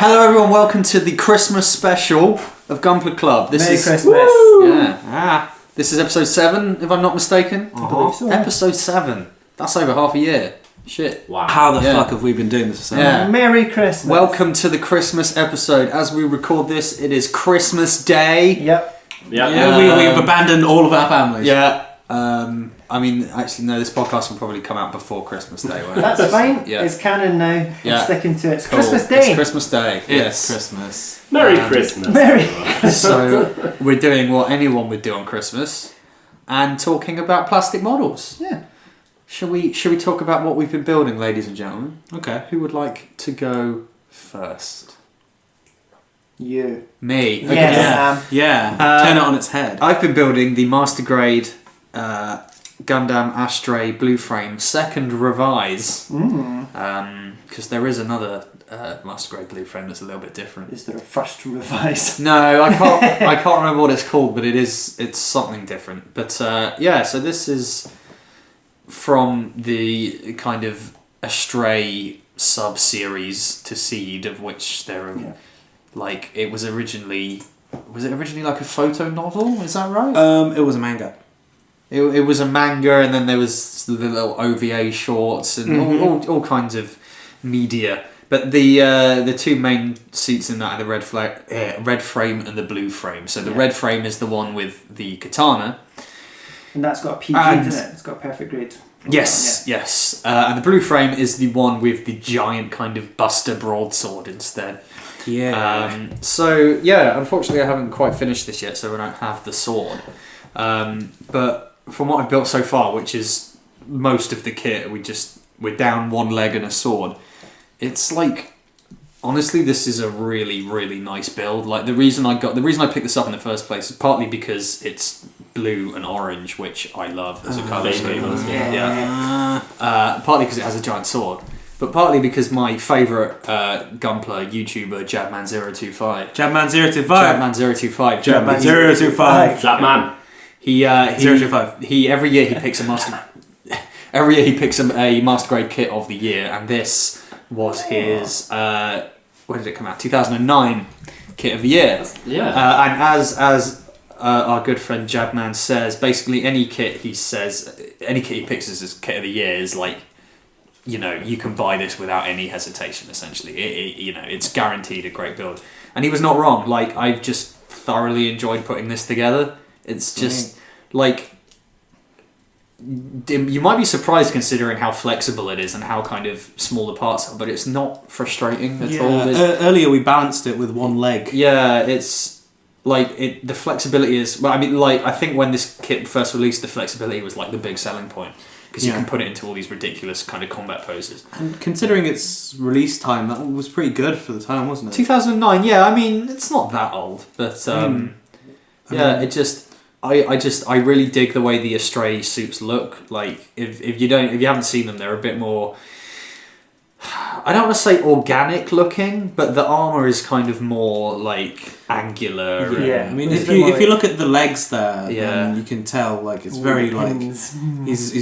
Hello everyone, welcome to the Christmas special of Gunpla Club. Merry Christmas. Woo! Yeah. This is episode 7, if I'm not mistaken. I believe so. Episode 7. That's over half a year. Shit. Wow. How the fuck have we been doing this for so long? Yeah. Merry Christmas. Welcome to the Christmas episode. As we record this, it is Christmas Day. Yep. Yeah, we've abandoned all of our families. Yeah. Actually, no, this podcast will probably come out before Christmas Day. Won't it? That's fine. Yeah. It's canon now. Yeah. I'm sticking to it. It's Cool. Christmas Day. It's Christmas Day. It's Yes. Christmas. Merry Christmas. Merry. So we're doing what anyone would do on Christmas, and talking about plastic models. Yeah. Shall we talk about what we've been building, ladies and gentlemen? Okay. Who would like to go first? You. Me. Okay. Yes, Yeah. Sam. Yeah. Turn it on its head. I've been building the Master Grade Gundam Astray Blue Frame second revise. Because there is another Master Grade Blue Frame that's a little bit different. Is there a first revise? No, I can't remember what it's called, but it's something different. But so this is from the kind of Astray sub-series to Seed, of which there are like it was originally like a photo novel, is that right? It was a manga. It was a manga, and then there was the little OVA shorts and all kinds of media. But the two main suits in that are the red frame and the blue frame. So the red frame is the one with the katana. And that's got a PG, isn't it? It's got a perfect grade. Yes. And the blue frame is the one with the giant kind of Buster broadsword instead. Yeah. Unfortunately I haven't quite finished this yet, so I don't have the sword. But from what I've built so far, which is most of the kit, we're down one leg and a sword. It's like, honestly, this is a really, really nice build. Like the reason I picked this up in the first place is partly because it's blue and orange, which I love as a colour scheme. Partly because it has a giant sword, but partly because my favourite Gunpla YouTuber, Jabman025. Jabman. He 025. He every year he picks a master. Every year he picks a master grade kit of the year, and this was his. When did it come out? 2009 kit of the year. Yeah. And as our good friend Jabman says, basically any kit he picks as his kit of the year is like, you can buy this without any hesitation. Essentially, it's guaranteed a great build. And he was not wrong. Like, I've just thoroughly enjoyed putting this together. It's just like, you might be surprised considering how flexible it is and how kind of small the parts are, but it's not frustrating at all. Earlier we balanced it with one leg. Yeah, it's like the flexibility is. Well, I mean, like I think when this kit first released, the flexibility was like the big selling point because you can put it into all these ridiculous kind of combat poses. And considering its release time, that was pretty good for the time, wasn't it? 2009. Yeah, I mean, it's not that old, but I really dig the way the Astray suits look. Like if you haven't seen them, they're a bit more. I don't want to say organic looking, but the armor is kind of more like angular. Yeah, I mean, if you look at the legs there, then you can tell like it's very like he's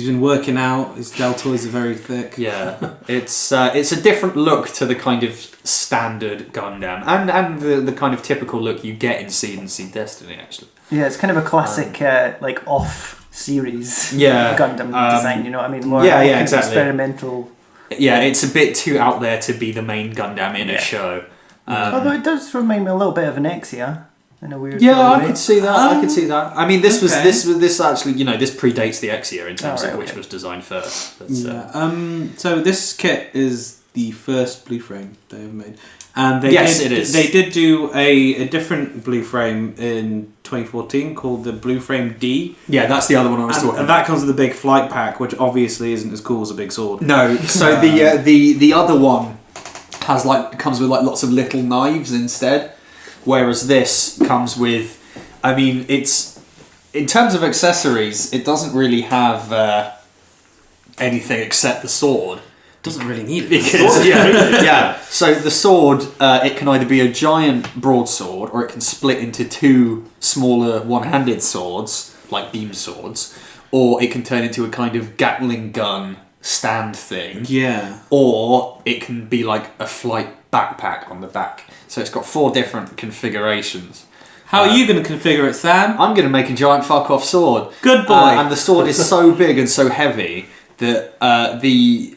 been working out. His deltoids are very thick. Yeah, it's a different look to the kind of standard Gundam and the kind of typical look you get in Seed and Seed Destiny actually. Yeah, it's kind of a classic like off series Gundam design. You know what I mean? More exactly. Experimental. Yeah, it's a bit too out there to be the main Gundam in a show. Although it does remind me a little bit of an Exia in a weird way. I could see that. I could see that. I mean, this actually, this predates the Exia in terms of which was designed first. But, so this kit is the first blue frame they ever made, and it is. They did do a different blue frame in 2014 called the Blue Frame D. Yeah, that's the other one I was talking about. And that comes with a big flight pack, which obviously isn't as cool as a big sword. No, so the other one comes with lots of little knives instead, whereas this comes with, I mean, it's in terms of accessories, it doesn't really have anything except the sword. Doesn't really need it. Because, so the sword, it can either be a giant broadsword or it can split into two smaller one-handed swords, like beam swords, or it can turn into a kind of Gatling gun stand thing. Yeah. Or it can be like a flight backpack on the back. So it's got 4 different configurations. How are you going to configure it, Sam? I'm going to make a giant fuck-off sword. Good boy. And the sword is so big and so heavy that the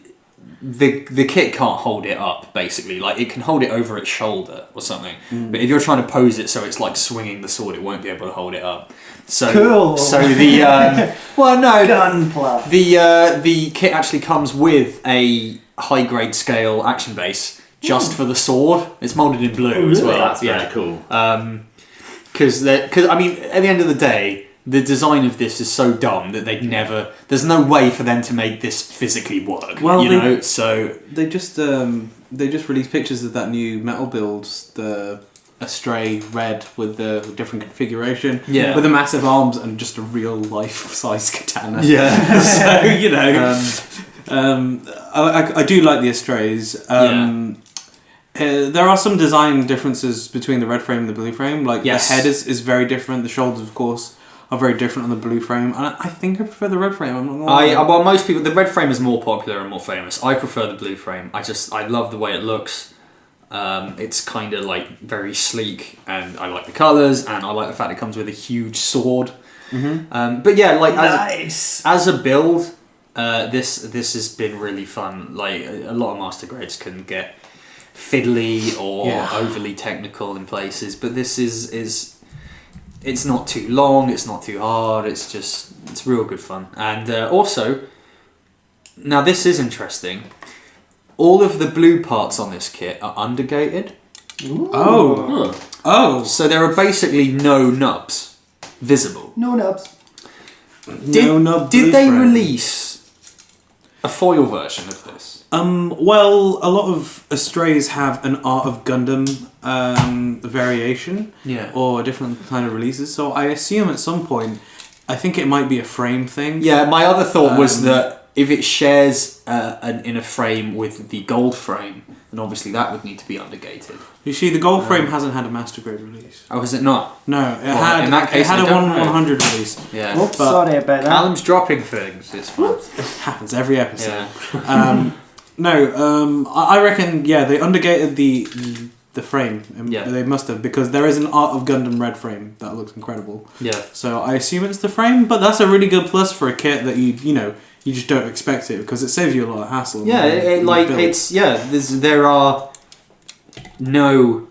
kit can't hold it up, basically. Like, it can hold it over its shoulder or something. But if you're trying to pose it so it's like swinging the sword, it won't be able to hold it up. So, cool. So the Gunpla. the kit actually comes with a high grade scale action base just for the sword. It's molded in blue as well. That's very cool. Because I mean, at the end of the day, the design of this is so dumb that there's no way for them to make this physically work. Well, so they just released pictures of that new metal build, the Astray Red with the different configuration, with the massive arms and just a real life size katana. Yeah. So I do like the Astrays. There are some design differences between the red frame and the blue frame. Like the head is very different. The shoulders, of course, are very different on the blue frame. And I think I prefer the red frame. I'm not gonna lie. Well, most people, the red frame is more popular and more famous. I prefer the blue frame. I love the way it looks. It's kind of like very sleek, and I like the colours, and I like the fact it comes with a huge sword. But yeah, like as a build, this has been really fun. Like a lot of master grades can get fiddly or overly technical in places, but this is it's not too long, it's not too hard, it's real good fun. And also, now this is interesting, all of the blue parts on this kit are undergated. Ooh. Oh, so there are basically no nubs visible. No nubs. Did they release a foil version of this? Well, a lot of Astrays have an Art of Gundam variation, or different kind of releases. So I assume at some point, I think it might be a frame thing. Yeah, my other thought was that if it shares an inner frame with the gold frame, then obviously that would need to be undergated. You see, the gold frame hasn't had a master grade release. Oh, has it not? No, in that case, it had a 100 release. Yeah. Oops, sorry about that. Calum's dropping things. It's fun. It happens every episode. Yeah. I reckon, they undergated the frame. They must have, because there is an Art of Gundam red frame that looks incredible. Yeah. So I assume it's the frame, but that's a really good plus for a kit that you just don't expect it, because it saves you a lot of hassle. Yeah, there are no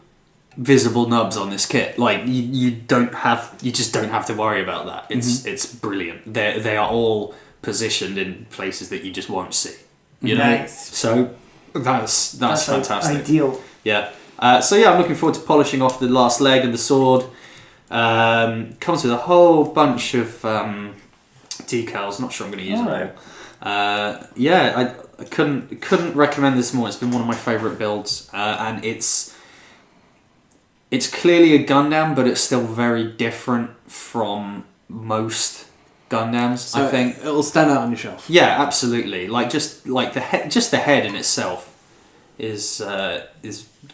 visible nubs on this kit. Like you just don't have to worry about that. It's brilliant. They are all positioned in places that you just won't see. You know? Nice. So that's fantastic. Ideal. Yeah. I'm looking forward to polishing off the last leg and the sword. Comes with a whole bunch of decals. Not sure I'm going to use them all. I couldn't recommend this more. It's been one of my favourite builds, and it's clearly a Gundam, but it's still very different from most Gundams. So I think it'll stand out on your shelf. Yeah, absolutely. The head in itself is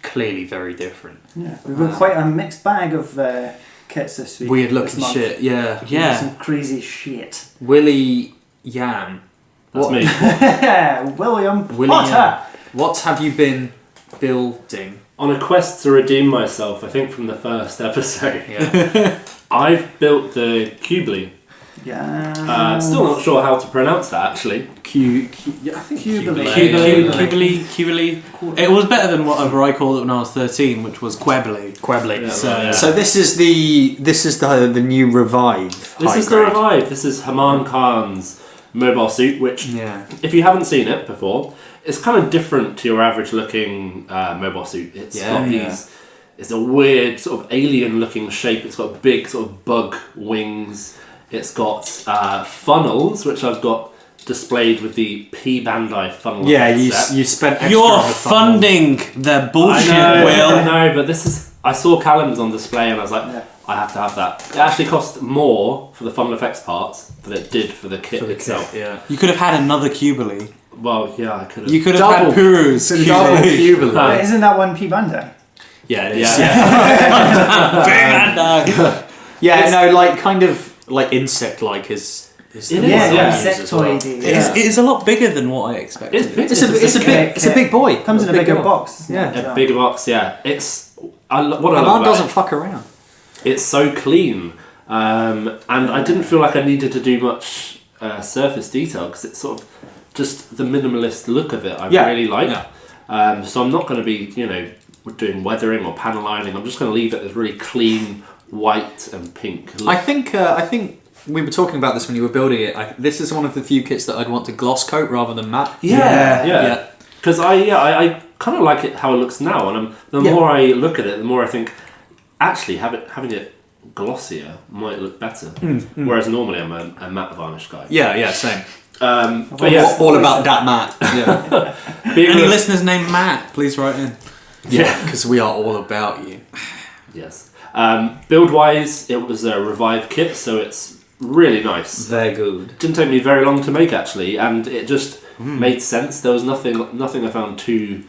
clearly very different. Yeah, we've got quite a mixed bag of kits this week. Weird looking shit. Yeah. Some crazy shit. Willie Yam. That's me. William Potter. Yam. What have you been building? On a quest to redeem myself, I think from the first episode, I've built the Qubeley. Yeah. Still not sure how to pronounce that actually. I think Qubeley. It was better than whatever I called it when I was 13, which was Qubeley. So this is the new revive. This is the revive. This is Haman Khan's mobile suit, which if you haven't seen it before, it's kind of different to your average looking mobile suit. It's a weird sort of alien looking shape. It's got big sort of bug wings. It's got funnels, which I've got displayed with the P Bandai funnel. Yeah, you spent extra. You're funding the bullshit, Will. I know, but this is. I saw Calum's on display and I was like, I have to have that. It actually cost more for the funnel effects parts than it did for the kit itself. You could have had another Qubeley. Well, yeah, I could have. You could have had Puru's Qubeley. Isn't that one P Bandai? Yeah, it is. Yeah. Yeah, no, like kind of like insect-like is is It the is, one yeah. insectoidy. It is a lot bigger than what I expected. It's a big boy. It comes in a bigger box. A bigger box, yeah. What I love Haman about doesn't it, fuck around. it's so clean. And I didn't feel like I needed to do much surface detail because it's sort of just the minimalist look of it I really like. Yeah. So I'm not going to be, doing weathering or panel lining. I'm just going to leave it as really clean white and pink look. I think we were talking about this when you were building it. This is one of the few kits that I'd want to gloss coat rather than matte. Yeah. Because I kind of like it how it looks now, and the more I look at it, the more I think actually having it glossier might look better. Whereas normally I'm a matte varnish guy. Yeah, same. But yeah, all about that matte. Yeah. Any listeners named Matt, please write in. Yeah, because we are all about you. Yes. Build wise, it was a Revive kit, so it's really nice. Very good. Didn't take me very long to make actually, and it just made sense. There was nothing I found too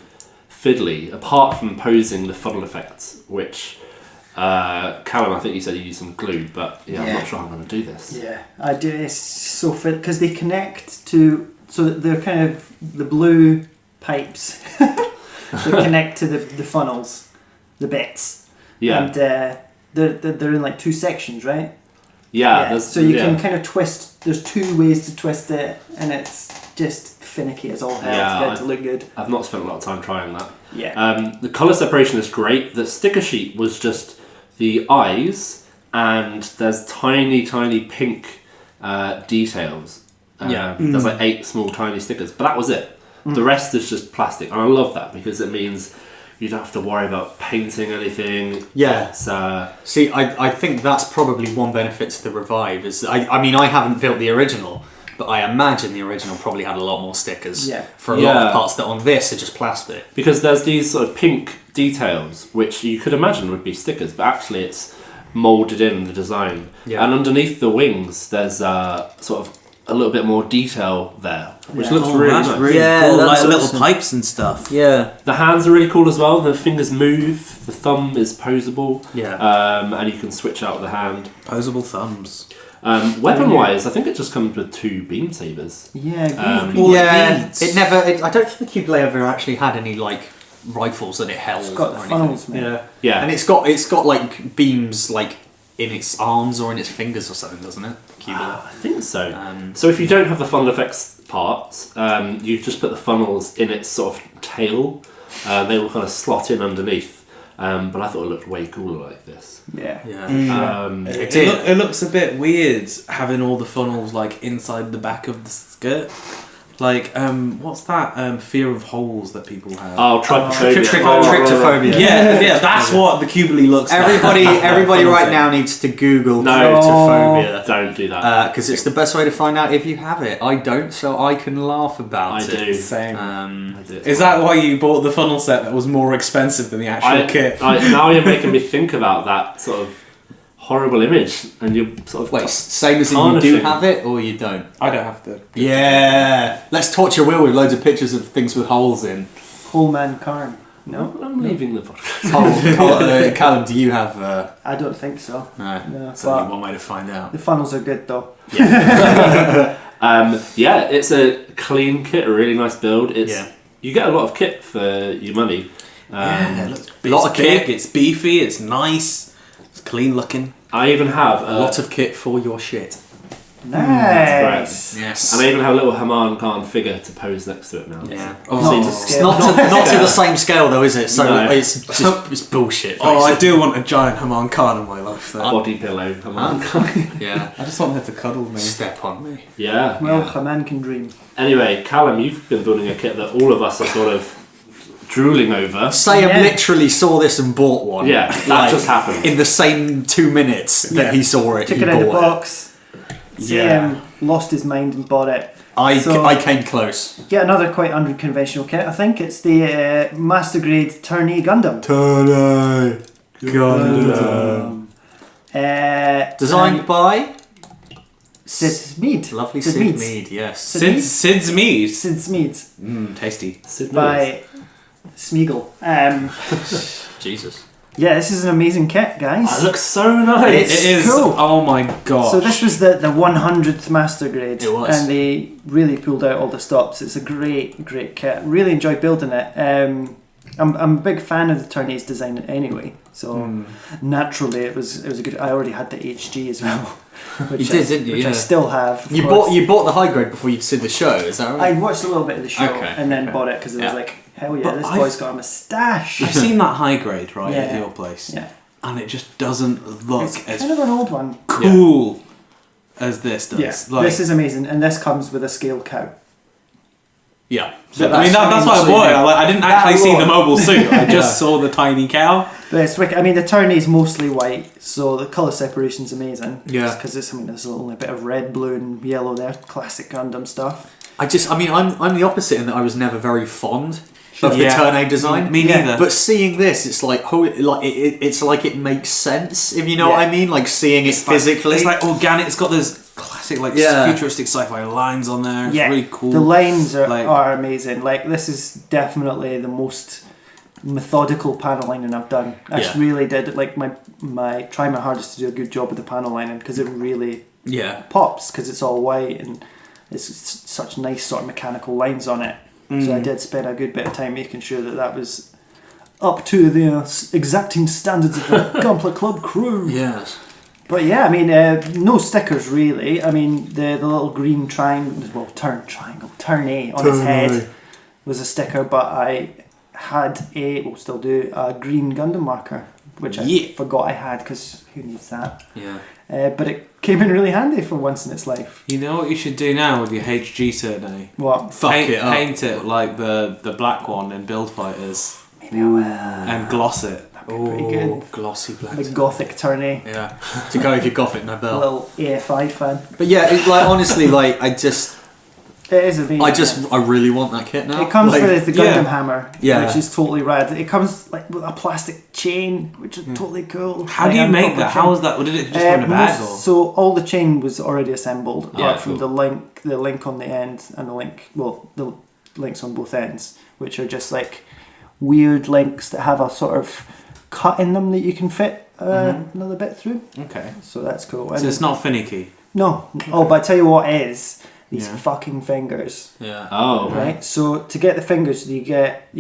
fiddly, apart from posing the funnel effects, which Calum, I think you said you used some glue, but I'm not sure how I'm going to do this. Yeah, I do. It's so fit because they connect to, so they're kind of the blue pipes. They connect to the funnels, the bits. Yeah. And they're in like two sections, right? Yeah. So you can kind of twist. There's two ways to twist it, and it's just finicky as all hell to get it to look good. I've not spent a lot of time trying that. Yeah. The colour separation is great. The sticker sheet was just the eyes, and there's tiny pink details. There's like 8 small tiny stickers, but that was it. The rest is just plastic, and I love that because it means you don't have to worry about painting anything. Yeah. See, I think that's probably one benefit to the Revive is I mean I haven't built the original, but I imagine the original probably had a lot more stickers. Yeah. For a lot of parts that on this are just plastic. Because there's these sort of pink details which you could imagine would be stickers, but actually it's moulded in the design. Yeah. And underneath the wings, there's sort of a little bit more detail there, which looks really nice. Really cool, like little pipes and stuff. Yeah. The hands are really cool as well. The fingers move. The thumb is posable. Yeah. And you can switch out the hand. Posable thumbs. Weapon-wise, I think it just comes with 2 beam sabers. Yeah. It never. I don't think the Qubeley ever actually had any like rifles that it held. It's got funnels, man. Yeah. And it's got like beams like in its arms or in its fingers or something, doesn't it? I think so. So if you don't have the funnel effects parts, you just put the funnels in its sort of tail. They will kind of slot in underneath. But I thought it looked way cooler like this. Yeah. It looks a bit weird having all the funnels like inside the back of the skirt. Like, what's that fear of holes that people have? Tryptophobia. Yeah, that's what the Qubeley looks like. Everybody right now needs to Google tryptophobia. Don't do that. Because it's the best way to find out if you have it. I don't, so I can laugh about it. I do. Same. I do. Is that why you bought the funnel set that was more expensive than the actual kit? Now you're making me think about that sort of horrible image, and you're sort of same as you do have it or you don't. I don't have to. Yeah, let's torture Will with loads of pictures of things with holes in. Whole man Karn. No, I'm leaving the podcast. Calum, do you have? I don't think so. No, that's only one way to find out. The funnels are good though. Yeah. It's a clean kit, a really nice build. You get a lot of kit for your money. It looks a lot of kit. It's beefy. It's nice. It's clean looking. I even have a lot of kit for your shit. Nice. Yes. And I even have a little Haman Khan figure to pose next to it now. Yeah. It's not to the same scale though, is it? So it's bullshit. Oh, I do want a giant Haman Khan in my life. Though. Body pillow Haman Khan. Yeah. I just want her to cuddle me. Step on me. Yeah. Well, Haman can dream. Anyway, Calum, you've been building a kit that all of us are sort of drooling over. Sam literally saw this and bought one. Yeah, that just happened. In the same 2 minutes that he saw it, took it out of the box. Sam lost his mind and bought it. I came close. Get another quite unconventional kit. I think it's the Master Grade Tourney Gundam. Designed by Sid Mead. Lovely Sid Sid Mead. Mead, yes. Sid's Mead. Sid Mead. Tasty. By Smeagol. Jesus. Yeah, this is an amazing kit, guys. Oh, it looks so nice. It is. Cool. Oh my god. So this was the 100th master grade. It was. And they really pulled out all the stops. It's a great kit. Really enjoyed building it. I'm a big fan of the Tourneys design anyway. So naturally it was a good. I already had the HG as well. You did, didn't you? Which Yeah. I still have. You bought the high grade before you'd seen the show, is that right? I watched a little bit of the show and then bought it because it was like, hell yeah, But this boy's got a moustache. I've seen that high grade right at Yeah. your place, Yeah. and it just doesn't look It's as kind of an old one. cool as this does. Yeah, Like, this is amazing, and this comes with a scale cow. Yeah. that's why I bought it. I didn't actually see the mobile suit. I just saw the tiny cow. But it's wicked. I mean, the tourney is mostly white, so the colour separation's amazing. Yeah. Because there's a little bit of red, blue, and yellow there. Classic Gundam stuff. I'm the opposite in that I was never very fond of the Tourney design. Me neither. But seeing this, it's like it's like it makes sense, if you know what I mean. Like seeing it physically. It's like organic. It's got those classic futuristic sci-fi lines on there. It's really cool. The lines are amazing. Like, this is definitely the most methodical panel lining I've done. I really did like try my hardest to do a good job with the panel lining, because it really pops, because it's all white and it's such nice sort of mechanical lines on it. So I did spend a good bit of time making sure that was up to the exacting standards of the Gunpla Club crew. Yes. But yeah, I mean, no stickers really. I mean, the little green triangle, tourney on his head was a sticker, but I had still do, a green Gundam marker, which I forgot I had, because who needs that? Yeah. But it came in really handy for once in its life. You know what you should do now with your HG tourney? What? Paint it like the black one in Build Fighters. Maybe I will. And gloss it. Pretty good. Glossy black. The gothic tourney. Yeah. To go with your Gothic A Nobel. little AFI fan. But yeah, honestly, It is amazing. I really want that kit now. It comes with the Gundam hammer, Yeah. which is totally rad. It comes with a plastic chain, which is totally cool. How do you make that? How was that? Or did it just come in a bag? Or? So all the chain was already assembled, apart from cool. the link on the end, and the links on both ends, which are just like weird links that have a sort of cut in them that you can fit another bit through. Okay. So that's cool. So it's not finicky. No. Oh, but I tell you what is. These fucking fingers. Yeah. Oh. Right. So to get the fingers, you've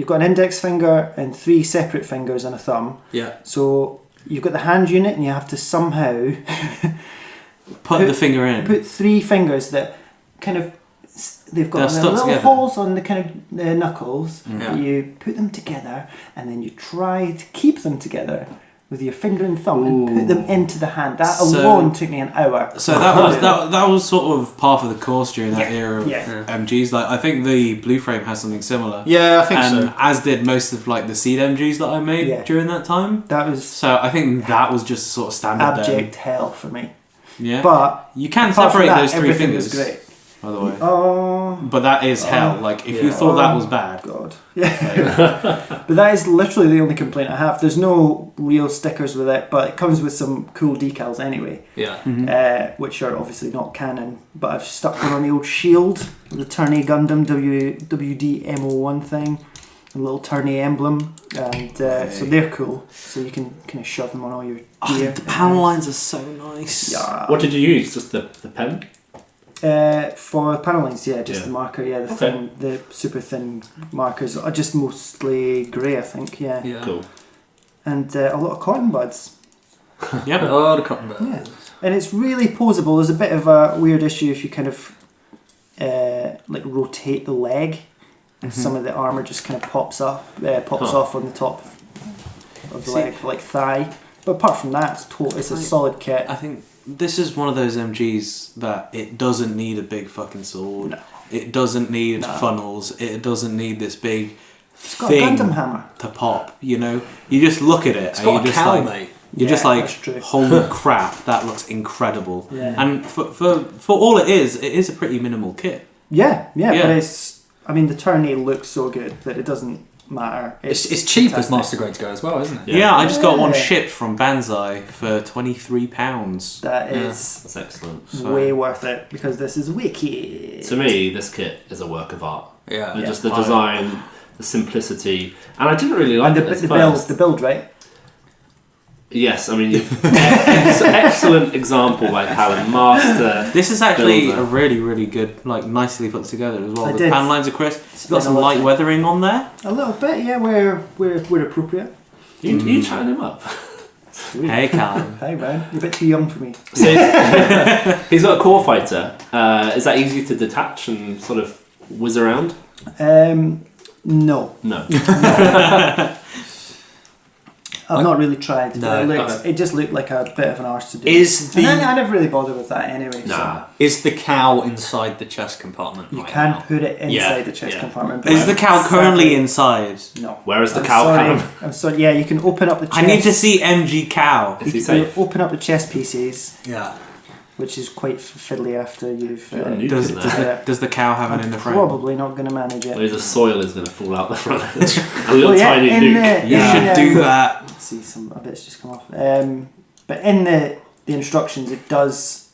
got an index finger and 3 separate fingers and a thumb. Yeah. So you've got the hand unit, and you have to somehow put the finger in. Put 3 fingers that kind of they've got little holes on the kind of knuckles. Yeah. You put them together, and then you try to keep them together with your finger and thumb and put them into the hand. That alone took me an hour. So that was sort of part of the course during that era of MGs. Like, I think the Blue Frame has something similar. Yeah, I think so. As did most of like the seed MGs that I made during that time. That was so I think that was just sort of standard. Abject hell for me. Yeah, but you can separate those 3 fingers. Was great. By the way. Oh. But that is hell. Like, if you thought that was bad. God. Yeah. But that is literally the only complaint I have. There's no real stickers with it, but it comes with some cool decals anyway. Yeah. Which are obviously not canon, but I've stuck them on the old shield, the Tourney Gundam WDMO1 thing, a little Tourney emblem, and so they're cool. So you can kind of shove them on all your gear. The panel lines are so nice. Yeah. What did you use? Just the pen? For panel lines, the marker, the super thin markers are just mostly grey, I think, Yeah. Cool. And a lot of cotton buds. Yep. Oh, the cotton buds. Yeah. And it's really posable. There's a bit of a weird issue if you kind of rotate the leg, and some of the armour just kind of pops off on the top of the leg, like thigh. But apart from that, it's a solid kit. I think this is one of those MGs that it doesn't need a big fucking sword. No. It doesn't need funnels. It doesn't need this big It's got thing a Gundam hammer to pop. You know, you just look at it It's and got you're a just cowl, like, mate. you're just Yeah, like, that's true. holy crap, that looks incredible. Yeah. And for all it is a pretty minimal kit. Yeah. But the tourney looks so good that it doesn't matter. It's cheap fantastic. as master grades go as well, isn't it? Yeah, I just got one Yeah. shipped from Banzai for £23. That is That's excellent. way worth it, because this is wicked. To me, this kit is a work of art. Yeah. Just the design, the simplicity, and I didn't really like And it at the first. build, right? Yes, I mean, excellent example by Calum, master. This is actually builder. a really, really good, like nicely put together as well. I The did. pan lines are crisp. It's got some light weathering on there. A little bit, yeah, where appropriate. You chatting him up. Hey, Calum. Hey man, you're a bit too young for me. So he's got a core fighter. Is that easy to detach and sort of whiz around? No. No. I've not really tried. No. It just looked like a bit of an arse to do. I never really bothered with that anyway. Nah. Is the cow inside the chest compartment? So you right can now? put it inside the chest compartment. Is the cow currently inside? No. Where is the I'm cow? sorry. Calum? I'm sorry. Yeah, you can open up the chest. I need to see MG cow. Is he You safe? open up the chest pieces, Yeah. which is quite fiddly after you've. You're a nuke in there. Does the cow have an in the frame? Probably not going to manage it. Well, the soil is going to fall out the front. A little tiny in nuke. You should do that. Let's see, some bits just come off. But in the instructions, it does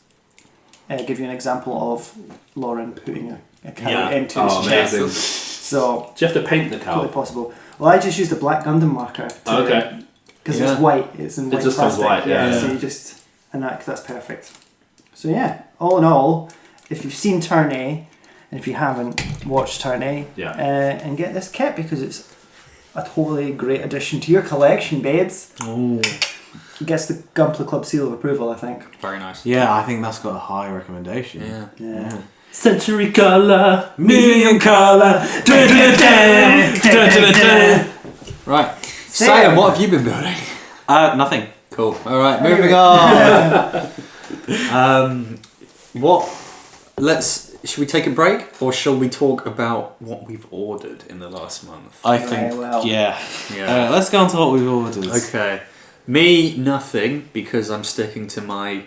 give you an example of Lauren putting a cow into his chest. Amazing. So, Do you have to paint the totally cow? possible. Well, I just used a black Gundam marker. Okay. Because it's white. It's in white just comes plastic. white, yeah. So you just... And that's perfect. So yeah, all in all, if you've seen Turn A, and if you haven't, watch Turn A. Yeah. And get this kit because it's a totally great addition to your collection, babes. Ooh. It gets the Gunpla Club seal of approval, I think. Very nice. Yeah, I think that's got a high recommendation. Yeah. Century colour. Million colour. Right. Sam, what have you been building? Nothing. Cool. All right, moving on. Should we take a break or shall we talk about what we've ordered in the last month? I think, Yeah. let's go on to what we've ordered. Okay. Me, nothing, because I'm sticking to my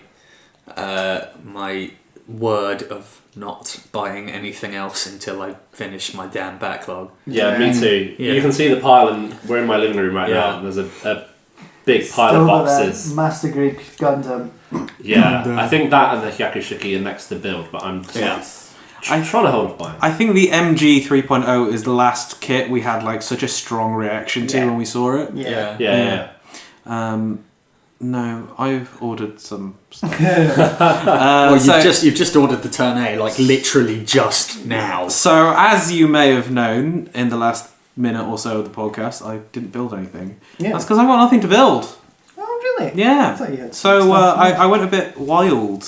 my word of not buying anything else until I finish my damn backlog. Yeah, me too. Yeah. You can see the pile, and we're in my living room right now. And there's a big pile of boxes. Master grade Gundam. Yeah, Gundam. I think that and the Hyakushiki are next to build, but I'm I'm trying to hold off buying. I think the MG 3.0 is the last kit we had like such a strong reaction to when we saw it. Yeah. No, I've ordered some stuff. Well, you've just ordered the Turn A, like literally just now. So, as you may have known in the last minute or so of the podcast, I didn't build anything. Yeah. That's because I've got nothing to build. Oh, really? Yeah. I thought you had So, stuff. I went a bit wild.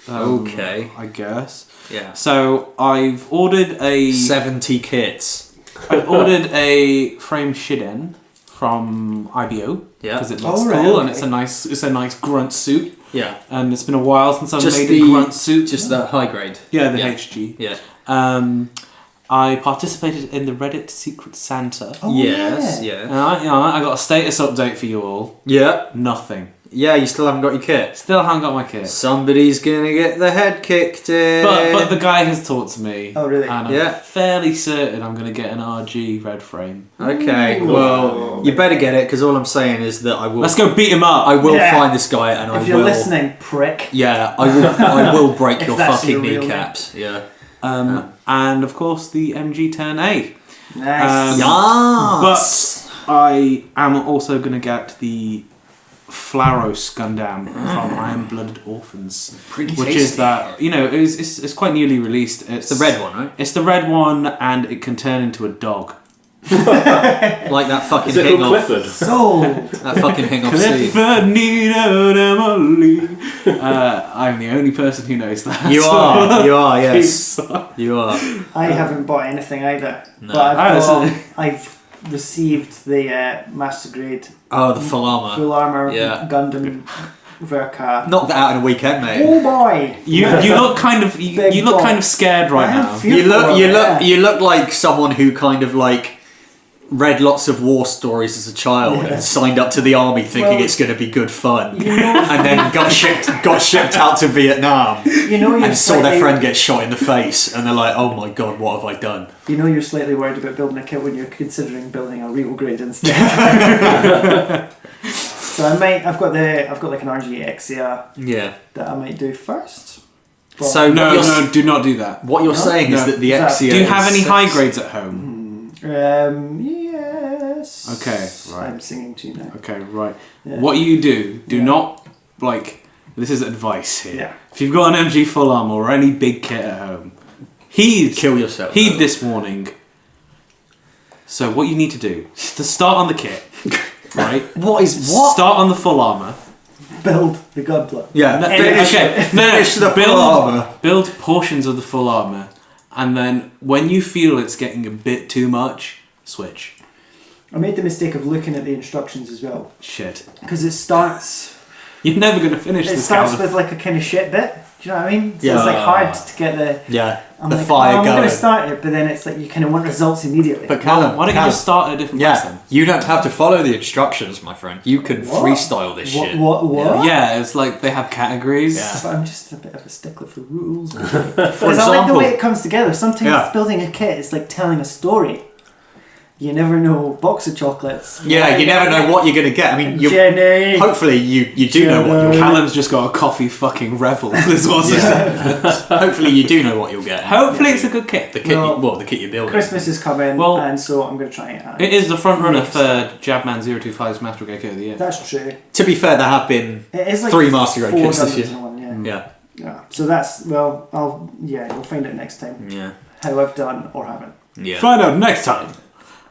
Okay. I guess. Yeah. So, I've ordered 70 kits. I've ordered a frame Shiden from IBO. Yeah. Because it looks Oh, cool right, and okay. it's a nice grunt suit. Yeah. And it's been a while since I've Just made the a grunt suit. Just the high grade. Yeah, the Yeah. HG. Yeah. I participated in the Reddit Secret Santa. Oh, Yes. yeah. Yeah. I got a status update for you all. Yeah. Nothing. Yeah. You still haven't got your kit. Still haven't got my kit. Somebody's gonna get the head kicked in. But the guy has talked to me. Oh, really? And I'm Yeah. fairly certain I'm going to get an RG red frame. Okay. Ooh. Well, you better get it because all I'm saying is that I will. Let's go beat him up. I will Yeah. find this guy and I If you're will. listening, prick. Yeah, I will. I will break If your that's fucking your real kneecaps. Yeah. And of course the MG 10A. Nice. But I am also going to get the Flaros Gundam from Iron Blooded Orphans. Pretty which tasty. is that, it's quite newly released. It's the red one, right? It's the red one and it can turn into a dog. Like that fucking Is it hing called off. Clifford? Sold. That fucking hing off scene. Clifford Nino Emily. I'm the only person who knows that. You are. You are. Yes. Peace. You are. I haven't bought anything either. No. But Oh, I've received the Master Grade Oh, the full armor. full armor Yeah. Gundam Verka. Knock that out in a weekend, mate. Oh boy! You look kind of Big you look boy. kind of scared right I am now. fearful You look like someone who kind of like read lots of war stories as a child and signed up to the army thinking Well, it's going to be good fun, You know, and then got shipped out to Vietnam you're and saw their slightly- friend get shot in the face, and they're like, "Oh my god, what have I done?" You know you're slightly worried about building a kit when you're considering building a real grade instead. So I've got like an RGX Yeah. that I might do first. But So No, do not do that. what you're saying is No. that the Is that- Exia. Do you have any is high six- grades at home? yeah. Christmas. Okay, right. I'm singing to you now. Okay, right. Yeah. What you do not, like, this is advice here. Yeah. If you've got an MG full armor or any big kit at home, kill yourself. Heed this warning. So what you need to do is to start on the kit, right? What? Start on the full armor. Build the Gunpla. Yeah. Finish the full armor. Build portions of the full armor, and then when you feel it's getting a bit too much, switch. I made the mistake of looking at the instructions as well. Shit. Because it starts... You're never going to finish this. It starts with like a kind of shit bit. Do you know what I mean? So Yeah. it's like hard to get the... Yeah. I'm the like, fire I'm going. going to start it, but then it's like you kind of want results immediately. But Calum, why don't you just start at a different place then? You don't have to follow the instructions, my friend. You can What? freestyle this shit. What? Yeah, it's like they have categories. Yeah. But I'm just a bit of a stickler for rules. For Because I like the way it comes together. Sometimes building a kit is like telling a story. You never know. Box of chocolates. Yeah, you never know what you're going to get. I mean, Jenny. hopefully you do know what you'll get. Callum's just got a coffee fucking revel. This was Hopefully you do know what you'll get. Hopefully it's a good kit. The kit, the kit you're building. Christmas is coming, and so I'm going to try it out. It is the front runner for Jabman025's Master Grade Kit of the Year. That's true. To be fair, there have been It is like 3 Master Grade 4 kits this Gundams year. in one, Yeah. Yeah. So that's, we'll find out next time. Yeah. How I've done or haven't. Yeah. Find out next time.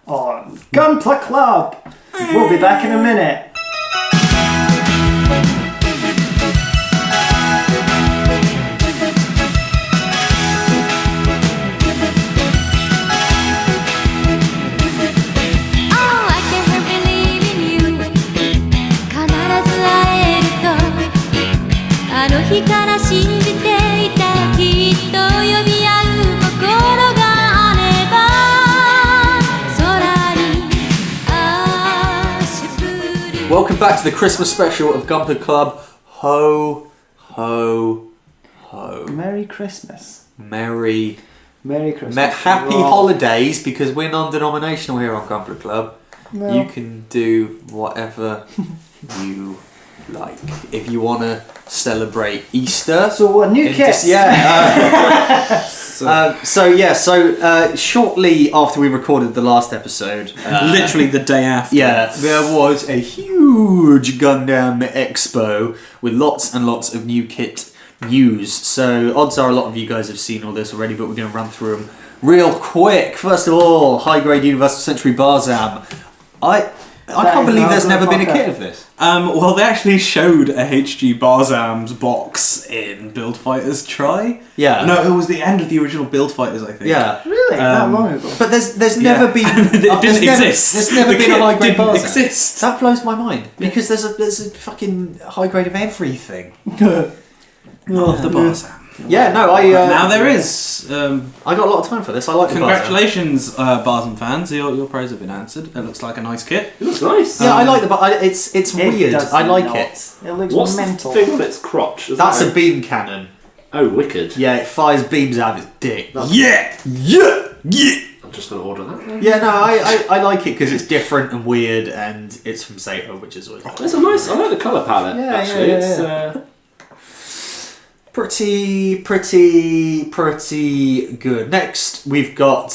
On Gunpla Club. We'll be back in a minute. Welcome back to the Christmas special of Gunpla Club. Ho, ho, ho. Merry Christmas. Merry Christmas. Happy holidays, because we're non-denominational here on Gunpla Club. No. You can do whatever you like. If you want to celebrate Easter. So what, new kits? So shortly after we recorded the last episode, literally the day after. Yeah, there was a huge Gundam expo with lots and lots of new kit news. So odds are a lot of you guys have seen all this already, but we're going to run through them real quick. First of all, high grade Universal Century Barzam. I can't believe there's never been a kit of this. Well, they actually showed a HG Barzam's box in Build Fighters Try. Yeah. No, it was the end of the original Build Fighters, I think. Yeah. Really? That long ago? But there's never been... it didn't exist. There's never The been a kit high grade didn't Barzam. exist. That blows my mind, because there's a fucking high grade of everything. Of the Barzam. Yeah, no, now there is. I got a lot of time for this. I like Congratulations, Barzam fans. Your prayers have been answered. It looks like a nice kit. It looks nice. Yeah, I like the. It's weird. I like it. It looks What's mental. the thing on its crotch? That's a beam cannon. Oh, wicked. Yeah, it fires beams out of its dick. Yeah. I'm just going to order that then. Yeah, no, I like it because it's different and weird, and it's from Sato, which is always It's a nice. I like the colour palette. Yeah, actually, yeah. it's pretty good. Next, we've got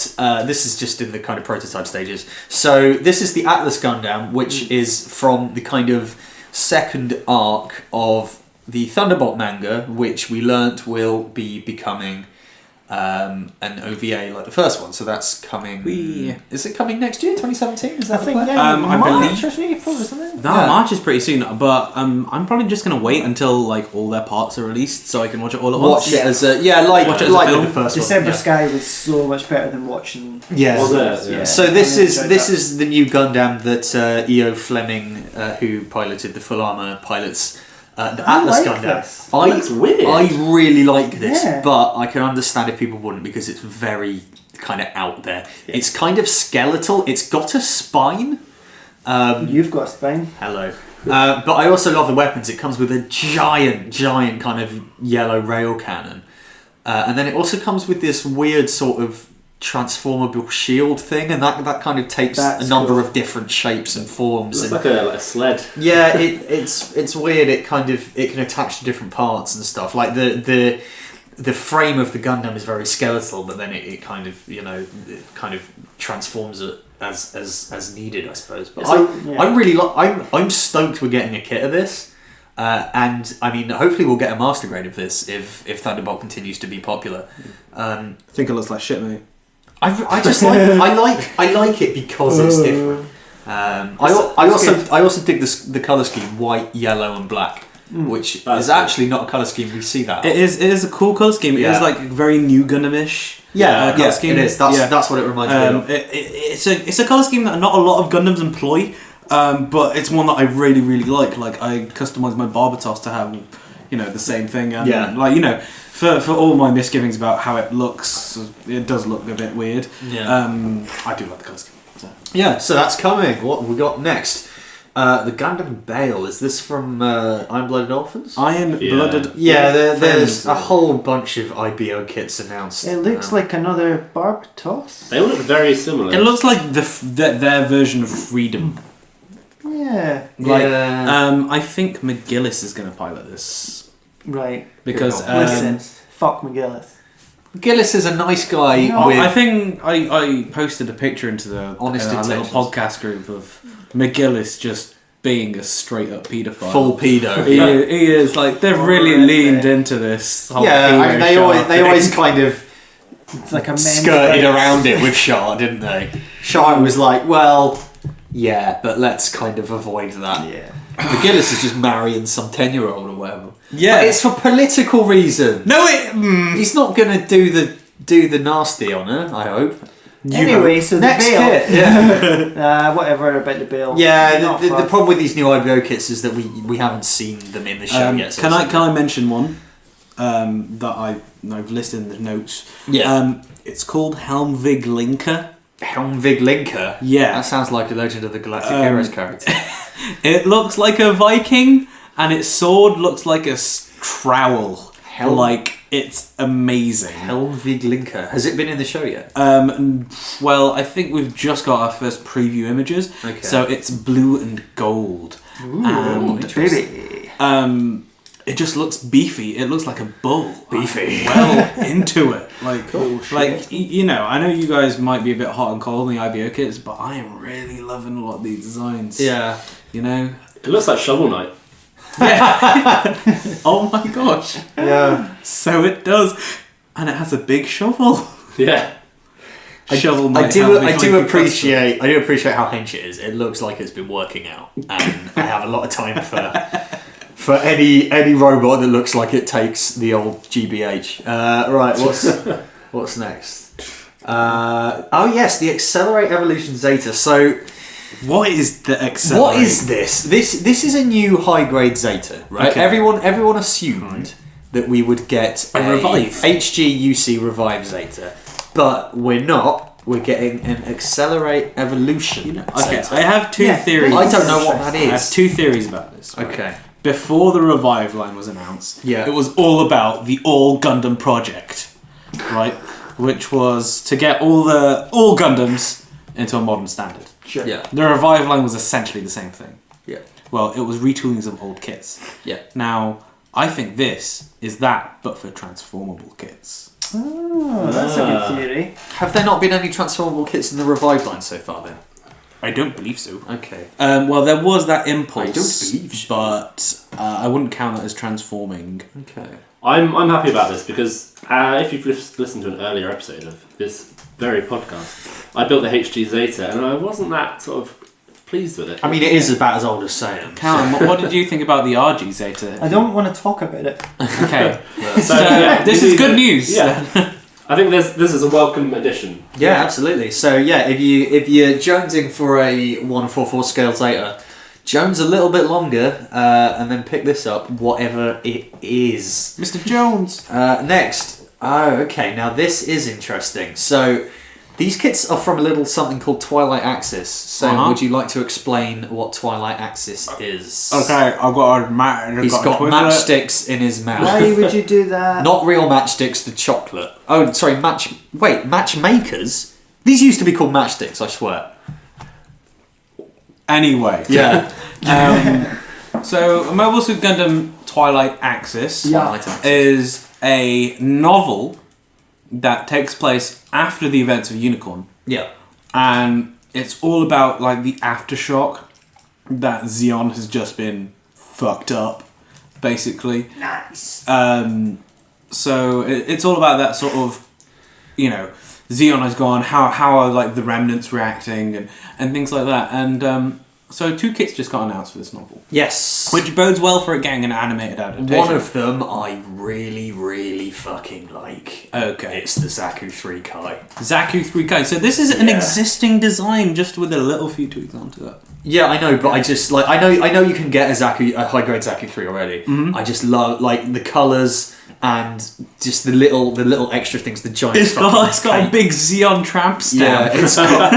this is just in the kind of prototype stages. So this is the Atlas Gundam, which is from the kind of second arc of the Thunderbolt manga, which we learnt will be becoming an OVA like the first one. So that's coming. Is it coming next year, 2017? Is that the plan? I believe. April or something? No, March is pretty soon, but I'm probably just gonna wait until like all their parts are released so I can watch it all at once. Watch it as a the first December one. Sky was so much better than watching. Yeah. Was it? Yeah. So this is the new Gundam that E.O. Fleming, who piloted the Full Armor, pilots. The Atlas Gundam. That's weird. I really like this, Yeah. but I can understand if people wouldn't, because it's very kind of out there. Yeah. It's kind of skeletal. It's got a spine. You've got a spine. Hello. But I also love the weapons. It comes with a giant kind of yellow rail cannon. And then it also comes with this weird sort of transformable shield thing, and that kind of takes a number of different shapes and forms. It's like a sled. Yeah, it's weird. It can attach to different parts and stuff. Like the frame of the Gundam is very skeletal, but then it kind of transforms as needed, I suppose. But I'm stoked we're getting a kit of this, and I mean, hopefully we'll get a master grade of this if Thunderbolt continues to be popular. I think it looks like shit, mate. I just I like it because it's different. I also dig the colour scheme, white, yellow, and black. Which is actually not a colour scheme we see that. It is a cool colour scheme. It is like very new Gundam-ish. Colour scheme. It is. That's what it reminds me of. It's a colour scheme that not a lot of Gundams employ, but it's one that I really really like. Like I customised my Barbatos to have, the same thing. And for all my misgivings about how it looks, it does look a bit weird. Yeah. I do like the colour scheme. So. Yeah. So that's coming. What have we got next? The Gundam Bale, is this from Iron Blooded Orphans? Iron Blooded there's a whole bunch of IBO kits announced. It looks like another Barbatos. They all look very similar. It looks like their version of Freedom. Yeah. I think McGillis is going to pilot this. Right. Because... listen, fuck McGillis. Gillis is a nice guy. I think I posted a picture into the little podcast group of McGillis just being a straight up paedophile. Full pedo. He is like they've really leaned into this. Whole they always kind of like a skirted around it with Shah, didn't they? Shah was like, well, yeah, but let's kind of avoid that. Yeah. McGillis is just marrying some 10-year-old or whatever. Yeah, but it's for political reasons. No, he's not gonna do the nasty on her, I hope. Anyway, so next the Bale. kit, yeah. Whatever about the Bale. Yeah, the problem with these new IBO kits is that we haven't seen them in the show yet. So can I mention one that I've listed in the notes? Yeah. It's called Helmvig Linker. Helmvig Linker? Yeah. That sounds like a Legend of the Galactic Heroes character. It looks like a Viking, and its sword looks like a trowel. It's amazing. Helmvig Linker. Has it been in the show yet? Well, I think we've just got our first preview images. Okay. So it's blue and gold. Ooh, and baby. It just looks beefy. It looks like a bull. Beefy. Well into it. Cool shit. I know you guys might be a bit hot and cold on the IBO kits, but I am really loving a lot of these designs. Yeah. It looks like Shovel Knight. Yeah. Oh my gosh. Yeah. So it does, and it has a big shovel. Yeah. Shovel Knight. I do appreciate how hench it is. It looks like it's been working out, and I have a lot of time for any robot that looks like it takes the old GBH. Right. What's next? Yes, the Accelerate Evolution Zeta. So. What is the Accelerate? What is this? This is a new high grade Zeta, right? Okay. Everyone assumed that we would get a Revive HGUC Revive Zeta, but we're not. We're getting an Accelerate Evolution Zeta. I have two theories. I don't know what that is. I have two theories about this. Right? Okay. Before the Revive line was announced, it was all about the All Gundam project, right? Which was to get all Gundams into a modern standard. Sure. Yeah. The Revive line was essentially the same thing. Yeah. Well, it was retoolings of old kits. Yeah. Now, I think this is that, but for transformable kits. Oh, that's a good theory. Have there not been any transformable kits in the Revive line so far then? I don't believe so. Okay. Well, there was that impulse. I don't believe so. But I wouldn't count that as transforming. Okay. I'm happy about this because if you've listened to an earlier episode of this very podcast, I built the HG Zeta and I wasn't that sort of pleased with it. I mean, it is about as old as Saiyan. Calum, what did you think about the RG Zeta? I don't want to talk about it. Okay. This is good news. Yeah. I think this is a welcome addition. Yeah, absolutely. So yeah, if you're jonesing for a 144 scale Zeta, Jones a little bit longer, and then pick this up, whatever it is. Mr. Jones. Next. Oh, okay. Now this is interesting. So these kits are from a little something called Twilight Axis. So would you like to explain what Twilight Axis is? Okay, I've got He's got matchsticks in his mouth. Why would you do that? Not real matchsticks, the chocolate. Oh, sorry, matchmakers? These used to be called matchsticks, I swear. Anyway. Yeah. So, Mobile Suit Gundam Twilight Axis is a novel that takes place after the events of Unicorn. Yeah. And it's all about like the aftershock that Zeon has just been fucked up, basically. Nice. So it's all about that sort of, Zeon has gone. How are like the remnants reacting and things like that. And so 2 kits just got announced for this novel. Yes. Which bodes well for it getting an animated adaptation. One of them I really, really fucking like. Okay. It's the Zaku 3 Kai. Zaku 3 Kai. So this is an existing design just with a little few tweaks onto it. Yeah, I know, but I just like I know you can get a high grade Zaku 3 already. Mm-hmm. I just love like the colours and just the little extra things, the giant It's got a big Zeon tramp stamp. Yeah, it's got,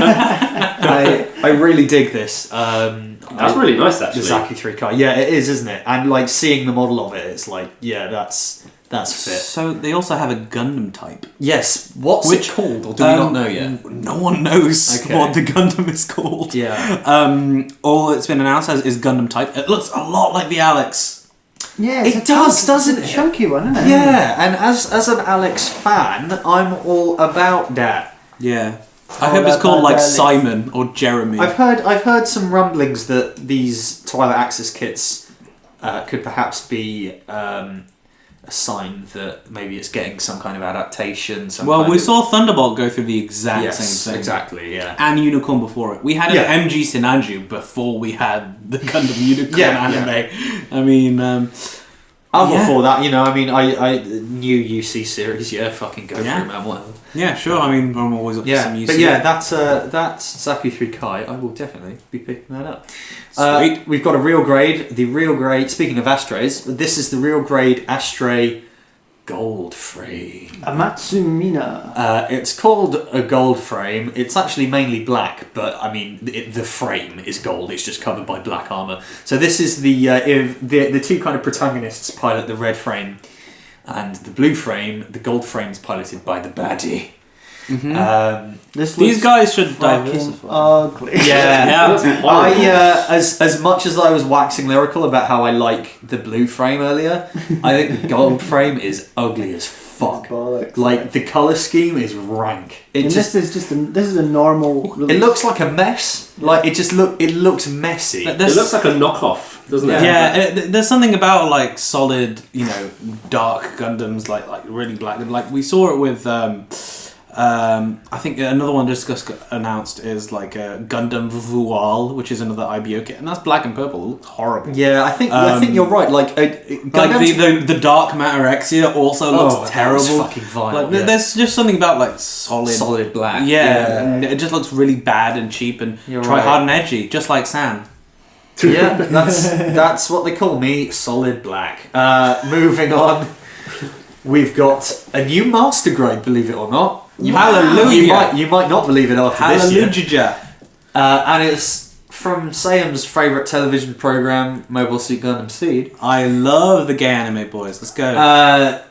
I really dig this. That's really nice, actually. The Zaku 3 Kai. Yeah, it is, isn't it? And like seeing the model of it, it's like, yeah, that's fit. So they also have a Gundam type. Yes. What's it called, or do we not know yet? No one knows what the Gundam is called. Yeah. All it's been announced as is Gundam type. It looks a lot like the Alex. Yeah, it does, doesn't it? It's a chunky one, isn't it? Yeah, and as an Alex fan, I'm all about that. Yeah. I hope it's called like Simon or Jeremy. I've heard some rumblings that these Twilight Axis kits could perhaps be a sign that maybe it's getting some kind of adaptation. We saw Thunderbolt go through the exact same thing. Exactly, yeah. And Unicorn before it. We had an MG Sinanju before we had the Gundam Unicorn anime. Yeah. I mean, before that, I new UC series, fucking go through, man, whatever. Yeah, sure. I mean, I'm always up for some UC. But yeah, that's Zaku 3 Kai. I will definitely be picking that up. Sweet. We've got a real grade. The real grade. Speaking of ashtrays, this is the real grade ashtray gold frame. A Matsumina. It's called a gold frame. It's actually mainly black, but I mean the frame is gold. It's just covered by black armor. So this is the two kind of protagonists pilot the red frame, and the blue frame. The gold frame is piloted by the baddie. Mm-hmm. These guys should diversify. Ugly. Yeah. I as much as I was waxing lyrical about how I like the blue frame earlier, I think the gold frame is ugly as fuck. Bollocks. Like the color scheme is rank. This is a normal release. It looks like a mess. Like it looks messy. It looks like a knockoff, doesn't it? Yeah, there's something about like solid, dark Gundams, like really black. Like we saw it with. I think another one just got announced is like a Gundam Voile, which is another IBO kit, and that's black and purple. It looks horrible. Yeah, I think you're right. Like the Dark Matter Exia also looks terrible. It's fucking vile. Like there's just something about like solid black. Yeah, it just looks really bad and cheap and hard and edgy, just like Sam. Yeah, that's what they call me, solid black. Moving on, we've got a new master grade, believe it or not. Hallelujah! You might not believe it after this year. Hallelujah! And it's from Sayam's favourite television programme, Mobile Suit Gundam Seed. I love the gay anime boys. Let's go.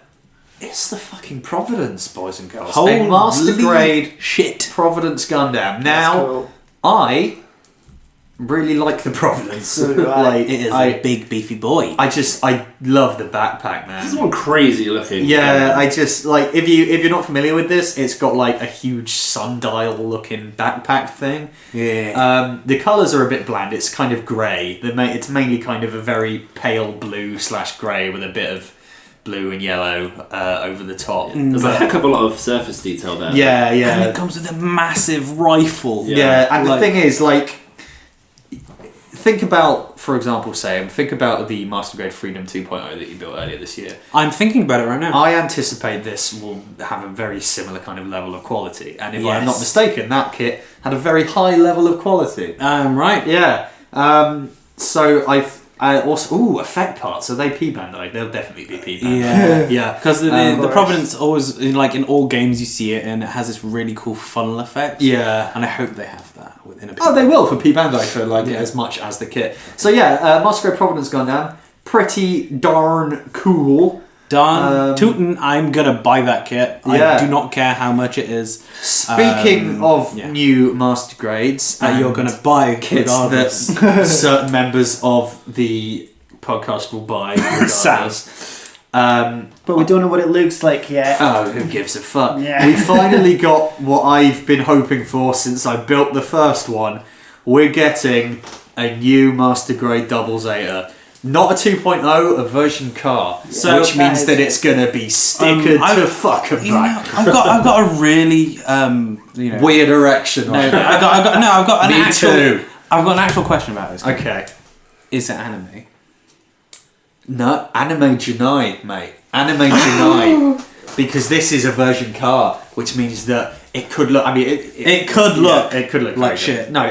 It's the fucking Providence, boys and girls. Holy a master grade shit. Providence Gundam. Now, I really like the Providence. So do I. It is a big beefy boy. I love the backpack, man. This is one crazy looking. Yeah, I just like if you're not familiar with this, it's got like a huge sundial looking backpack thing. Yeah. The colours are a bit bland. It's kind of grey. It's mainly kind of a very pale blue / grey with a bit of blue and yellow over the top. There's a heck of a lot of surface detail there. Yeah. And it comes with a massive rifle. Yeah, and the thing is, like, think about, for example, think about the Master Grade Freedom 2.0 that you built earlier this year. I'm thinking about it right now. I anticipate this will have a very similar kind of level of quality. And if I'm not mistaken, that kit had a very high level of quality. Right. Yeah. So I also effect parts. Are they P-Bandai? They'll definitely be P-Bandai. Yeah, yeah. Because the Providence always, like in all games you see it, and it has this really cool funnel effect. Yeah, and I hope they have that within a. Oh, they will for P-Bandai for as much as the kit. So yeah, Master Grade Providence Gundam, pretty darn cool. Tootin', I'm gonna buy that kit. I do not care how much it is. Speaking of new master grades, that you're gonna buy kits regardless. that certain members of the podcast will buy regardless. But we don't know what it looks like yet. Oh, who gives a fuck? Yeah. We finally got what I've been hoping for since I built the first one. We're getting a new Master Grade Double Zeta. Not a 2.0, a version car. So which means that it's going to be stickered to fucking back. I've got a really weird erection. I've got an Me actual. too. I've got an actual question about this. Okay. Is it anime? No, anime denied, mate. Anime denied. Because this is a version car, which means that it could look. I mean, it could look. It could look like shit. No,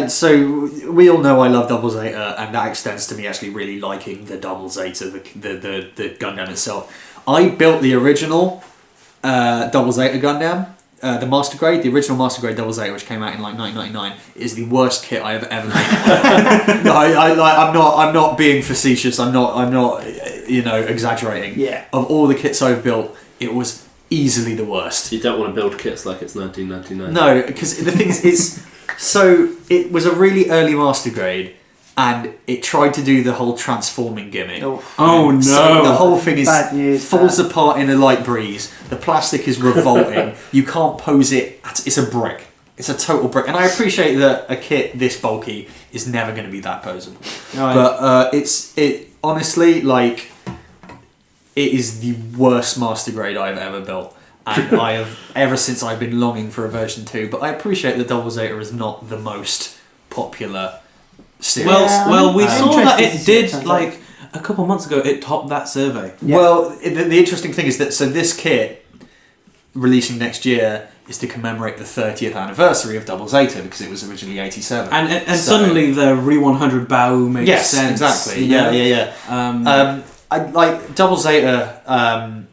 so we all know I love Double Zeta, and that extends to me actually really liking the Double Zeta, the Gundam itself. I built the original Double Zeta Gundam, the Master Grade, the original Master Grade Double Zeta, which came out in like 1999, is the worst kit I have ever made. No, I'm not being facetious. I'm not exaggerating. Yeah. Of all the kits I've built, it was easily the worst. You don't want to build kits like it's 1999. No, because the thing is, so it was a really early Master Grade, and it tried to do the whole transforming gimmick. Oh no! So the whole thing falls that. apart in a light breeze. The plastic is revolting. You can't pose it. It's a brick. It's a total brick. And I appreciate that a kit this bulky is never going to be that posable. Right. But it honestly, like, it is the worst Master Grade I've ever built. And I have, ever since I've been longing for a version 2, but I appreciate that Double Zeta is not the most popular series. Well, we saw that it did, something. like, a couple months ago, it topped that survey. Yeah. Well, the interesting thing is that, so this kit, releasing next year, is to commemorate the 30th anniversary of Double Zeta, because it was originally 87. And suddenly the Re 100 Bao makes sense. Exactly. You know? Yeah. I like Double Zeta.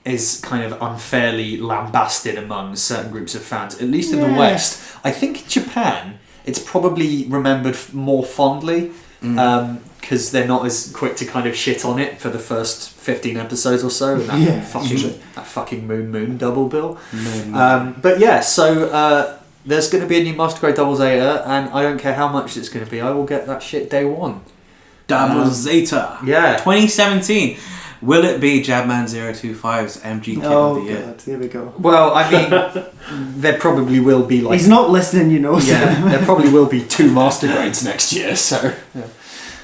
Is kind of unfairly lambasted among certain groups of fans, at least in the West. I think in Japan, it's probably remembered more fondly because they're not as quick to kind of shit on it for the first 15 episodes or so. And that fucking Moon double bill. But yeah, so there's going to be a new Master Grade Double Zeta, and I don't care how much it's going to be. I will get that shit day one. Double Zeta. Yeah. 2017. Will it be Jabman025's MG Kit of the Year? God, here we go. Well, I mean, there probably will be like... He's not listening, you know. Yeah, there probably will be 2 Master Grades next year, so... Yeah.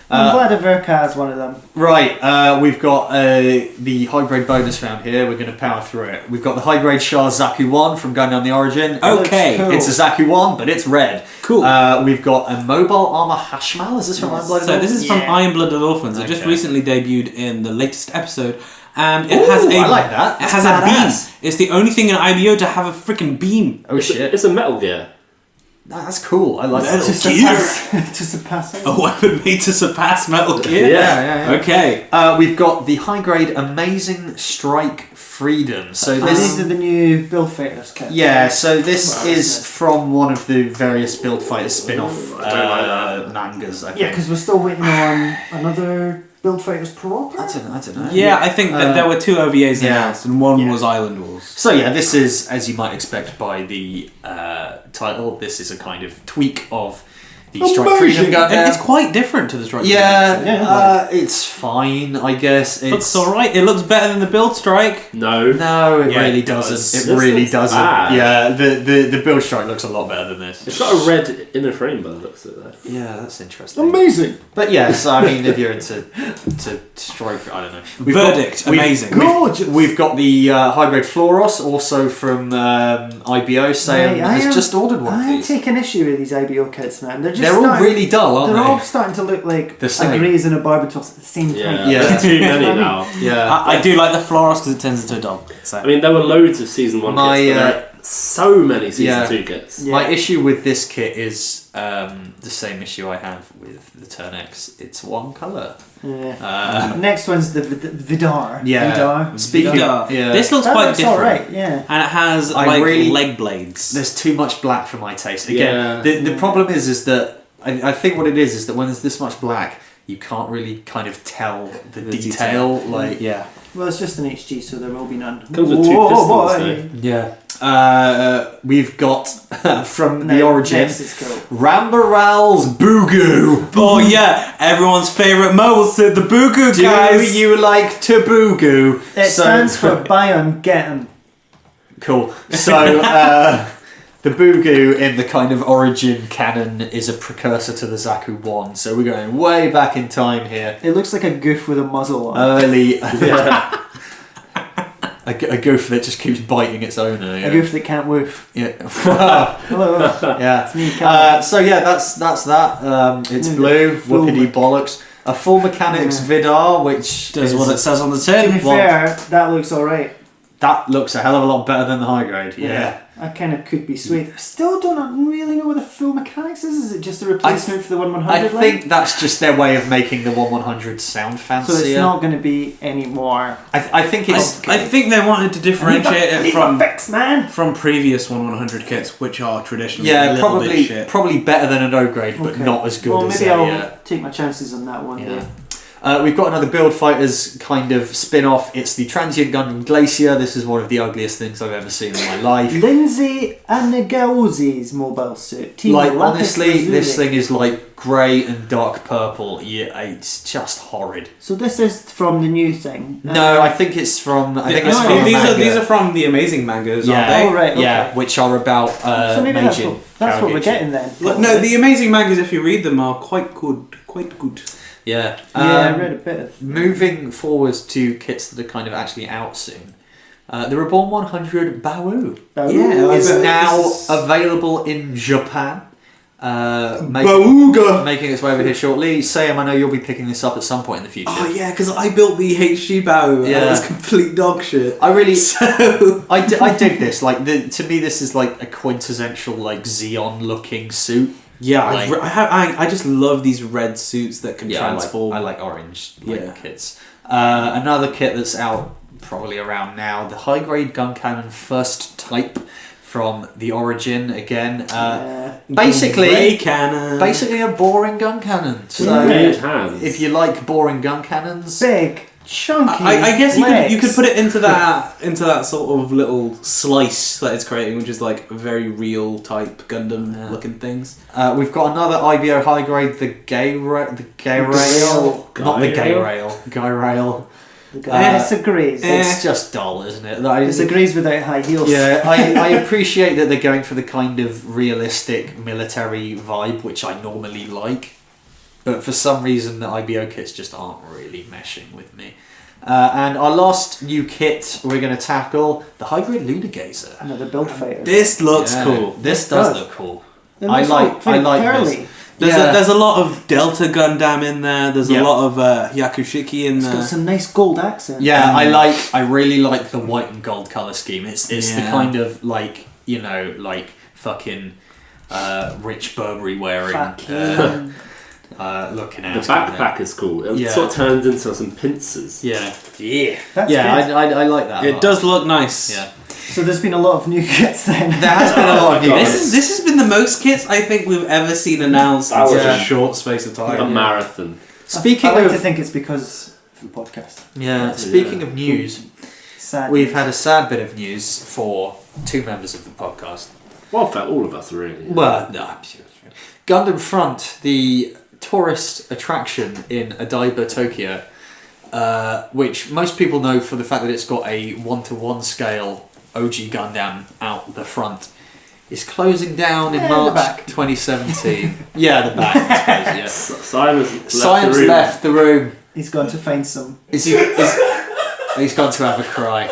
I'm glad Averka has one of them. Right, we've got the high grade bonus round here. We're going to power through it. We've got the high grade Shah Zaku 1 from Gundam the Origin. Okay. Cool. It's a Zaku 1, but it's red. Cool. We've got a mobile armor Hashmal. Is this from Iron Blooded So this Orphans? is from Iron Blooded Orphans. It just Okay. recently debuted in the latest episode. And it Ooh, has I like that. It has That's a badass. beam. It's the only thing in IBO to have a freaking beam. Oh shit. It's a Metal Gear. That's cool. I like that. To surpass it. A weapon made to surpass Metal Gear? Yeah. Okay. We've got the high grade Amazing Strike Freedom. So These are the new Build Fighters kits. Yeah, so this is from one of the various Build Fighters spin-off mangas, I think. Yeah, because we're still waiting on another Build Fighters proper. I don't know. Yeah, I think that there were 2 OVAs yeah. announced, and one Yeah. was Island Wars. So yeah, this is, as you might expect by the title, this is a kind of tweak of the Strike Freedom Gundam. And it's quite different to the Strike Yeah, Freedom. it's fine, I guess. It looks alright. It looks better than the Build Strike. No. No, it Yeah, really it does. doesn't. It This really looks doesn't. bad. Yeah, the Build Strike looks a lot better than this. It's got a red inner frame by the looks of it. Yeah, that's interesting. Amazing. But yeah, so I mean, if you're into Strike, I don't know. Verdict, amazing. Gorgeous. We've got the high grade Floros, also from IBO. Sam has just ordered one of I am these. taking issue with these IBO kits, man. They're all really dull, aren't They're they? all starting to look like The a same. Greys and a Barbatos at the same time. Yeah. There's too many now. Yeah. I do like the Floros because it turns into a dog. So. I mean, there were loads of Season 1 My, kits, but there are so many Season 2 kits. Yeah. My issue with this kit is the same issue I have with the Turn X. It's one colour. Yeah. Next one's the Vidar. Yeah. Vidar. Speaking Vidar. yeah. This looks That quite looks different. alright, yeah. And it has I really- leg blades. There's too much black for my taste. Again, Yeah. the problem is that I think what it is that when there's this much black, you can't really kind of tell the detail. Like yeah. Well, it's just an HG, so there will be none. Comes with 2 pistons, though. Yeah. We've got from the origin Cool. Rambaral's Boogoo. Oh yeah, everyone's favourite mobile suit, the Boogoo, guys. Do you like to Boogoo? It stands for buy 'em, get 'em. Cool. So the Boogoo in the kind of origin canon is a precursor to the Zaku 1. So we're going way back in time here. It looks like a goof with a muzzle on. Early. A goof that just keeps biting its owner. Yeah. A goof that can't woof. Yeah. Hello. Yeah. It's me, Calum. So yeah, that's that. It's blue. Whoopity bollocks. A full mechanics Vidar, which Does is what it says on the To tin. be fair, that looks alright. That looks a hell of a lot better than the high grade. Yeah. I kind of could be sweet. I still don't really know what the full mechanics is. Is it just a replacement for the 1100 I line? think that's just their way of making the 1100 sound fancier. So it's not going to be any more. I think it's. I think they wanted to differentiate it from fix, man. from previous 1100 kits, which are traditionally a Yeah, little bit shit. probably better than an O grade, but Okay. not as good Well, as maybe a. I'll take my chances on that one. Yeah. Day. We've got another Build Fighters kind of spin-off. It's the Transient Gundam Glacier. This is one of the ugliest things I've ever seen in my life. Lindsay Anagaozi's mobile suit. Team Like, Lapis honestly, Lazuli. this thing is like grey and dark purple. Yeah, it's just horrid. So this is from the new thing. No, I think it's from. I think it's No, from manga. these are from the Amazing mangas, Yeah. aren't they? Oh, right, okay. Yeah, which are about So maybe that's Meijin what we're Kawaguchi. getting then. Look, no, the Amazing mangas, if you read them, are quite good. Quite good. Yeah. I read a bit of. Moving forward to kits that are kind of actually out soon. The Reborn 100 Bawu Yeah, is bet now this is- available in Japan. Bauga! Making its way over here shortly. Sam, I know you'll be picking this up at some point in the future. Oh yeah, because I built the HG Bao. Yeah. That was complete dog shit. I really, So I dig this. Like, to me, this is like a quintessential like Xeon looking suit. yeah, Like- I just love these red suits that can transform. I like orange Yeah. kits. Another kit that's out probably around now, the high grade gun cannon first type from the origin again. Basically, Ray cannon. basically a boring gun cannon. So Weird hands. if you like boring gun cannons, Big, chunky. I guess legs. you could put it into that sort of little slice that it's creating, which is like very real type Gundam looking things. we've got another IBO high grade, the gay rail, not the gay rail, guy rail. It's a graze. It's just dull, isn't it? It's a graze without high heels. Yeah, I appreciate that they're going for the kind of realistic military vibe, which I normally like, but for some reason the IBO kits just aren't really meshing with me. And our last new kit we're going to tackle, the high grade Lunar Gazer. Another build fighter. This looks Yeah, cool. This It does does. look cool. It I looks like pearly. this. There's a lot of Delta Gundam in there. There's Yeah. a lot of Yakushiki in It's there. got some nice gold accent. Yeah, I really like the white and gold color scheme. It's the Yeah. kind of like, you know, like fucking rich Burberry wearing Fucking. looking The at backpack is cool. It Yeah. sort of turns into some pincers. Yeah, That's yeah, good. I like that. a It lot. does look nice. Yeah, So there's been a lot of new kits then. there has been a lot of new This has been the most kits I think we've ever seen announced in That such was a short space of A time. marathon. Speaking I like of to think it's because of the podcast. speaking of news, Sad. we've had a sad bit of news for two members of the podcast. Well, for all of us, really. Well, no, Gundam Front, the tourist attraction in Odaiba, Tokyo, which most people know for the fact that it's got a 1:1 scale OG Gundam out the front, is closing down in Yeah, the March back. 2017. Yeah, the back. I suppose, yeah. Simon's left Simon's the room. left the room. He's gone to find some. He's gone to have a cry.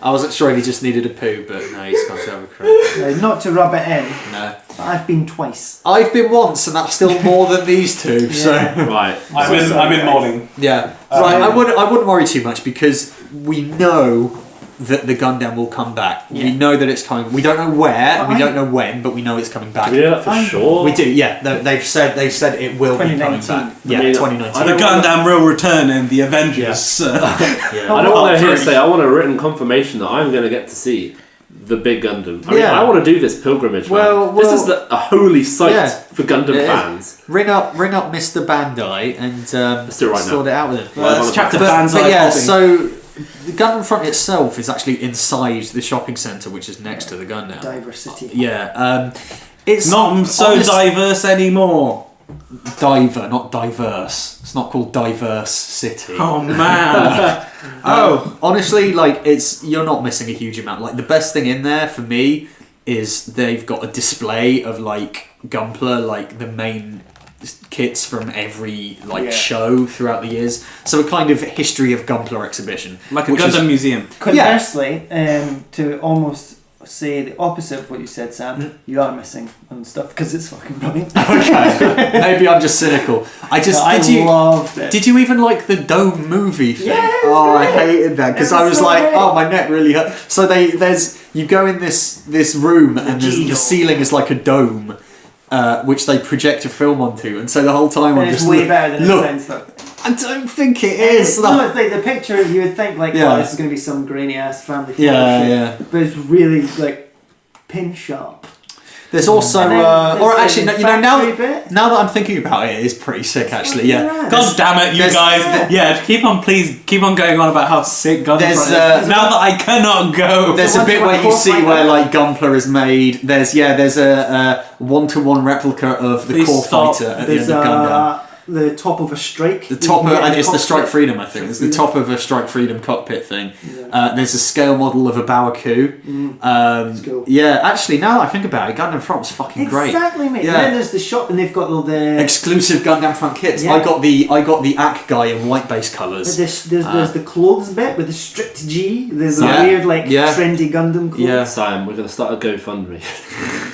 I wasn't sure if he just needed a poo, but no, he's gone to have a cry. Not to rub it in, No. but I've been twice. I've been once, and that's still more than these two. So Right. I'm in mourning. yeah, right. I wouldn't worry too much because we know that the Gundam will come back. Yeah. We know that it's coming. We don't know where, and we don't know when, but we know it's coming back. Do we know that for sure? We do. Yeah, they've said it will be coming 2019. back. Yeah, I mean, 2019. The Gundam will return in the Avengers. Yeah. I don't want to hearsay. I want a written confirmation that I'm going to get to see the big Gundam. I mean, Yeah. I want to do this pilgrimage. Well, man. This is a holy sight Yeah. for Gundam It is. fans. Ring up Mr. Bandai and Let's do it right sort now. it out with him. Well, let's chat to But Banzai yeah, Holding. so the Gundam Front itself is actually inside the shopping centre, which is next to the Gundam. Diversity. Yeah. It's not so diverse anymore. Diver, not diverse. It's not called Diverse City. Oh man. Honestly, like you're not missing a huge amount. Like the best thing in there for me is they've got a display of like Gunpla, like the main kits from every show throughout the years. So a kind of history of Gunpla exhibition, like a Gundam museum. Conversely, to almost say the opposite of what you said, Sam, you are missing on stuff because it's fucking brilliant. Okay, maybe I'm just cynical. I loved it. Did you even like the Dome movie thing? Yeah, I hated that because I was so like, my neck really hurt. So you go in this room and the ceiling is like a dome, which they project a film onto, and so the whole time I'm just way better than it sounds though. I don't think it is. No, it's like the picture. You would think like, this is going to be some grainy ass family photo shit. Yeah. But it's really like pin sharp. There's also, now that I'm thinking about it, it is pretty sick actually. Yeah. God damn it, you guys! Yeah, keep on going on about how sick Gundam is. Now that I cannot go. There's a bit where you see where like Gunpla is made. There's a 1-to-1 replica of the core fighter at the end of Gundam. The top of a strike. And it's the Strike Freedom, I think. It's the top of a Strike Freedom cockpit thing. Yeah. There's a scale model of a Bawaku. That's cool. Yeah, actually, now that I think about it, Gundam Front's fucking great. Exactly, mate. Yeah. And then there's the shop, and they've got all the exclusive Gundam Front kits. Yeah. I got the AK guy in white base colours. There's the clothes bit with the stripped G. There's a weird trendy Gundam clothes. Yeah. Simon, we're going to start a GoFundMe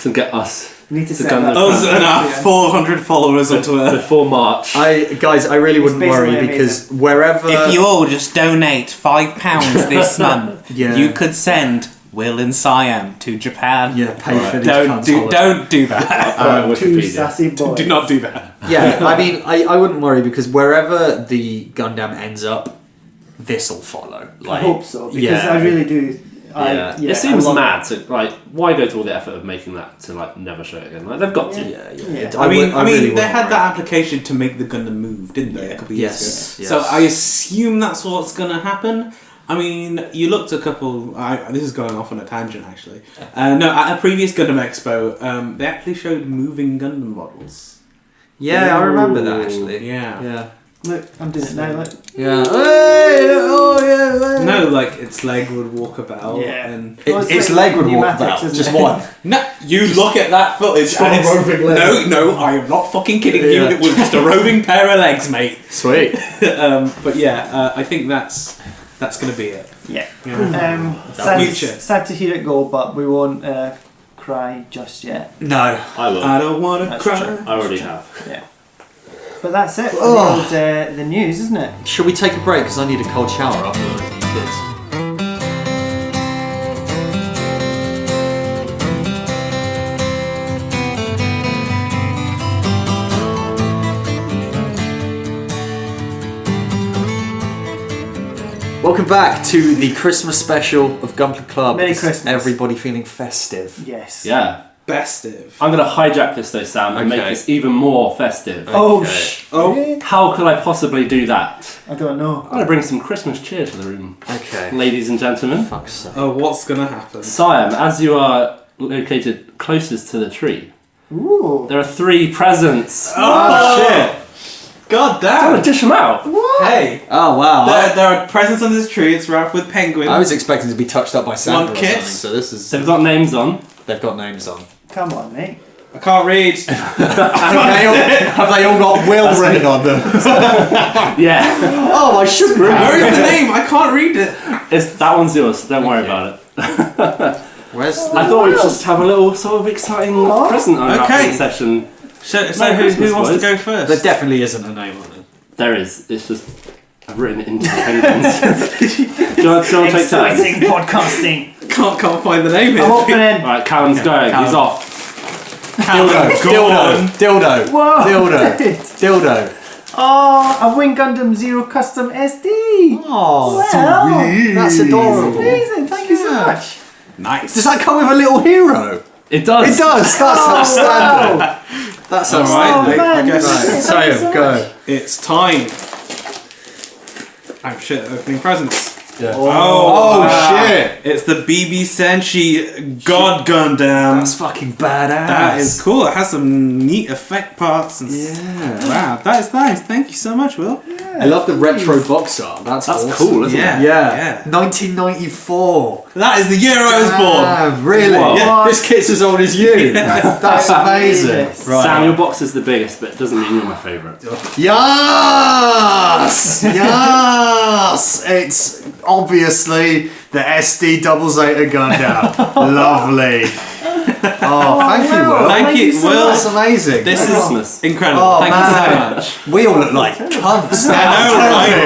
to get us. Need to set that us and our 400 followers on Twitter before March. I really wouldn't worry because wherever if you all just donate £5 this month, you could send Will and Siam to Japan. Yeah, pay for these don't do that. Two sassy boys. Do not do that. Yeah, I mean, I wouldn't worry because wherever the Gundam ends up, this'll follow. I hope so because I really do. It seems mad to why go to all the effort of making that to never show it again? Like they've got to. Yeah. I mean, they had that application to make the Gundam move, didn't they? A couple of years ago. Yes. So I assume that's what's going to happen. I mean, you looked at a couple. This is going off on a tangent, actually. At a previous Gundam Expo, they actually showed moving Gundam models. Yeah, I remember that actually. Yeah. Look, I'm doing it now. Look. Yeah. No, like its leg would walk about. Yeah. And its leg would walk about. Just one. No, you look at that footage and it's roving leg. No, I am not fucking kidding you. It was just a roving pair of legs, mate. Sweet. But yeah, I think that's going to be it. Yeah. Sad to hear it go, but we won't cry just yet. No, I will. I don't want to cry. True. I already have. Yeah. But that's it for the news, isn't it? Shall we take a break? Because I need a cold shower after this. Welcome back to the Christmas special of Gunpla Club. Merry Christmas. Everybody feeling festive. Yes. Yeah. Festive. I'm going to hijack this though, Sam, and make this even more festive. Oh. How could I possibly do that? I don't know. I'm going to bring some Christmas cheer to the room. Okay. Ladies and gentlemen. Fuck's sake. Oh, what's going to happen? Siam, as you are located closest to the tree, Ooh. there are 3 presents. Oh, shit. God I want damn. to dish them out. What? Hey. Oh wow. There are presents on this tree. It's wrapped with penguins. I was expecting to be touched up by Santa Want or kits? something, so this is... They've got names on. They've got names on. Come on, mate. I can't read. Have they all got Will written on them? Yeah. Oh, I should remember. Where is the name? I can't read it. That one's yours. Don't worry about it. Where's I thought we'd just have a little sort of exciting present unwrapping session. So Christmas, who wants to boys. go first? There definitely isn't a name on it. There is. It's just I've written it into penguins. Do you want to take turns? Exciting podcasting. Can't find the name here. I'm opening. Right, Calum's going. He's off. Dildo. Whoa. Dildo. Oh, a Wing Gundam Zero Custom SD. Oh, Well, that's adorable. amazing. Thank you so much. Nice. Does that come with a little hero? It does. It does. That's outstanding. That's All outstanding. right. I guess. Right. Thank you So so go. It's time. Oh shit! Opening presents. Yeah. Oh, wow. Shit! It's the BB Senshi God Gundam. That's fucking badass. That is cool. It has some neat effect parts. And wow, that is nice. Thank you so much, Will. Yeah, I love the retro box art. That's awesome. Cool, isn't it? Yeah. 1994. That is the year I was born. Really? Yeah. This kit's as old as you. That's amazing. Right. Sam, your box is the biggest, but it doesn't mean you're my favourite. Yes! Yes! It's obviously the SD Double Zeta Gundam. Lovely. Oh, thank you, Will. Thank you, so Will. That's amazing. This is incredible. Oh, Thank you so much. We all look like cunts now. I know,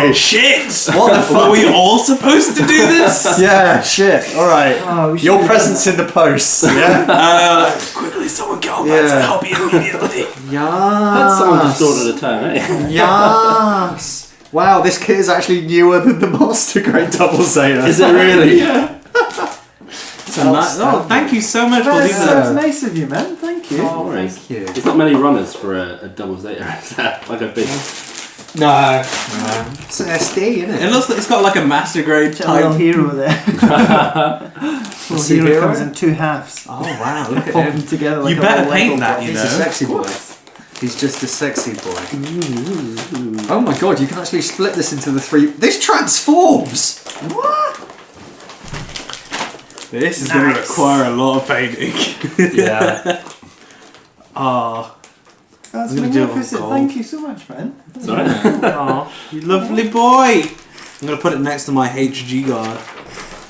right? Shit! What the fuck? Were we all supposed to do this? Yeah, shit. Alright. Oh, Your presence in the post. Yeah? Quickly, someone get on that to help me immediately. Yes. Someone just ordered a turn, eh? Yes. Wow, this kit is actually newer than the Master Grade Double Zeta. Is it really? Yeah. Thank you so much for these. That's nice of you, man. Thank you. Oh, thank you. There's not many runners for a double Zeta, is there? Like a big... No. It's an SD, isn't it? It looks like it's got like a Master Grade A little type. hero there. Little hero comes in two halves. Oh wow, look at Pop him. them together like You a better little paint Lego that, block. you He's know. a sexy boy. He's just a sexy boy. Oh my god, you can actually split this into the three. This transforms! What? This is going to require a lot of painting. Yeah. Oh, That's I'm gonna do it on magnificent. gold. Thank you so much, man. Sorry? you lovely boy. I'm going to put it next to my HG guard.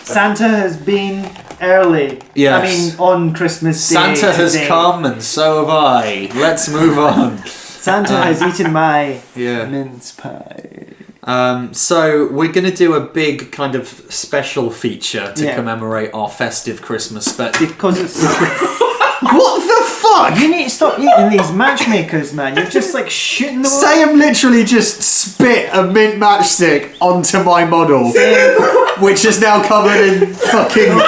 Santa has been early. Yes. I mean, on Christmas Day. Santa has today. come and so have I. Let's move on. Santa has eaten my Yeah. mince pie. So we're going to do a big kind of special feature to Yeah. commemorate our festive Christmas special. Because it's. What the fuck? You need to stop eating these matchmakers, man. You're just like shooting them. Sam literally just spit a mint matchstick onto my model, which is now covered in fucking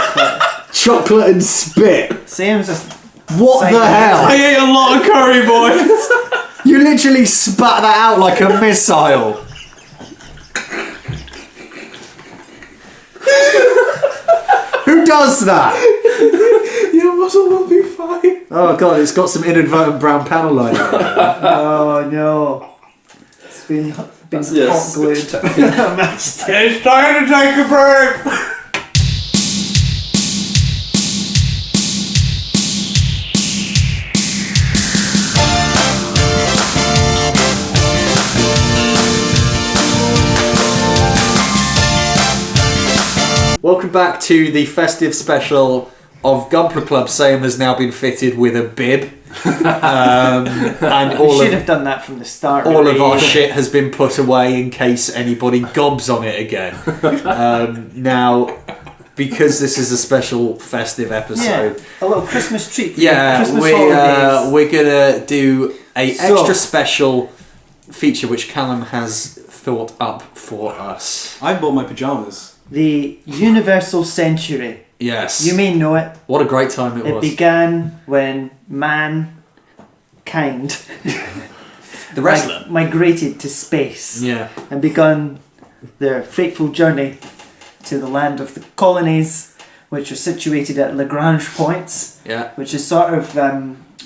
chocolate and spit. Sam's just. What the hell? I ate a lot of curry, boys. You literally spat that out like a missile. Who does that? Your muscle will be fine. Oh god, it's got some inadvertent brown panel lining on it. Oh no. It's been hot glued. It's time to take a break. Welcome back to the festive special of Gunpla Club. Sam has now been fitted with a bib. And We all should of, have done that from the start. all of really. our shit has been put away in case anybody gobs on it again. Now, because this is a special festive episode, A little Christmas treat for yeah, Christmas holidays. we're gonna do a So- extra special feature which Calum has thought up for us. I bought my pajamas. The Universal Century. Yes. You may know it. What a great time it It was. began when mankind The wrestler. migrated to space Yeah. and begun their fateful journey to the land of the colonies, which are situated at Lagrange points, Yeah. which is sort of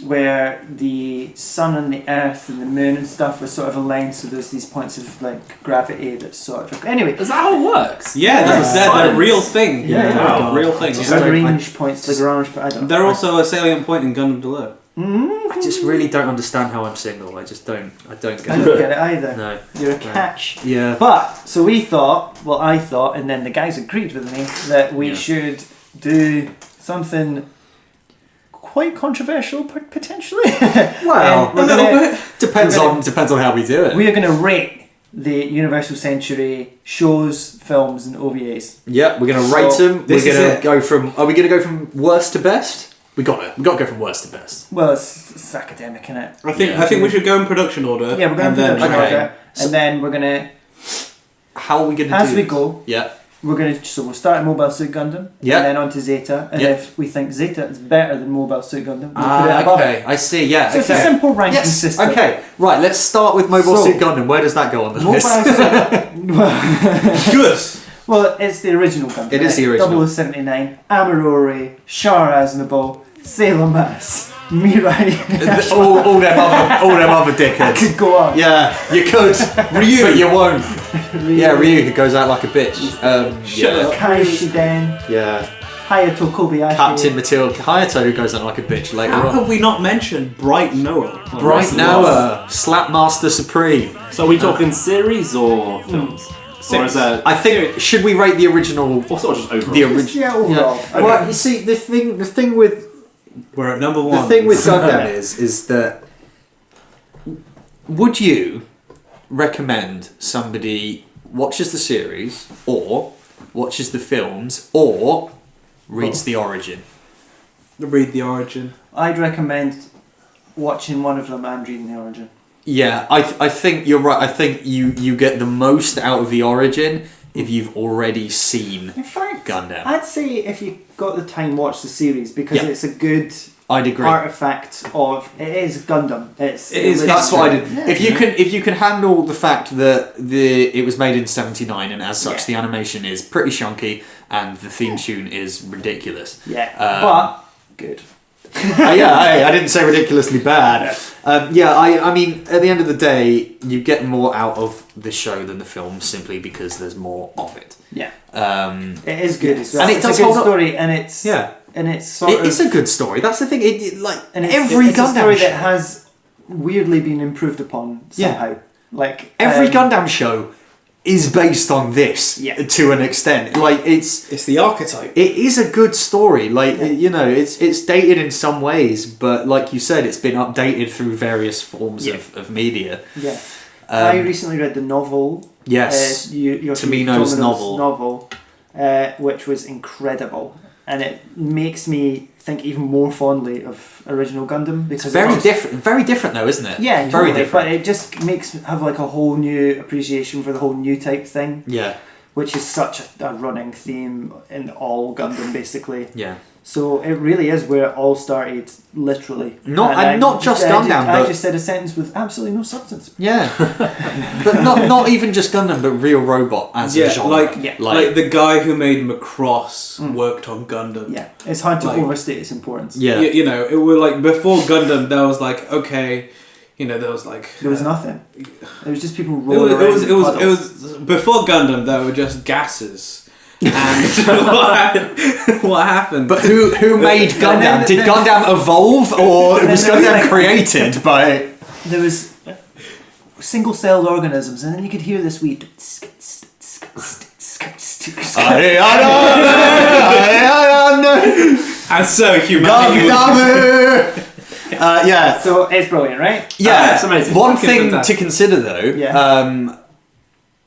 where the sun and the earth and the moon and stuff are sort of aligned, so there's these points of like gravity that's sort of anyway. Is that how it works? Yeah, Yeah. they're a real thing. Yeah. Wow, real thing. Just Yeah. Lagrange points, Lagrange, but I don't. They're also a salient point in Gundam Deliver. I just really don't understand how I'm single. I just don't. I don't I get it. don't get it either. No. You're a catch. Yeah. But so we thought, well, I thought, and then the guys agreed with me that we Yeah. should do something quite controversial, potentially. Well, we're gonna- depends we're on how we do it. We are going to rate the Universal Century shows, films, and OVAs. Yeah, we're gonna rate So, them. this We're is gonna it. go from. Are we gonna go from worst to best? We got it. We got to go from worst to best. Well, it's academic, innit? I think Yeah. I think we should go in production order. Yeah, we're going and to then production okay. order, So- and then we're going to, How are we gonna as do we this? go, Yeah. we're going to. So we'll start at Mobile Suit Gundam, Yeah. and then on to Zeta, and Yeah. if we think Zeta is better than Mobile Suit Gundam, we'll put it above it. Okay. I see. Yeah. So it's a okay. simple ranking Yes. system. Okay. Right. Let's start with Mobile So- Suit Gundam. Where does that go on the Mobile list? Suit. good. Well, it's the original Gundam. It is the original. 0079, Amarori, Shar Aznavour, Sailor Mass, Mirai. all them other dickheads. I could go on. Yeah, you could. Ryu, but you won't. Yeah, Ryu goes out like a bitch. Kai Shiden. Yeah. Hayato Kobayashi. Captain Matilda Hayato, who goes out like a bitch later How on. have we not mentioned Bright Noah? Bright Noah, Slapmaster Supreme. So are we talking series or films? Or is that... I think should we rate the original? Or sort of just overall? The original. Yeah, overall. Yeah. Okay. Well, you see, the thing with We're at number one. the thing with Gundam is that would you recommend somebody watches the series or watches the films or reads the origin? Read the origin. I'd recommend watching one of them and reading the origin. Yeah, I think you're right. I think you get the most out of the origin if you've already seen In fact, Gundam. I'd say if you got the time, watch the series because Yeah. it's a good I'd agree. artifact of it is Gundam. It is. That's what I did. Yeah. If you can handle the fact that it was made in '79 and as such the animation is pretty shonky and the theme tune is ridiculous. Yeah, but good. I didn't say ridiculously bad. I mean, at the end of the day, you get more out of the show than the film simply because there's more of it. Yeah, It it is good as well. And it It's does a good hold up. story, and it's and it's sort of it's a good story. That's the thing. and it's, Every it's a Gundam story show, that has weirdly been improved upon somehow. Like every Gundam show is based on this to an extent. Like It's the archetype. it is a good story. Like it's dated in some ways, but like you said, it's been updated through various forms of media. Yeah, I recently read the novel. Yes, Tomino's novel, which was incredible, and it makes me think even more fondly of original Gundam because it's very different. Very different though, isn't it? Yeah, very totally, different. but it just makes me have like a whole new appreciation for the whole new type thing. Yeah, which is such a running theme in all Gundam, basically. Yeah. So it really is where it all started, literally. Not just Gundam, I but just said a sentence with absolutely no substance. Yeah, but not even just Gundam, but real robot as a genre. Like the guy who made Macross worked on Gundam. Yeah, it's hard to overstate its importance. Yeah, you know, it was like before Gundam, there was like okay. You know, there was nothing. It was just people rolling around. It was before Gundam. There were just gases. And what happened? But who made Gundam? Did Gundam evolve, or was Gundam created by? There was single-celled organisms, and then you could hear this wee. And so humanity. So it's brilliant, right? Yeah, it's amazing. One thing to consider though,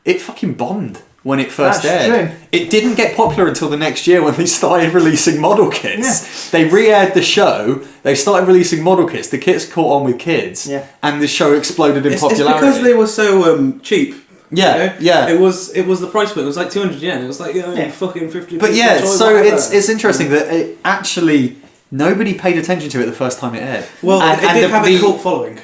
it fucking bombed when it first aired. True. It didn't get popular until the next year when they started releasing model kits. They re-aired the show, they started releasing model kits, the kits caught on with kids, and the show exploded in popularity. It's because they were so cheap. Yeah, you know? It was the price point. It was like 200 yen. It was like fucking 50. But yeah, so it's interesting that it actually nobody paid attention to it the first time it aired. Well, it did have a cult following.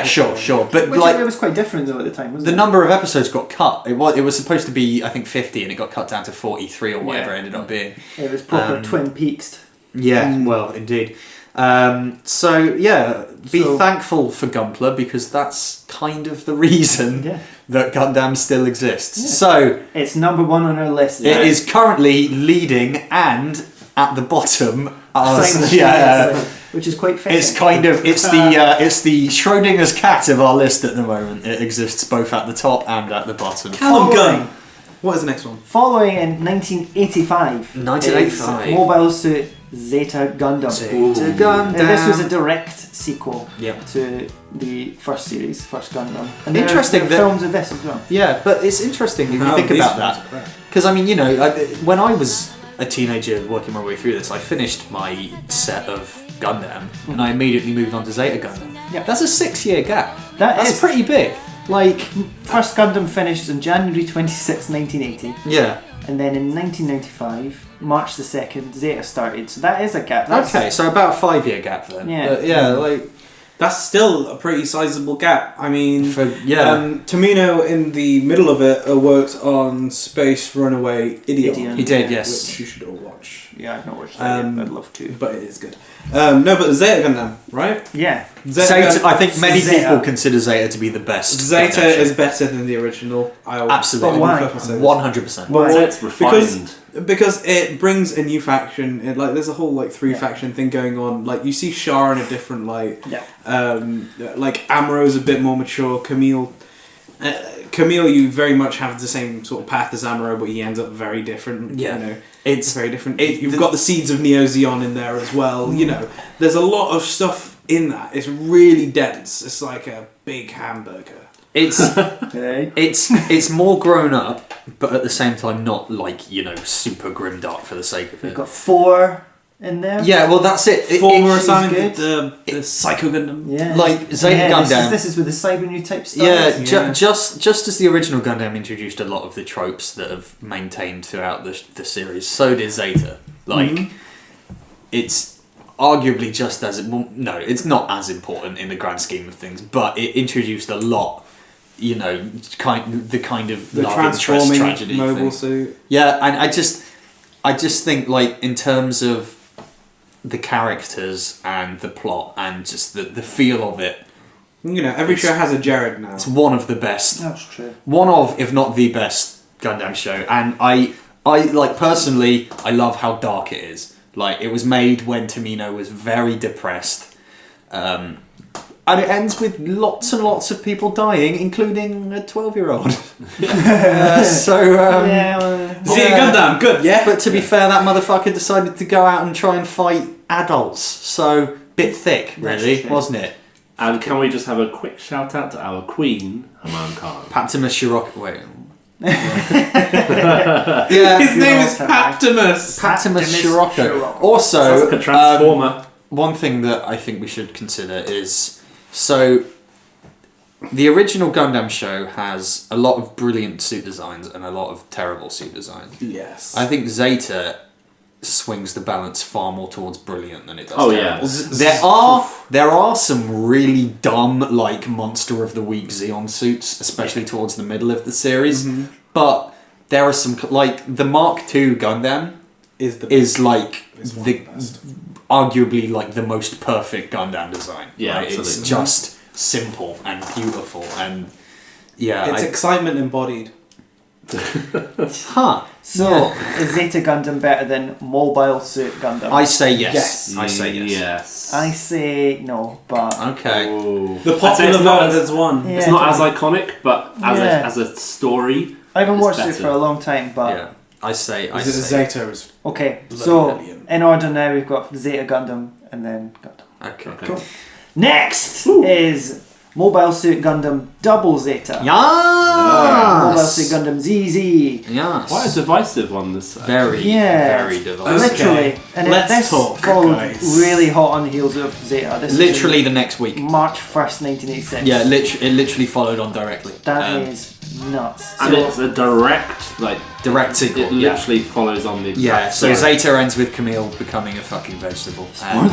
Sure. But which it was quite different though at the time, wasn't it? The number of episodes got cut. It was supposed to be, I think, 50, and it got cut down to 43 or whatever it ended up being. It was proper Twin Peaks. Yeah, well, indeed. Be thankful for Gunpla because that's kind of the reason that Gundam still exists. Yeah. So it's number one on our list. It is currently leading and at the bottom. Which is quite fitting. It's the Schrodinger's cat of our list at the moment. It exists both at the top and at the bottom. Calum Gun. What is the next one? Following in 1985. 1985. Mobile Suit Zeta Gundam. Zeta Gundam. And this was a direct sequel to the first series, first Gundam. And interesting there are films of this as well. Yeah, but it's interesting if you think about that. Because I mean, when I was a teenager working my way through this, I finished my set of Gundam and I immediately moved on to Zeta Gundam. Yeah. That's a 6-year gap. That's pretty big. Like, first Gundam finished on January 26, 1980. Yeah. And then in 1995, March the 2nd, Zeta started. So that is a gap. Okay, so about a 5-year gap then. Yeah. But That's still a pretty sizable gap. I mean, Tomino in the middle of it worked on Space Runaway Ideon. He did, yes. Which you should all watch. Yeah, I've not watched that yet, I'd love to. But it is good. No, but Zeta Gundam, right? Yeah. Zeta, I think many people consider Zeta to be the best. Zeta is better than the original. Absolutely. 100%. Why? It's refined. Because it brings a new faction. There's a whole 3-faction thing going on. Like you see Shar in a different light. Yeah. Amuro's a bit more mature. Camille, you very much have the same sort of path as Amuro, but he ends up very different. Yeah. You know, it's very different. You've got the seeds of Neo Zeon in there as well. You know, there's a lot of stuff in that. It's really dense. It's like a big hamburger. It's more grown up, but at the same time not super grimdark for the sake of it. We've got 4 in there. Yeah, well that's it. 4 more assigned the Psycho Gundam. Yeah. Like Zeta Gundam. This is with the Cyber New type stuff. Yeah, just as the original Gundam introduced a lot of the tropes that have maintained throughout the series, so did Zeta. It's arguably just as it's not as important in the grand scheme of things, but it introduced a lot. The kind of the love interest tragedy mobile thing. suit. Yeah, and I just think in terms of the characters and the plot and just the feel of it. Every show has a Jared now. It's one of the best. That's true. One of, if not the best, Gundam show, and I personally, I love how dark it is. It was made when Tomino was very depressed. And it ends with lots and lots of people dying, including a 12-year-old. Gundam, good, yeah. But to be fair, that motherfucker decided to go out and try and fight adults. So, bit thick, really, wasn't it? And can we just have a quick shout out to our queen, Haman Khan? Paptimus Shirok. Wait. His name is Paptimus. Paptimus Shiroko. Also, sounds like a transformer. One thing that I think we should consider is. So, the original Gundam show has a lot of brilliant suit designs and a lot of terrible suit designs. Yes. I think Zeta swings the balance far more towards brilliant than it does terrible. Yeah. There are some really dumb, Monster of the Week Xeon suits, especially towards the middle of the series. Mm-hmm. But there are some, the Mark II Gundam is arguably the most perfect Gundam design. Yeah, absolutely. It's just simple and beautiful and it's excitement embodied. So is Zeta Gundam better than Mobile Suit Gundam? I say yes. I say yes. Yes. I say no, but okay. Ooh. The popular vote has won. Yeah, it's not as iconic, but as a story, I haven't watched it for a long time, but I say Zeta is okay. So in order now, we've got Zeta Gundam and then Gundam. Okay. Cool. Next is Mobile Suit Gundam Double Zeta. Yes! Mobile Suit Gundam ZZ. Yes. Quite a divisive one this side. Very divisive. Literally. And this followed really hot on the heels of Zeta. This literally the next week. March 1st, 1986. Yeah, it literally followed on directly. That is nuts. And it's a direct sequel. It literally follows on the exact story. Zeta ends with Camille becoming a fucking vegetable. And,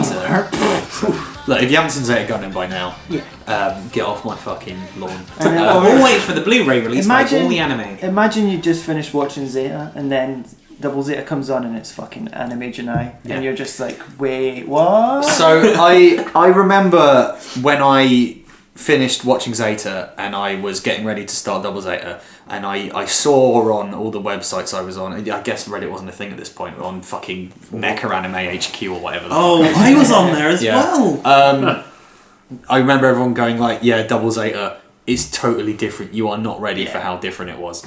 look, if you haven't seen Zeta Gundam by now, get off my fucking lawn. We'll wait for the Blu-ray release like all the anime. Imagine you just finished watching Zeta and then Double Zeta comes on and it's fucking Anime Janai and you're just like, wait, what? So I remember when I finished watching Zeta and I was getting ready to start Double Zeta and I saw on all the websites I was on, I guess Reddit wasn't a thing at this point, on fucking Mecha Anime HQ or whatever. I was on there as well. I remember everyone going Double Zeta is totally different. You are not ready for how different it was.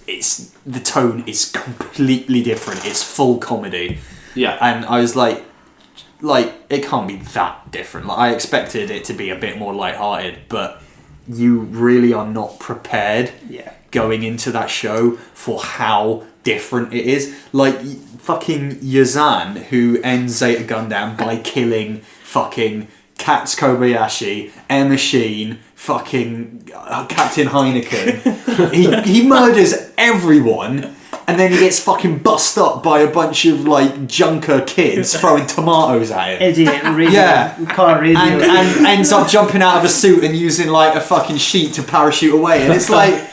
It's the tone is completely different. It's full comedy. Yeah. And I was like it can't be that different. I expected it to be a bit more lighthearted, but you really are not prepared going into that show for how different it is. Fucking Yazan, who ends Zeta Gundam by killing fucking Katz Kobayashi, M-Machine, fucking Captain Heineken. he murders everyone and then he gets fucking bust up by a bunch of like junker kids throwing tomatoes at him. Idiot radio, car radio, and ends up jumping out of a suit and using like a fucking sheet to parachute away, and it's like,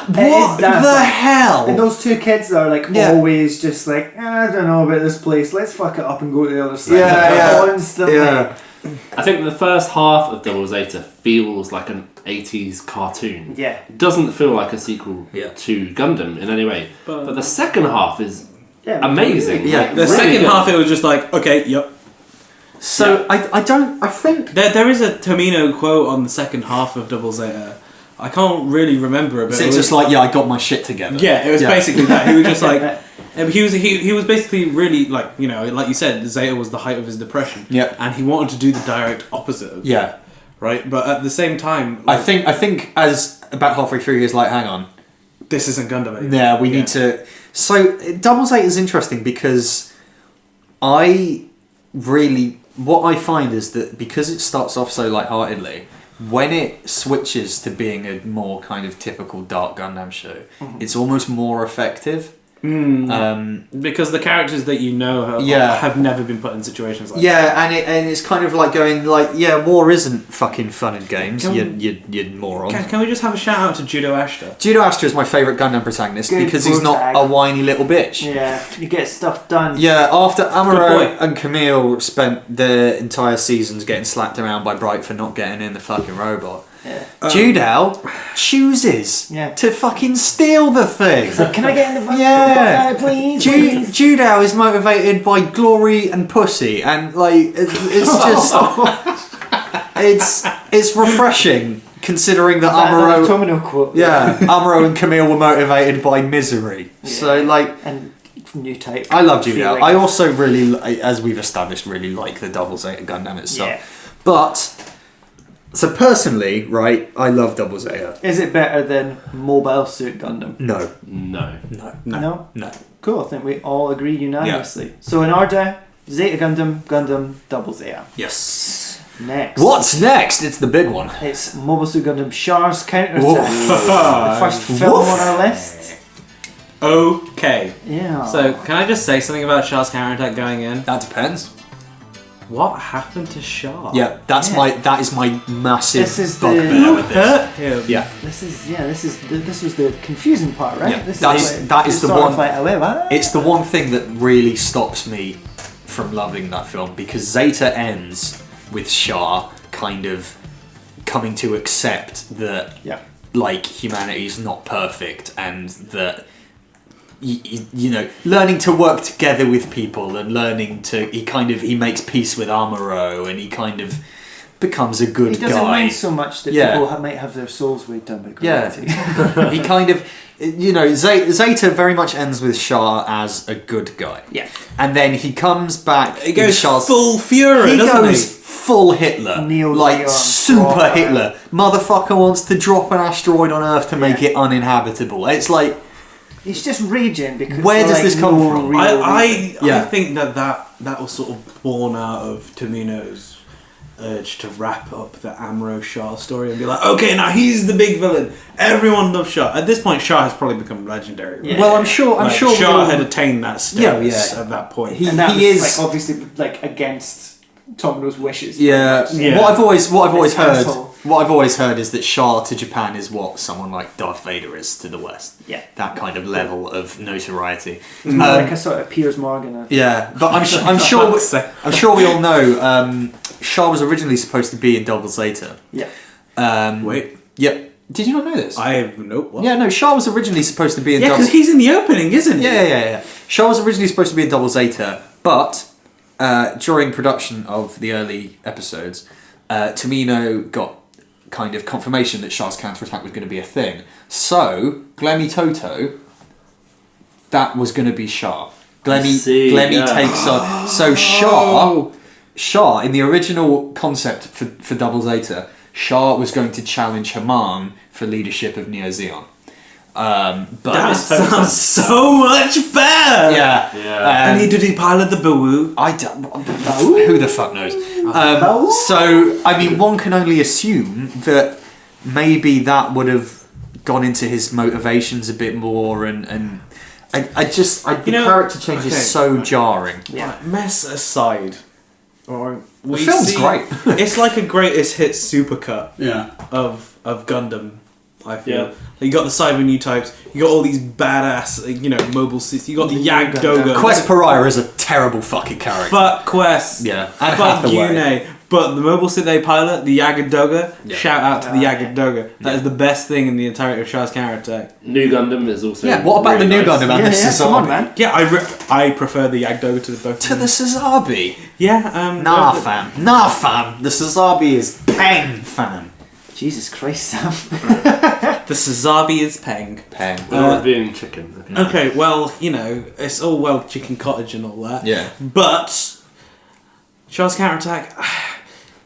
what the hell? And those two kids are like always just like, I don't know about this place. Let's fuck it up and go to the other side. Constantly. Yeah. I think the first half of Double Zeta feels like an 80s cartoon. Yeah. It doesn't feel like a sequel to Gundam in any way. But the second half is amazing. Yeah, like, the really second good. half it was just like, okay, yep. So I think there is a Tomino quote on the second half of Double Zeta. I can't really remember it, but so it's just like, I got my shit together. Yeah, it was basically that. He was just like, he was basically really like, you know, like you said, Zeta was the height of his depression. Yeah. And he wanted to do the direct opposite of Yeah. right? But at the same time, I think as about halfway through, he was like, hang on, this isn't Gundam. yeah, we need to. So Double Zeta is interesting because what I find is that because it starts off so lightheartedly, when it switches to being a more kind of typical Dark Gundam show, it's almost more effective. Because the characters that you know have never been put in situations like that. And it's kind of like going like, war isn't fucking fun and games, you morons. Can we just have a shout out to Judo Ashta? Judo Ashta is my favourite Gundam protagonist because he's not tag. a whiny little bitch. Yeah, you get stuff done. Yeah, after Amuro and Camille spent their entire seasons getting slapped around by Bright for not getting in the fucking robot, Judo chooses to fucking steal the thing. So can I get in the fucking robot, please? Judo is motivated by glory and pussy, and like it's just it's refreshing considering that Amuro. Tomino quote. Yeah, Amuro and Camille were motivated by misery. Yeah. So like, and new type. I love Judo. I also really, as we've established, really like the Double Zeta Gundam itself. Yeah. But so personally, right, I love Double Zeta. Is it better than Mobile Suit Gundam? No. No. Cool. I think we all agree unanimously. Yeah. So in order, Zeta Gundam, Gundam, Double Zeta. Yes. Next. What's next? It's the big one. It's Mobile Suit Gundam Char's Counterattack. The first film on our list. Okay. Yeah. So can I just say something about Char's Counterattack going in? That depends. What happened to Char? Yeah, that is my massive bugbear with this. Yeah. This was the confusing part, right? Yeah. That is the one. It's the one thing that really stops me from loving that film because Zeta ends with Char kind of coming to accept that like humanity is not perfect and that you know, learning to work together with people and learning to he makes peace with Amuro and he kind of becomes a good guy. He doesn't mind so much that people might have their souls weighed down by gravity. He kind of, you know, Zeta very much ends with Char as a good guy. Yeah. And then he comes back. He goes full Fuhrer, doesn't he? Full Hitler. Like super Hitler. Motherfucker wants to drop an asteroid on Earth to make it uninhabitable. It's like, he's just raging because where does this come from? I think that was sort of born out of Tomino's urge to wrap up the Amuro Char story and be like, okay, now he's the big villain. Everyone loves Char. At this point, Char has probably become legendary. Right? Yeah. Well, I'm sure Char had attained that status at that point. He is like, obviously like against Tomino's wishes. Yeah. What I've always heard is that Char to Japan is what someone like Darth Vader is to the West. Yeah. That kind of level of notoriety. It's more like a sort of Piers Morgan. Yeah, but I'm sure we all know Char was originally supposed to be in Double Zeta. Yeah. Wait. Yep. Did you not know this? I have what? Yeah, no. Char was originally supposed to be in. Yeah, because he's in the opening, isn't he? Yeah. Char was originally supposed to be in Double Zeta, but during production of the early episodes, Tomino got kind of confirmation that Char's counterattack was going to be a thing. So Glemmy Toto, that was going to be Char. Glemmy takes on. So Char in the original concept for Double Zeta, Char was going to challenge Haman for leadership of Neo Zeon. But that sounds so much better. Yeah. And did he pilot the Bawoo? I don't. Who the fuck knows? So I mean, one can only assume that maybe that would have gone into his motivations a bit more, and The character change is so jarring. Yeah. Right, mess aside. Or The film's great. It's like a greatest hits supercut Yeah. of Gundam. I feel. Yeah. Like you got the Cyber New types. You got all these badass, mobile suits. You got the Yag Doga. Quest Pariah is a terrible fucking character. Fuck Quest. Yeah. And Fuck Hathaway. Yune. But the mobile suit they pilot, the Yagadoga, Yeah. shout out to the Yeah. Yagadoga. That is the best thing in the entirety of Char's counterattack. New Gundam is also. Yeah, what about really the new nice. Gundam and the Sazabi? come on, man. Yeah, I prefer the Yagdoga to the both. To the Sazabi? Yeah, Nah, fam. Nah, fam. The Sazabi is Peng, fam. Jesus Christ, Sam. The Sazabi is Peng. Peng. We're not being chicken. Okay, well, it's all well chicken cottage and all that. Yeah. But Char's counterattack,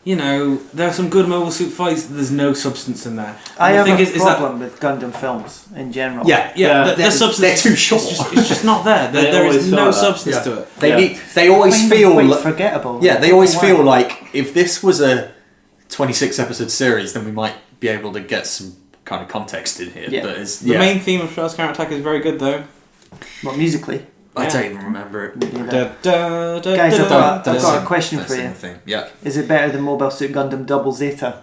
there are some good mobile suit fights. There's no substance in there. I And have the a thing is that problem with Gundam films in general. Yeah. the substance. They're too short. It's just not there. There is always no felt that. substance to it. They always I find feel them quite forgettable. Yeah, they always Why? feel like if this was a 26 episode series, then we might be able to get some kind of context in here. Yeah. But it's, The main theme of Char's counterattack is very good though. Well, musically. I don't even remember it. Guys, I've got a question for you. Yeah. Is it better than Mobile Suit Gundam Double Zeta?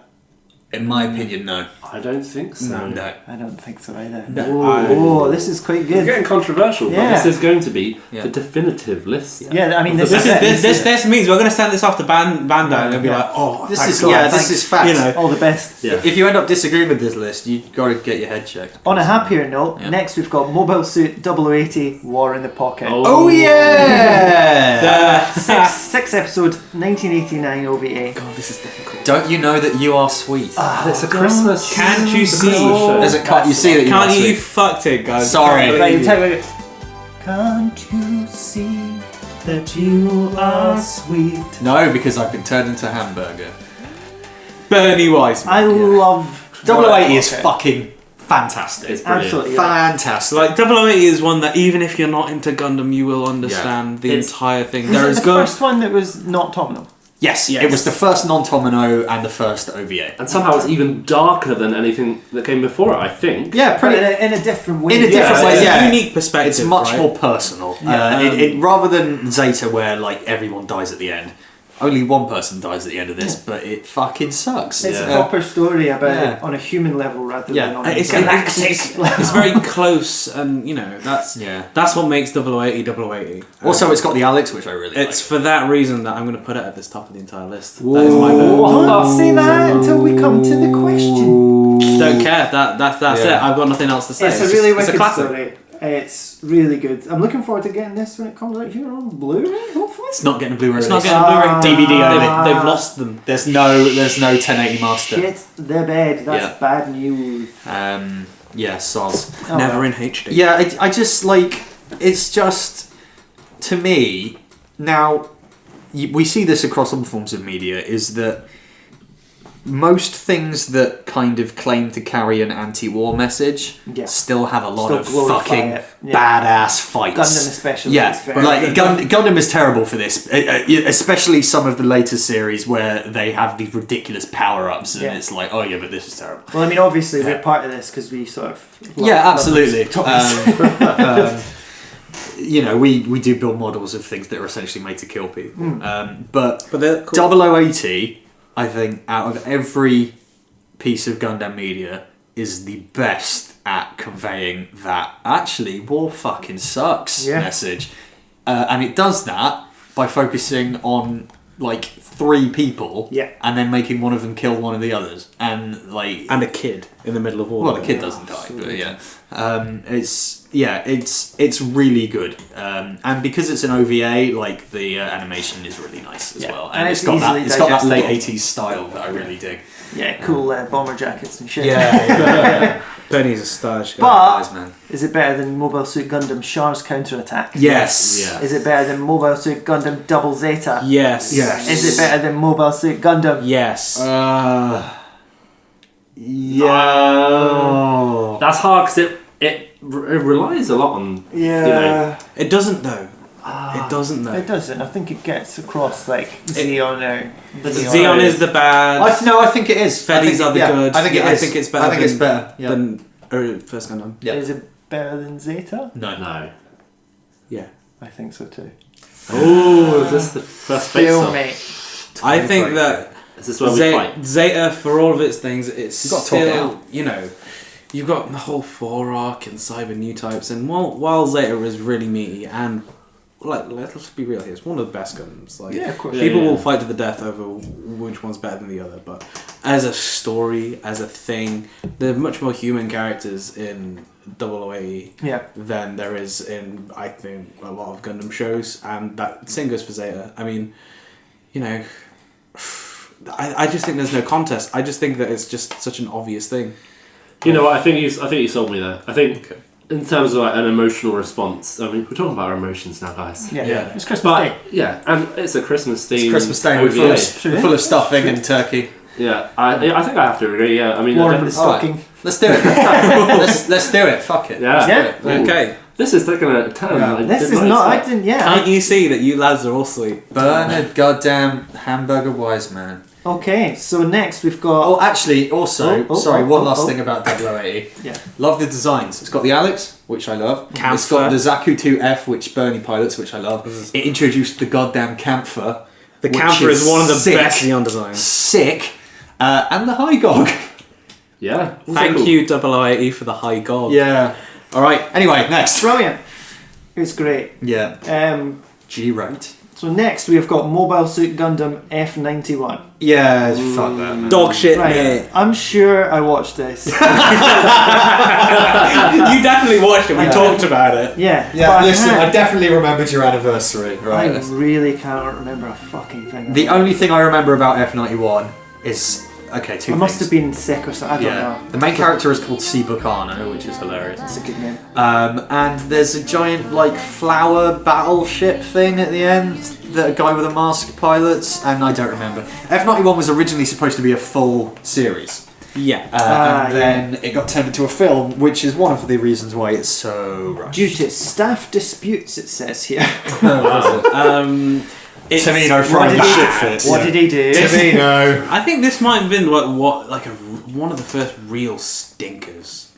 In my opinion, no. I don't think so. No. I don't think so either. No. This is quite It's good. getting controversial, but Yeah. this is going to be Yeah. the definitive list. Yeah, I mean, this This is it. this means we're going to send this off to Bandai and they'll be Yeah. like, oh, This thank is God. this is fact. all the best. Yeah. If you end up disagreeing with this list, you got to get your head checked. On a happier note, Yeah. next we've got Mobile Suit 080 War in the Pocket. Oh yeah! Six episode 1989 OVA. God, this is difficult. Don't you know that you are sweet? It's a Christmas. Can't you it's a see? Christmas show. There's a cut. You see that you are Can't you sweet. fucked it, guys? Sorry. Can't Right, believe tell you. me. Can't you see that you are sweet? No, because I've been turned into a hamburger. Bernie Weiss. I love 080 is Okay. fucking fantastic. It's brilliant. Absolutely. Fantastic. Like 080 is one that even if you're not into Gundam, you will understand the It's- entire thing. Was There it is the good. first one that was not Tomino? Yes, Yes. it was the first non-Tomino and the first OVA. And somehow it's even darker than anything that came before it, I think. Yeah, But pretty. in a different way. In a different It's way, a yeah. unique perspective. It's much right? more personal. Yeah. It rather than Zeta, where like everyone dies at the end. Only one person dies at the end of this, but it fucking sucks. It's a Yeah. proper story about Yeah. it on a human level rather Yeah. than on It's, a it's, galactic it's, level. it's very close, and that's Yeah. that's what makes 080 080. Also, it's got the Alex, which I really It's like. for that reason that I'm going to put it at this top of the entire list. That is my vote. We'll not say that until we come to the question. Don't care. That's Yeah. it. I've got nothing else to say. It's a really it's wicked a classic. story. It's really good. I'm looking forward to getting this when it comes out here on Blu-ray, hopefully. It's not getting a Blu-ray. It's not release. getting Blu-ray. DVD only. They've lost them. There's no 1080 master. Shit the bed. That's Yeah. bad news. Yeah, soz. Oh, Never well. in HD. Yeah, I just like it's just to me now. We see this across all forms of media. Is that most things that kind of claim to carry an anti-war message Yeah. still have a lot Still of glorify fucking it. Yeah. badass fights. Gundam especially. Yeah, is very like good. Gundam is terrible for this, especially some of the later series where they have these ridiculous power-ups, and Yeah. it's like, oh yeah, but this is terrible. Well, I mean, obviously we're part of this because we sort of. Yeah, absolutely. love these topics. We do build models of things that are essentially made to kill people. But they're cool. 0080, I think, out of every piece of Gundam media, is the best at conveying that actually war fucking sucks message. And it does that by focusing on like 3 people and then making one of them kill one of the others. And And a kid in the middle of all. well, of the it. kid doesn't die, but it's really good, and because it's an OVA, like the animation is really nice as well, and it's it's got that easily late digestible. 80s style that I really dig. Yeah, cool bomber jackets and shit. Yeah. Benny's a stylish guy. But Nice, man. is it better than Mobile Suit Gundam Char's counterattack? Yes. Yeah. Is it better than Mobile Suit Gundam Double Zeta? Yes. Yes. Is it better than Mobile Suit Gundam? Yes. Yeah. That's hard because it relies a lot on. Yeah. It doesn't though. It doesn't though. It doesn't. I think it gets across like Xeon or Xeon is the bad. I think it is. Feddies are the good. I think it I is. think it's better. I think it's better. Yeah. than First Gundam. Yeah. Is it better than Zeta? No. No. Yeah. I think so too. Oh, is this the first Stalemate. I think that is this where we fight? Zeta, for all of its things, it's You've got to still, talk you know, you've got the whole 4 arc and cyber new types, and while Zeta is really meaty and like, let's be real here, it's one of the best Gundams. Like, Yeah, of course. people will fight to the death over which one's better than the other, but as a story, as a thing, there are much more human characters in AAA than there is in, I think, a lot of Gundam shows, and that same goes for Zeta. I mean, you know, I just think there's no contest. I just think that it's just such an obvious thing. You know what? I think you sold me there. I think in terms of like an emotional response. I mean, we're talking about our emotions now, guys. Yeah. It's Christmas Day. Yeah, and it's a Christmas theme. It's Christmas Day. We're full of stuffing and turkey. Yeah, I think I have to agree. Yeah, I mean, Warren the stocking. Let's do it. let's do it. Fuck it. Yeah. Okay. This is taking a turn. Yeah. This is not. I didn't. Yeah. Can't you see that you lads are all asleep? Bernard, goddamn hamburger wise man. Okay, so next we've got. Oh, actually, also, one last thing about 0080. Yeah. Love the designs. It's got the Alex, which I love. It's got the Zaku 2F, which Bernie pilots, which I love. It introduced the goddamn Kampfer. The Kampfer is one of the best neon designs. Sick. And the High Gog. Yeah. Thank you, 0080, for the High Gog. Yeah. All right. Anyway, next. Brilliant. It's great. Yeah. G-Rate. So next we've got Mobile Suit Gundam F91. Yeah, fuck that, man. Dog shit, Right. mate. I'm sure I watched this. You definitely watched it. We talked about it. Yeah. Yeah, listen, I definitely remembered your anniversary. Right. I really cannot remember a fucking thing. The only thing I remember about F91 is... Okay, two I must have things. been sick or something. I don't know. The main character is called Sibukano, which is hilarious. That's a good name. And there's a giant, like, flower battleship thing at the end that a guy with a mask pilots, and I don't remember. F91 was originally supposed to be a full series. Yeah. And then it got turned into a film, which is one of the reasons why it's so rushed. Due to staff disputes, it says here. Tamino throwing the shit fit. What did he do? Tamino. I think this might have been one of the first real stinkers.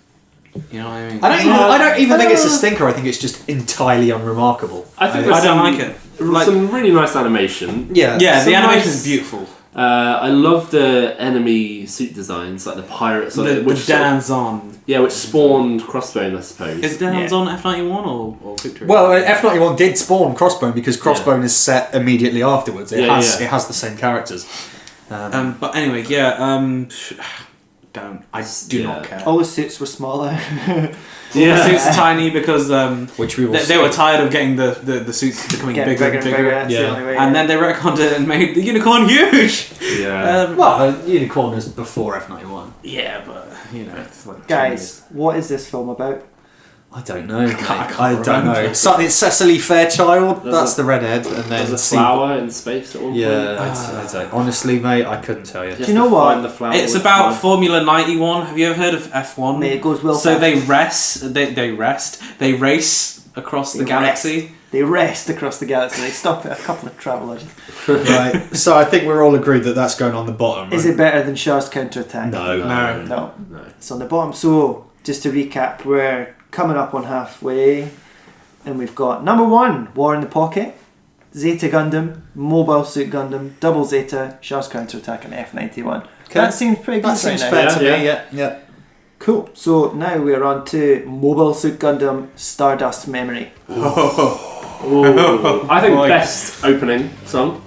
You know what I mean? I don't even think it's a stinker. I think it's just entirely unremarkable. I think I don't like it. Some really nice animation. Yeah, the animation is beautiful. I love the enemy suit designs, like the pirates, which Dan's on. Yeah, which spawned Crossbone, I suppose. Is Dan's on F91 or Victory? Well, F91 did spawn Crossbone because Crossbone is set immediately afterwards. It has the same characters. But anyway, I do not care. All the suits were smaller. The suits are tiny because which we will they were tired of getting the suits becoming bigger and bigger. And then they retconned it and made the unicorn huge. Yeah. Well, unicorn is before F91. Yeah, but you know, it's like guys, what is this film about? I don't know. I don't know. Something Cecily Fairchild. That's the redhead, and then there's a flower in space at one point. I don't. Honestly, mate, I couldn't tell you. Do you know what? It's about Formula 91. Have you ever heard of F1? Mate, it goes well. So they race across the galaxy. They rest across the galaxy. They stop at a couple of travellers. Right. So I think we're all agreed that that's going on the bottom. Is it better than Shah's counterattack? No. It's on the bottom. So just to recap, we're coming up on halfway, and we've got number 1, War in the Pocket, Zeta Gundam, Mobile Suit Gundam, Double Zeta, Shah's counterattack, and F91. Okay. That seems pretty good. That seems fair to me. Yeah. Cool. So now we're on to Mobile Suit Gundam Stardust Memory. I think best opening song.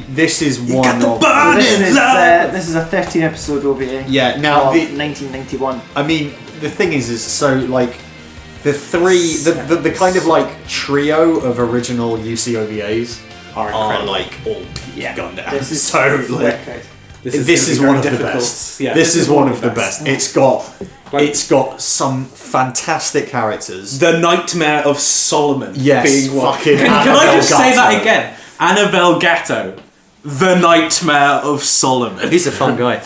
This is one of. This is a 13 episode OVA. Yeah. Now 1991. I mean, the thing is so like the kind of like trio of original UC OVAs are like all Gundam. This is so like. This is one of the best. Yeah, this is one of the best. It's got some fantastic characters. The Nightmare of Solomon. Yes, being one. fucking. Can I just say that again? Annabelle Gatto. The Nightmare of Solomon. He's a fun guy.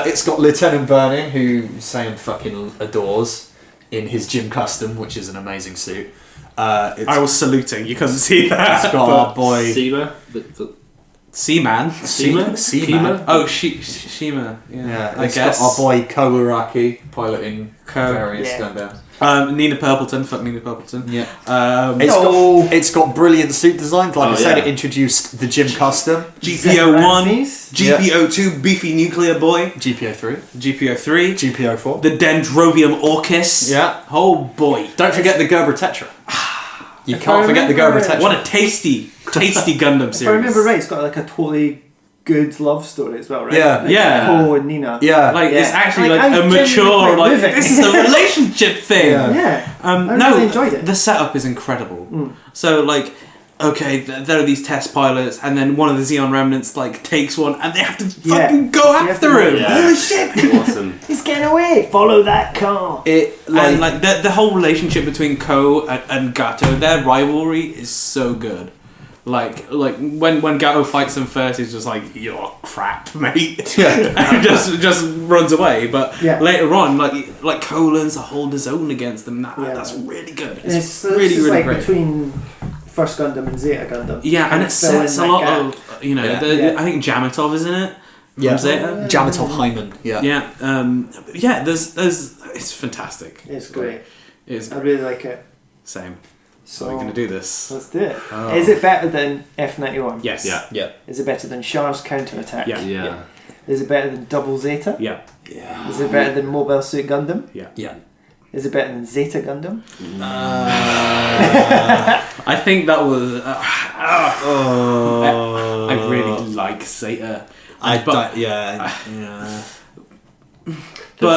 It's got Lieutenant Bernie, who Sam fucking adores in his gym custom, which is an amazing suit. I was saluting. You couldn't see that. It's got our boy Seema. Seaman. Seema? Oh, Shima. Yeah, I guess. Got our boy Kowuraki piloting various Gundams. Nina Purpleton, fuck Nina Purpleton. Yeah. It's got brilliant suit designs. Like I said, yeah. it introduced the Gym Custom. GPO1, GPO2, Beefy Nuclear Boy. GPO3. GPO3. GPO4. The Dendrobium Orcus. Yeah. Oh boy. Don't forget the Gerber Tetra. You can't forget the Gerber Tetra. What a tasty Gundam series. If I remember right, it's got like a totally good love story as well, right? Yeah. Like Yeah. Ko and Nina. Yeah. Like it's actually like I a mature, genuinely like moving. this is a relationship thing. Yeah. Yeah. I No, really enjoyed it. the setup is incredible. So like, okay, there are these test pilots, and then one of the Xeon remnants like takes one, and they have to fucking go after him. Yeah. Holy shit! Awesome. He's getting away. Follow that car. And like the whole relationship between Ko and Gato, their rivalry is so good. Like when Gato fights him first, he's just like, "You're crap, mate," and just runs away. But later on, like Ko learns to hold his own against them. That's really good. It's really really like great. Between First Gundam and Zeta Gundam. Yeah, and it sets a lot of I think Jamatov is in it. From Zeta. Jamatov Hyman. Yeah. There's it's fantastic. It's great. It's I really like it. same. So we're gonna do this. Let's do it. Is it better than F91? Yes. Yeah. Is it better than Char's counterattack? Yeah. Is it better than Double Zeta? Yeah. Is it better than Mobile Suit Gundam? Yeah. Is it better than Zeta Gundam? I think that was. I really like Zeta. But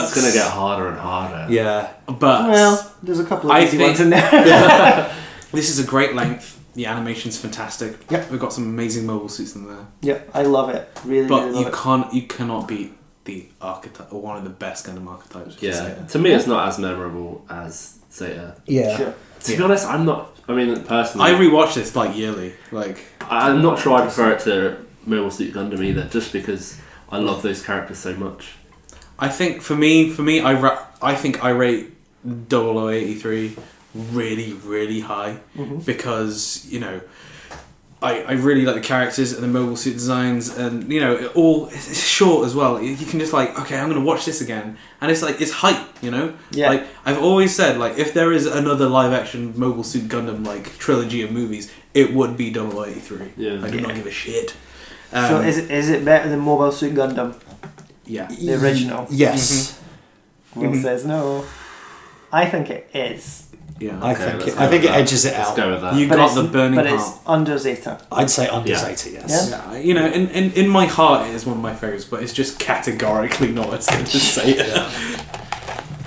It's gonna get harder and harder. Yeah. But well, there's a couple of I easy think- ones in there. this is a great length. The animation's fantastic. Yep. We've got some amazing mobile suits in there. Yep, I love it. Really, But really love it. you cannot beat the archetype or one of the best Gundam archetypes. Yeah. Zeta. To me, it's not as memorable as Zeta. Yeah. Sure. To be honest, I'm not. I mean, personally, I rewatch this like yearly. Like I'm not sure I prefer it to Mobile Suit Gundam either, just because I love those characters so much. I think for me, I think I rate 0083 really, really high because I really like the characters and the mobile suit designs, and it's short as well. You can just like, okay, I'm gonna watch this again, and it's like it's hype, Yeah. Like I've always said, like if there is another live action mobile suit Gundam like trilogy of movies, it would be 0083. Yeah. I do not give a shit. So is it better than Mobile Suit Gundam? Yeah. The original? Yes. Will says no. I think it is. Yeah. I think it edges it Let's out. go with that. You But got it's, the burning but heart. it's under Zeta. I'd say under Yeah. Zeta, yes. Yeah? In my heart, it is one of my favorites, but it's just categorically not as good as Zeta.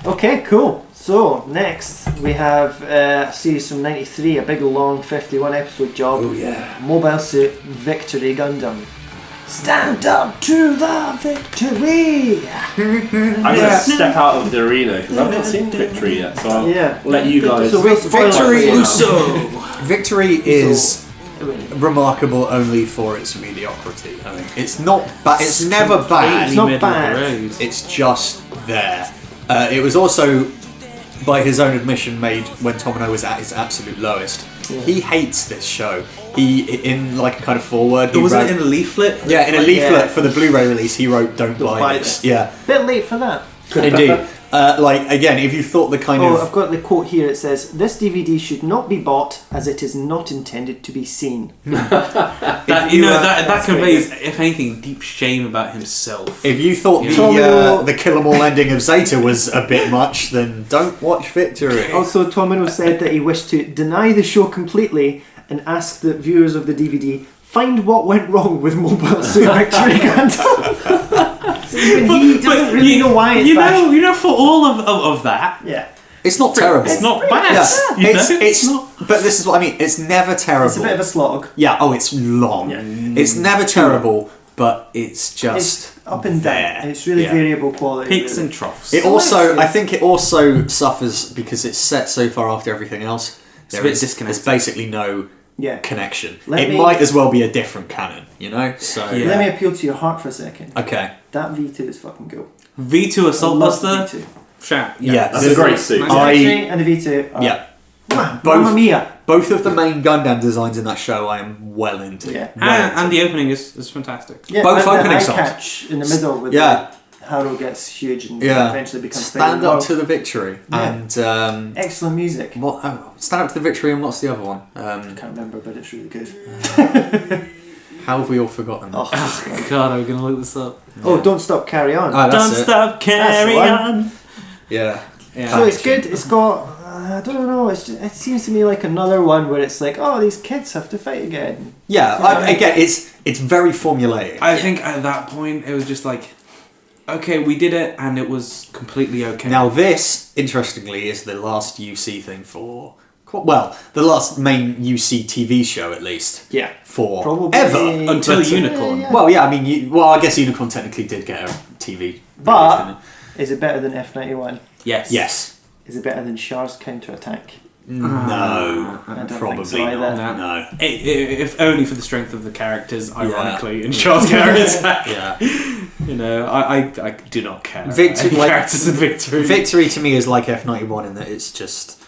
Okay, cool. So, next we have a series from 93, a big long 51 episode job. Oh, yeah. Mobile Suit Victory Gundam. Stand up to the victory! I'm gonna step out of the arena because I've not seen Victory yet, so I'll let you guys. So we'll spoil Victory it. Uso. Victory is remarkable only for its mediocrity. I think it's not bad. It's never bad. It's not Middle of the bad. road. It's just there. It was also, by his own admission, made when Tomino was at his absolute lowest. Yeah. He hates this show. He, in like a kind of foreword, he Wasn't wrote, it in a leaflet? yeah, in a leaflet for the Blu-ray release, he wrote, "Don't buy buy this." this. Yeah, Bit late for that. indeed. Like again, if you thought the kind I've of got the quote here. It says, "This DVD should not be bought as it is not intended to be seen." That That's conveys, if anything, deep shame about himself. if you thought Yeah. the Kill 'Em All ending of Zeta was a bit much, then don't watch Victory. Also, Tomino said that he wished to deny the show completely and ask the viewers of the DVD find what went wrong with Mobile Suit Victory Gundam. So even he doesn't really know why it's bad. For all of that, Yeah, It's not terrible. it's not bad. Yeah. It's not. but this is what I mean. It's never terrible. it's a bit of a slog. Yeah. Oh, it's long. Yeah. It's never terrible, but it's just It's up and down. there. It's really Yeah. variable quality. Peaks really. and troughs. It Oh, also, that's good. I think, it also suffers because it's set so far after everything else. It's a bit There's disconnected. basically no Yeah. connection. Let It me- might as well be a different canon, So Yeah. Let me appeal to your heart for a second. okay, That V2 is fucking cool. V2 Assault I love the Buster. V2. Shout. Yeah. That's a great suit. Nice. The I- Victory and the V2 are yeah. Mwah, Both- Mamma mia! Both of the main Gundam designs in that show, I am well into. Yeah. Well And into. the opening is fantastic. Yeah, Both and opening the songs. eye catch in the middle with Yeah. Harrow gets huge and eventually becomes Stand Up to the Victory and excellent music. What? Stand Up to the Victory and what's the other one? I can't remember, but it's really good. How have we all forgotten? Oh God, I'm gonna look this up. Oh, Don't Stop, Carry On. Don't Stop, Carry On. Yeah. So it's good. It's got I don't know. It seems to me like another one where it's like, oh, these kids have to fight again. Yeah. Again, it's very formulaic. I think at that point it was just like, okay, we did it, and it was completely okay. Now this, interestingly, is the last UC thing for. Well, the last main UC TV show, at least. Yeah. For probably ever until Unicorn. Yeah. Well, yeah. I mean, I guess Unicorn technically did get a TV. But is it better than F91? Yes. Yes. Is it better than Char's counterattack? No, probably so either. not. No. If only for the strength of the characters, ironically, in Char's counterattack. Yeah. You know, I do not care. Characters in Victory. Victory to me is like F91 in that it's just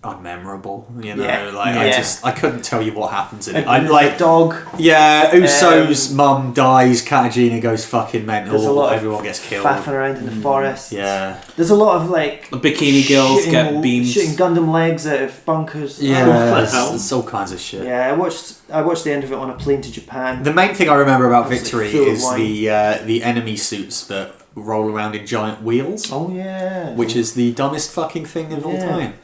unmemorable. You know, I couldn't tell you what happens in it. I'm like dog. Yeah, Uso's mum dies. Katajina goes fucking mental. There's a lot everyone of gets killed. faffing around in the forest. Yeah. There's a lot of like the bikini girls get beamed, shooting Gundam legs out of bunkers. Yeah, there's all kinds of shit. Yeah, I watched the end of it on a plane to Japan. The main thing I remember about Victory like is the enemy suits that roll around in giant wheels. Oh yeah. Which is the dumbest fucking thing of all time.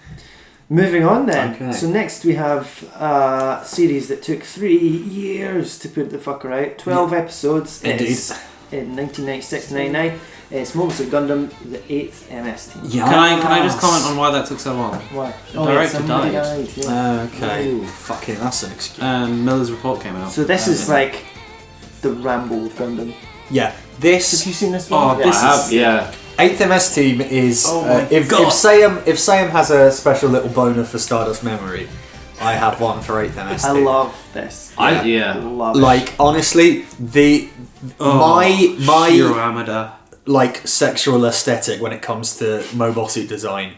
Moving on then. Okay. So next we have a series that took 3 years to put the fucker out. 12 episodes. Indeed. It's in 1996-99. It's Mobile Suit Gundam, the 8th MS team. Yeah. Can I just comment on why that took so long? Why? The director died. Yeah. Okay. Fucking, that's an excuse. Miller's report came out. So this is like the Ramble of Gundam. Yeah. This. Have you seen this one? Oh, this is... Yeah. 8th MS team is if Sayum has a special little boner for Stardust Memory, I have one for 8th MS team. I love this. Love it. Like honestly, my Shiro Amada, like sexual aesthetic when it comes to mobile suit design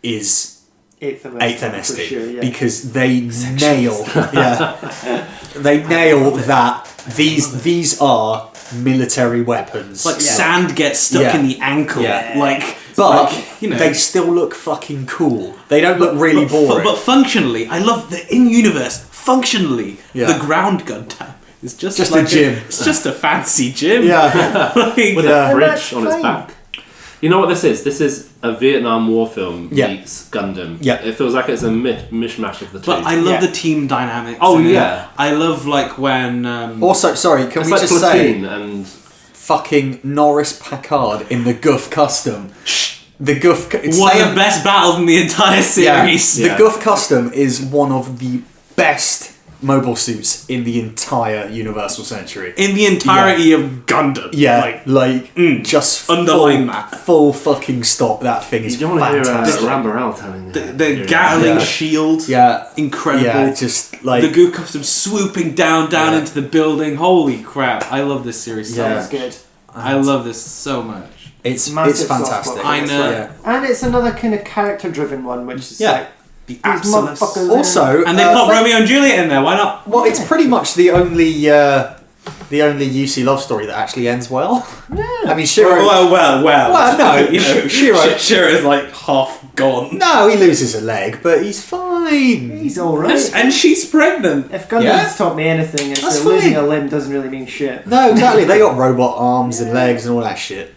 is 8th MS team sure, yeah. because they nail that these are military weapons. like sand gets stuck in the ankle. But you know, they still look fucking cool. They don't look really boring. But functionally, I love the in-universe. Functionally, the ground Gundam is just like a gym. It's just a fancy gym. Yeah, with a fridge on its back. You know what this is? This is a Vietnam War film meets Gundam. Yeah. It feels like it's a mishmash of the two. But I love the team dynamics. Oh yeah. I love like when. Also, sorry, can we like just say and fucking Norris Packard in the Guff Custom. The Guff. One of the best battles in the entire series. Yeah. The Guff Custom is one of the best mobile suits in the entire Universal Century. In the entirety of Gundam. Yeah, just underline that. Full fucking stop. That thing is fantastic. Hear Rambarel telling the Gatling shield. Yeah. Incredible. Yeah, just like the Goo Custom swooping down into the building. Holy crap. I love this series so much. That's good. I love this so much. It's Massive fantastic. I know. And it's another kind of character driven one, which is like the absolute. Also, and they put Romeo and Juliet in there. Why not? Well, it's pretty much the only UC love story that actually ends well. Yeah. I mean, Shiro. Well, no, you know, Shiro is like half gone. No, he loses a leg, but he's fine. He's all right. And she's pregnant. If Gundam's taught me anything, it's that losing a limb doesn't really mean shit. No, exactly. They got robot arms and legs and all that shit.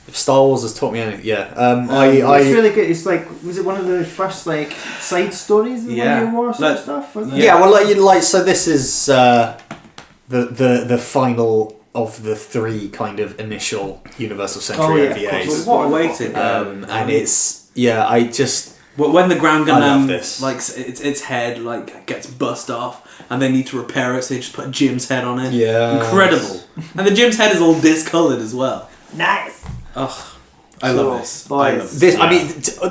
If Star Wars has taught me anything, it's really good. It's like, was it one of the first like side stories of the War sort of stuff? Was it? Yeah, well, so this is the final of the 3 kind of initial Universal Century OVAs. What a waiting. And it's I just. But when the ground Gundam this. like its head like gets bust off and they need to repair it, so they just put Jim's head on it. Yeah, incredible. And the Jim's head is all discoloured as well. Nice. Oh, I love this. I mean,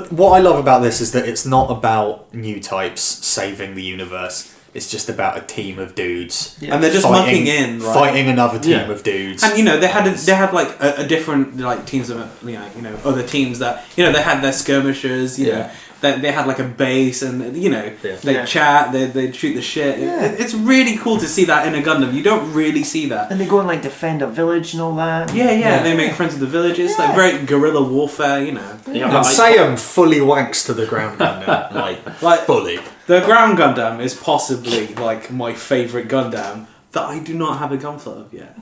what I love about this is that it's not about new types saving the universe. It's just about a team of dudes, and they're just mucking in, right? Fighting another team of dudes. And they had like a different like teams of other teams that they had their skirmishers. You know, they had like a base, and you know they chat, they shoot the shit. It's really cool to see that in a Gundam. You don't really see that. And they go and like defend a village and all that. Yeah. They make friends with the villagers. Like very guerrilla warfare, you know. And Sayum fully wanks to the ground Gundam, like fully. The ground Gundam is possibly like my favourite Gundam that I do not have a Gunpla of yet.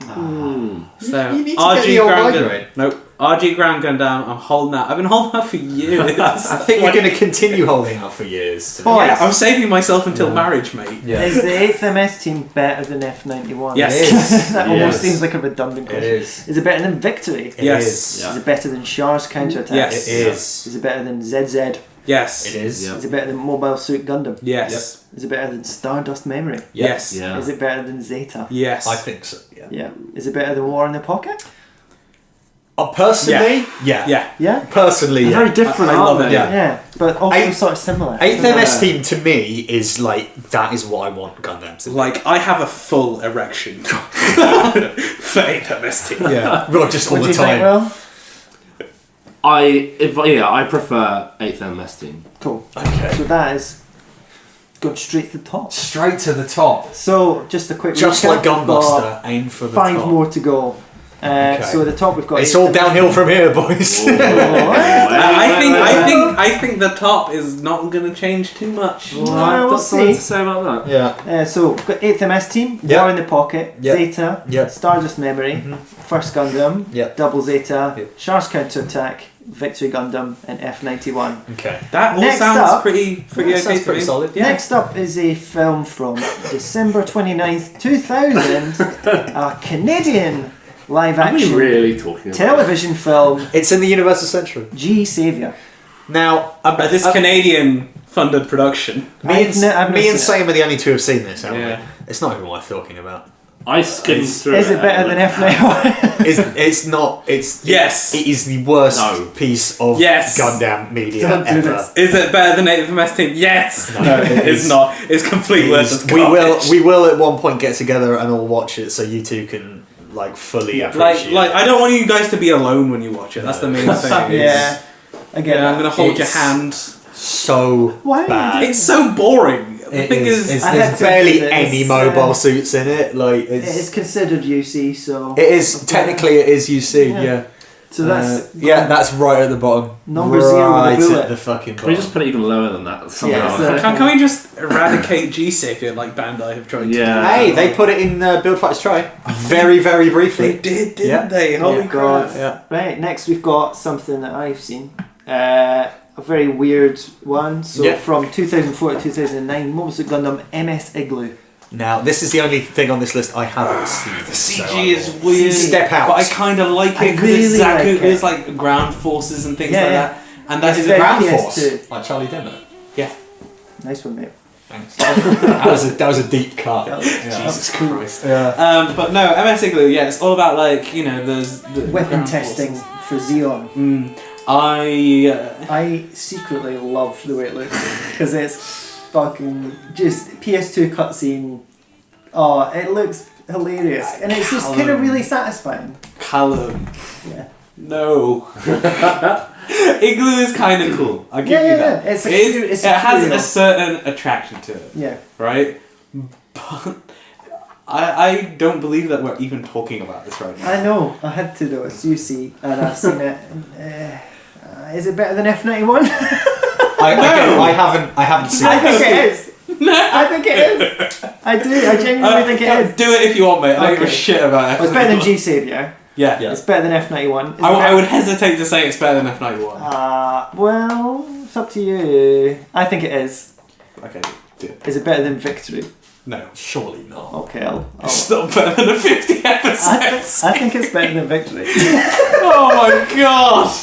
So you need to get the old Gundam. Nope. RG Ground Gundam, I'm holding out. I've been holding out for years. I think you're going to continue holding out for years. Yeah, I'm saving myself until marriage, mate. Yeah. Is the 8th MS team better than F91? Yes. It is. That almost seems like a redundant question. It is. Is it better than Victory? It is. Is it better than Char's counterattack? Yes. It is. Is it better than ZZ? Yes. It is. Is it better than Mobile Suit Gundam? Yes. Is it better than Stardust Memory? Yes. Yeah. Is it better than Zeta? Yes. I think so, Yeah. Is it better than War in the Pocket? Personally, Yeah? Personally, They're very different, I love it. Yeah. But also sort of similar. 8th MS team to me is like, that is what I want Gundams to be. Like, I have a full erection for 8th MS team. Yeah, well, just all What do the you think, time. Will? I prefer 8th MS team. Cool. Okay. So that is going straight to the top. Straight to the top. So, just a quick Just recap. like We've got Gunbuster, aim for the 5 top. more to go. So at the top we've got. It's all downhill from here, boys. I think the top is not going to change too much. We'll see. To say about that. Yeah. So we've got 8th MS team, Yep. War in the Pocket, Yep. Zeta, Yep. Stardust Memory, First Gundam, Yep. Double Zeta, Yep. Char's Counterattack, Victory Gundam, and F91. Okay. That all Next sounds up- pretty That okay sounds to pretty me. solid. Yeah. Next up is a film from December 29th, 2000, a Canadian live Are we action really talking about television film, It's in the Universal Century. G Saviour. Now, This Canadian funded production. me I've never and seen it. Sam are the only two who've seen this, haven't Yeah. we? It's not even worth talking about. I skimmed through Is it better than F91? It's not. It's Yes. It is the worst No. piece of Yes. Gundam media Don't do ever. this. Is it better than 8th MS team? Yes. No, it is not. It's complete worth of We garbage. will at one point get together and all watch it, so you two can like fully appreciate. Like I don't want you guys to be alone when you watch it. That's the main thing. Yeah. Again, Yeah, I'm gonna hold your It's- hand. so Why? bad. It's so boring. The thing is, There's I had to barely admit any it's, mobile suits in it. Like It is considered UC, so. it is technically it is UC. Yeah. Yeah. So that's. That's right at the bottom. Number 0 with a right bullet. at the fucking Can we bottom. just put it even lower than that somehow? Yeah, so- can we just eradicate G-Savior like Bandai have tried to? Yeah. Hey, they put it in Build Fighters Try very very They briefly. did, didn't Yeah. they? Holy Yeah, God. crap! Yeah. Right, next we've got something that I've seen. A very weird one. So Yeah. from 2004 to 2009, Mobile Suit Gundam MS Igloo. Now this is the only thing on this list I haven't seen. The CG is weird. Step out. But I kind of like I it because really it's Zaku. like it. It's like ground forces and things Yeah, like yeah. that. And that It's is a very ground PS2. force. Like Charlie Dimmer. Nice one, mate. Thanks. that was a deep cut. Yeah. Jesus Christ. Yeah. But no, MS Igloo, yeah, it's all about like, you know, there's the Weapon ground testing forces. for Xeon. I secretly love the way it looks because it's fucking just PS2 cutscene. Oh, it looks hilarious and it's just kind of really satisfying. Calum. Yeah. No. Igloo is kind of cool. I'll give you that. Yeah. It's a It is- cute- it's it a has curio. a certain attraction to it, Yeah. right? But I don't believe that we're even talking about this right now. I know. I had to though. It's UC and I've seen it. Is it better than F91? I haven't seen I it. think it is. I think it is. I do. I genuinely think it is. Do it if you want, mate. I don't give a Okay. shit about it. It's better than G Savior. Yeah. Yeah. It's better than F91. I would hesitate to say it's better than F91. Well, it's up to you. I think it is. Okay, do it. Is it better than Victory? No. Surely not. Okay, I'll It's not better than a 50 episodes. I think it's better than Victory. Oh my god!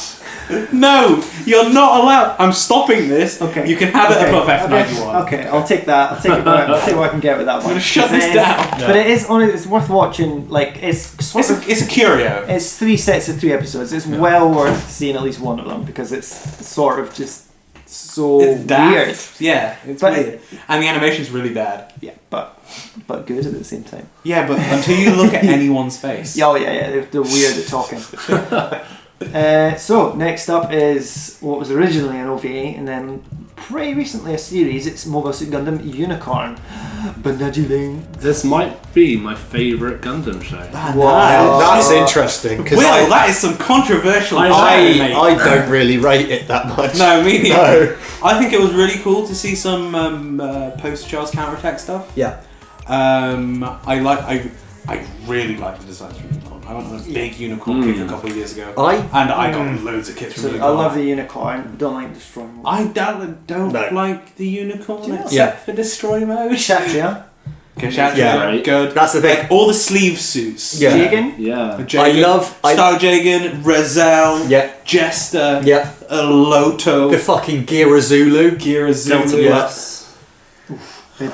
No, you're not allowed. I'm stopping this. Okay. You can have it above F91. Okay, I'll take that. I'll take it. I'll take what I can get with that one. I'm gonna shut 'Cause it this is- down. But it is only. It's worth watching. Like it's sort of. It's a curio. It's 3 sets of 3 episodes. It's well worth seeing at least one of them because it's sort of just so It's daft. weird. Yeah, it's But- weird. And the animation's really bad. Yeah, but good at the same time. Yeah, but until you look at anyone's face. Yeah, oh, yeah. They're weird at talking. So next up is what was originally an OVA and then pretty recently a series. It's Mobile Suit Gundam Unicorn. This might be my favourite Gundam show. Wow, that's interesting. Will, that is some controversial. I don't really rate it that much. No, me neither. No. I think it was really cool to see some post-Charles counterattack stuff. Yeah. I really like the designs for Unicorn. I went on a big Unicorn kick a couple of years ago. I got loads of kits from Unicorn. I love the Unicorn. Don't like Destroy Mode. I don't like the Unicorn Yeah. except for Destroy Mode. Kshatriya. Yeah, right. Good. That's the thing. Like all the sleeve suits. Yeah. Jagan. Yeah. Star Jagan, Razel, Yeah. Jester, Yeah. Loto, The fucking Gira Delta Yeah. Plus.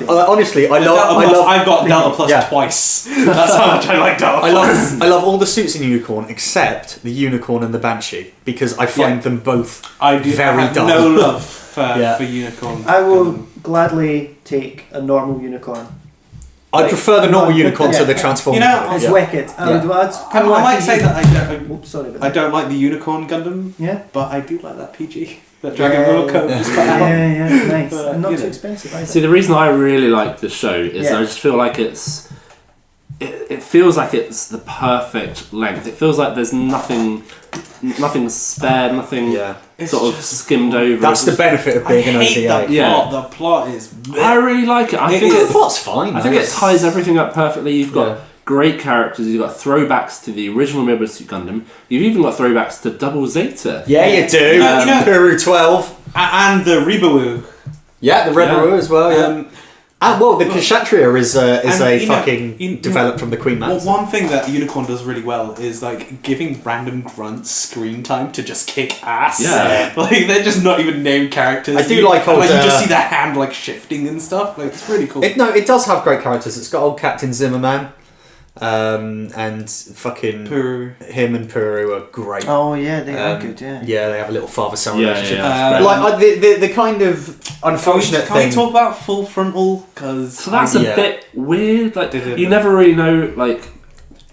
Honestly, I love. I've got Delta Plus twice. That's how much I like Delta Plus. I love all the suits in Unicorn except the Unicorn and the Banshee because I find them both I very have dull. no love for Unicorn. I will gladly take a normal Unicorn. I prefer the normal Unicorn to yeah. the transform. You know, It's wicked. I might say that I I don't like the Unicorn Gundam, Yeah. but I do like that PG. That Dragon Ball Code is quite Yeah, it's nice. But, And not you too know. expensive either. See, the reason I really like the show is Yeah. I just feel like it feels like it's the perfect length. It feels like there's nothing spared, nothing It's sort of just- skimmed over. That's the benefit of being an I hate OVA. the plot. The plot is. I really like it. I think The plot's fine. I think it ties everything up perfectly. You've got great characters. You've got throwbacks to the original Mobile Suit Gundam. You've even got throwbacks to Double Zeta. Yeah, you do. You know- Peru 12. And the Ribawu. Yeah, the Rebel as well. Yeah. And well, the Kshatriya is and, a you know, fucking developed from the Queen Well, Mats. one thing that Unicorn does really well is like giving random grunts screen time to just kick ass. Yeah. Like they're just not even named characters. I do like and, old, you just see their hand like shifting and stuff. Like it's really cool. It does have great characters. It's got old Captain Zimmerman, and fucking Puru. him and Puru are great. Oh yeah, they are good. Yeah. Yeah, they have a little father-son Yeah, relationship. yeah, Like the kind of unfortunate Can we thing. talk about full frontal? Because So that's a Yeah. bit weird. Like Did- you never really know. Like,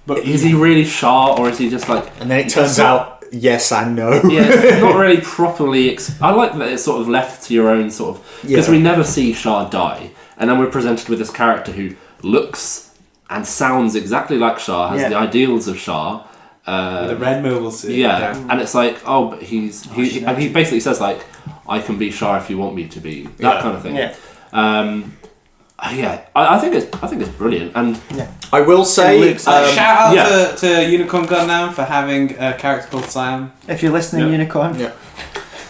But is he really Shah or is he just like? And then it turns out yes and no. Yeah, it's not really properly. I like that it's sort of left to your own sort of because Yeah. we never see Shah die, and then we're presented with this character who looks and sounds exactly like Shah, has the ideals of Shah. the red mobile suit. Yeah, and it's like, oh, but he basically says like, I can be Shah if you want me to be, that kind of thing. Yeah. I think it's brilliant, and I will say, Shout out yeah. to Unicorn Gundam for having a character called Siam. If you're listening, Unicorn. Yeah.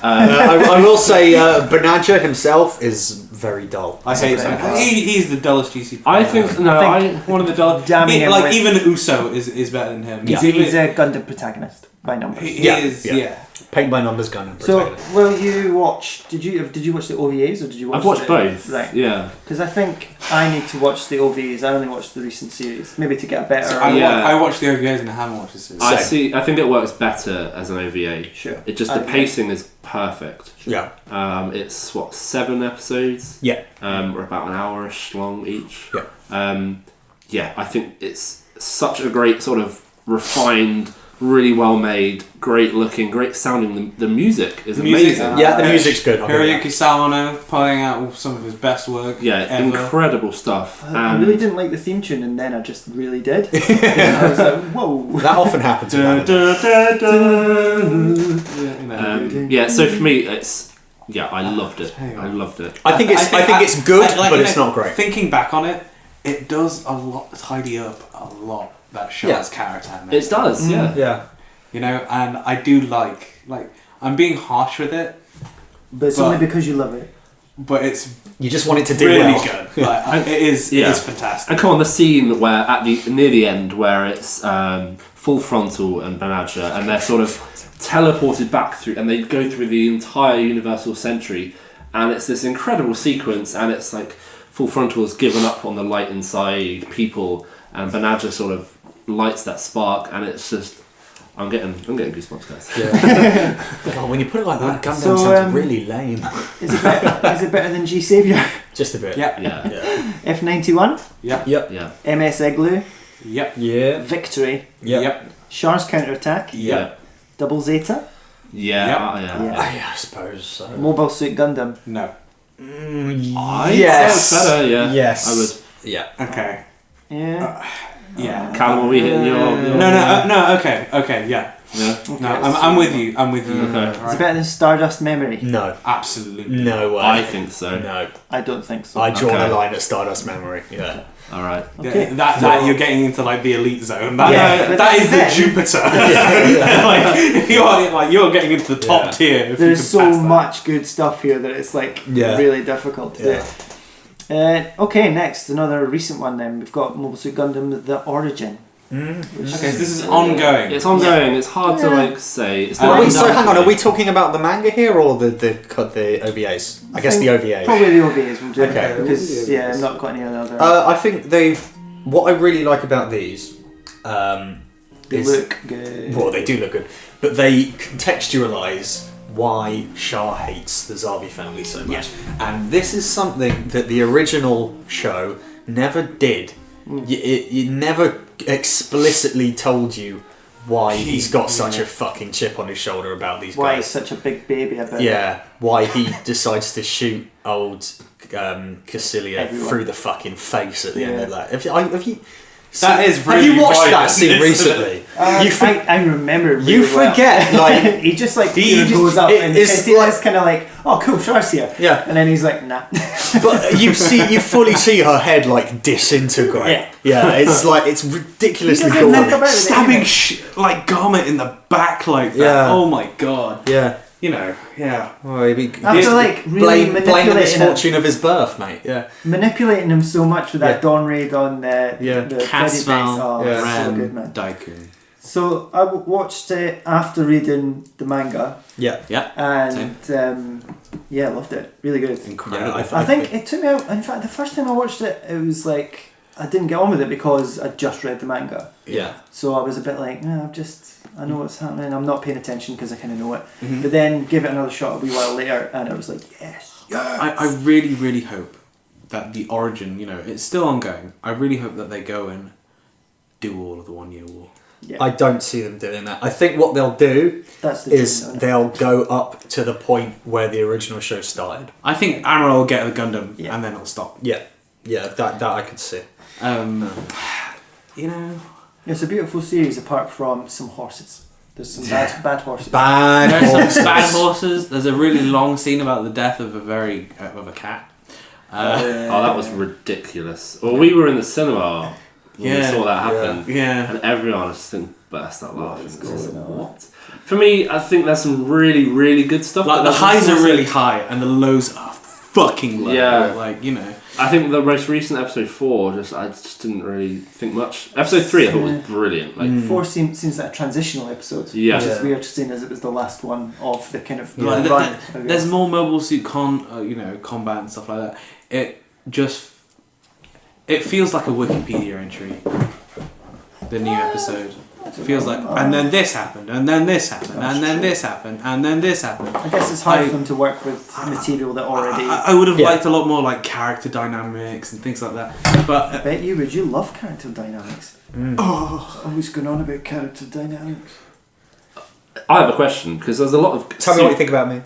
I will say, Banaja himself is very dull. I hate him. He's the dullest GC. I think one of the dullest. Damning him Like with- even Uso is better than him. Yeah. He's a Gundam protagonist by numbers. He is. Yeah. Paint by numbers Gundam. So, will you watch? Did you watch the OVAs or did you watch? I've watched both. Right. Yeah. Because I think I need to watch the OVAs. I only watched the recent series, maybe to get a better. I watched the OVAs and I haven't watched the series. I think it works better as an OVA. Sure. It just the pacing is perfect. Yeah. It's 7 episodes. Yeah. We're about an hour-ish long each. Yeah. I think it's such a great sort of refined, really well made, great looking, great sounding. The music is amazing. Yeah, the music's good. Hiroyuki Sawano pulling out some of his best work. Yeah, ever. incredible stuff. I really didn't like the theme tune, and then I just really did. And I was like, whoa. That often happens. So for me, it's I loved it. I loved it. I think it's good, but it's not great. Thinking back on it, it does tidy up a lot that Shah's character. It does, yeah. Yeah. You know, and I do like I'm being harsh with it, But it's only because you love it. but it's You just want it to do really well. good. Like, it is fantastic. And come on, the scene where near the end where it's full frontal and Banaja, and they're sort of teleported back through, and they go through the entire Universal Century, and it's this incredible sequence, and it's like full frontal has given up on the light inside people, and Banaja sort of lights that spark, and it's just I'm getting goosebumps, guys. Yeah. God, when you put it like that, Gundam sounds really lame. Is it better than G Savior? Just a bit. Yeah. F91, Yep. Yeah. MS Igloo, Yep. Yeah. Victory, Yep. Char's Counterattack, Yeah. Double Zeta? I suppose so. Mobile Suit Gundam? No. Yes. Better, yeah. Yes. I would. Yeah. Okay. Yeah. Yeah. Calum, are we hitting your... No. Okay. Yeah. Yeah. No, I'm with you. Okay. Is it better than Stardust Memory? No. Absolutely. No way. I think so. No. I don't think so. I draw the line at Stardust Memory. Yeah. All right. Okay. That you're getting into like the elite zone. That is the Jupiter. Like you're getting into the top tier. If There's you so can pass that. much good stuff here that it's like really difficult to do. Okay, next, another recent one then. We've got Mobile Suit Gundam The Origin. Okay, so this is ongoing. It's ongoing. It's hard to like say. It's Hang on, are we talking about the manga here or the OVAs? I guess the OVAs. Probably the OVAs will do. Okay. Because I've not got any other. I think what I really like about these they look good. Well, they do look good, but they contextualise why Shah hates the Zabi family so much. And this is something that the original show never did. It never explicitly told you why he's got such a fucking chip on his shoulder about these why guys. he's such a big baby about why he decides to shoot old Cassilia through the fucking face at the end of that. Have you watched that scene recently? I remember really you forget, well. like he just like goes up and Cassilia's kind of like, oh cool, Shah's here. Yeah. And then he's like, nah. But you fully see her head like disintegrate. Yeah, it's like it's ridiculously He cool. doesn't think about it Stabbing like Garment in the back like that. Yeah. Oh my god. Yeah. You know, yeah. Well, After like really blame the manipulating misfortune of his birth, mate. Yeah. manipulating him so much with that dawn raid on the Casval, so good, man. Daikun. So I watched it after reading the manga, Yeah. and loved it. Really good. Incredible. Yeah, I think it took me out. In fact, the first time I watched it, it was like I didn't get on with it because I just read the manga. Yeah. So I was a bit like, I know what's happening. I'm not paying attention because I kind of know it. Mm-hmm. But then give it another shot a wee while later, and I was like, yes. I really, really hope that the origin, it's still ongoing. I really hope that they go and do all of the 1 year war. Yeah. I don't see them doing that. I think what they'll do they'll go up to the point where the original show started. I think Amuro will get the Gundam and then it'll stop. Yeah, that I could see. It's a beautiful series apart from some horses. There's some bad horses. There's some bad horses. There's a really long scene about the death of a cat. That was ridiculous. Well, we were in the cinema when we saw that happen. Yeah. And everyone just burst out laughing. What? For me, I think there's some really, really good stuff. Like the highs are really high and the lows are fucking low. Yeah. I think the most recent episode 4, I just didn't really think much. Episode 3 I thought was brilliant. 4 seems like a transitional episode. Yeah. Which is weird, seeing as it was the last one of the kind of run. There's more Mobile Suit combat and stuff like that. It feels like a Wikipedia entry. The new episode. It feels like, and then this happened, and then this happened, and then this happened, and then this happened. I guess it's hard for them to work with material that already... I would have liked a lot more like character dynamics and things like that. But I bet you love character dynamics. Always going on about character dynamics. I have a question, because there's a lot of... Tell me what you think about me.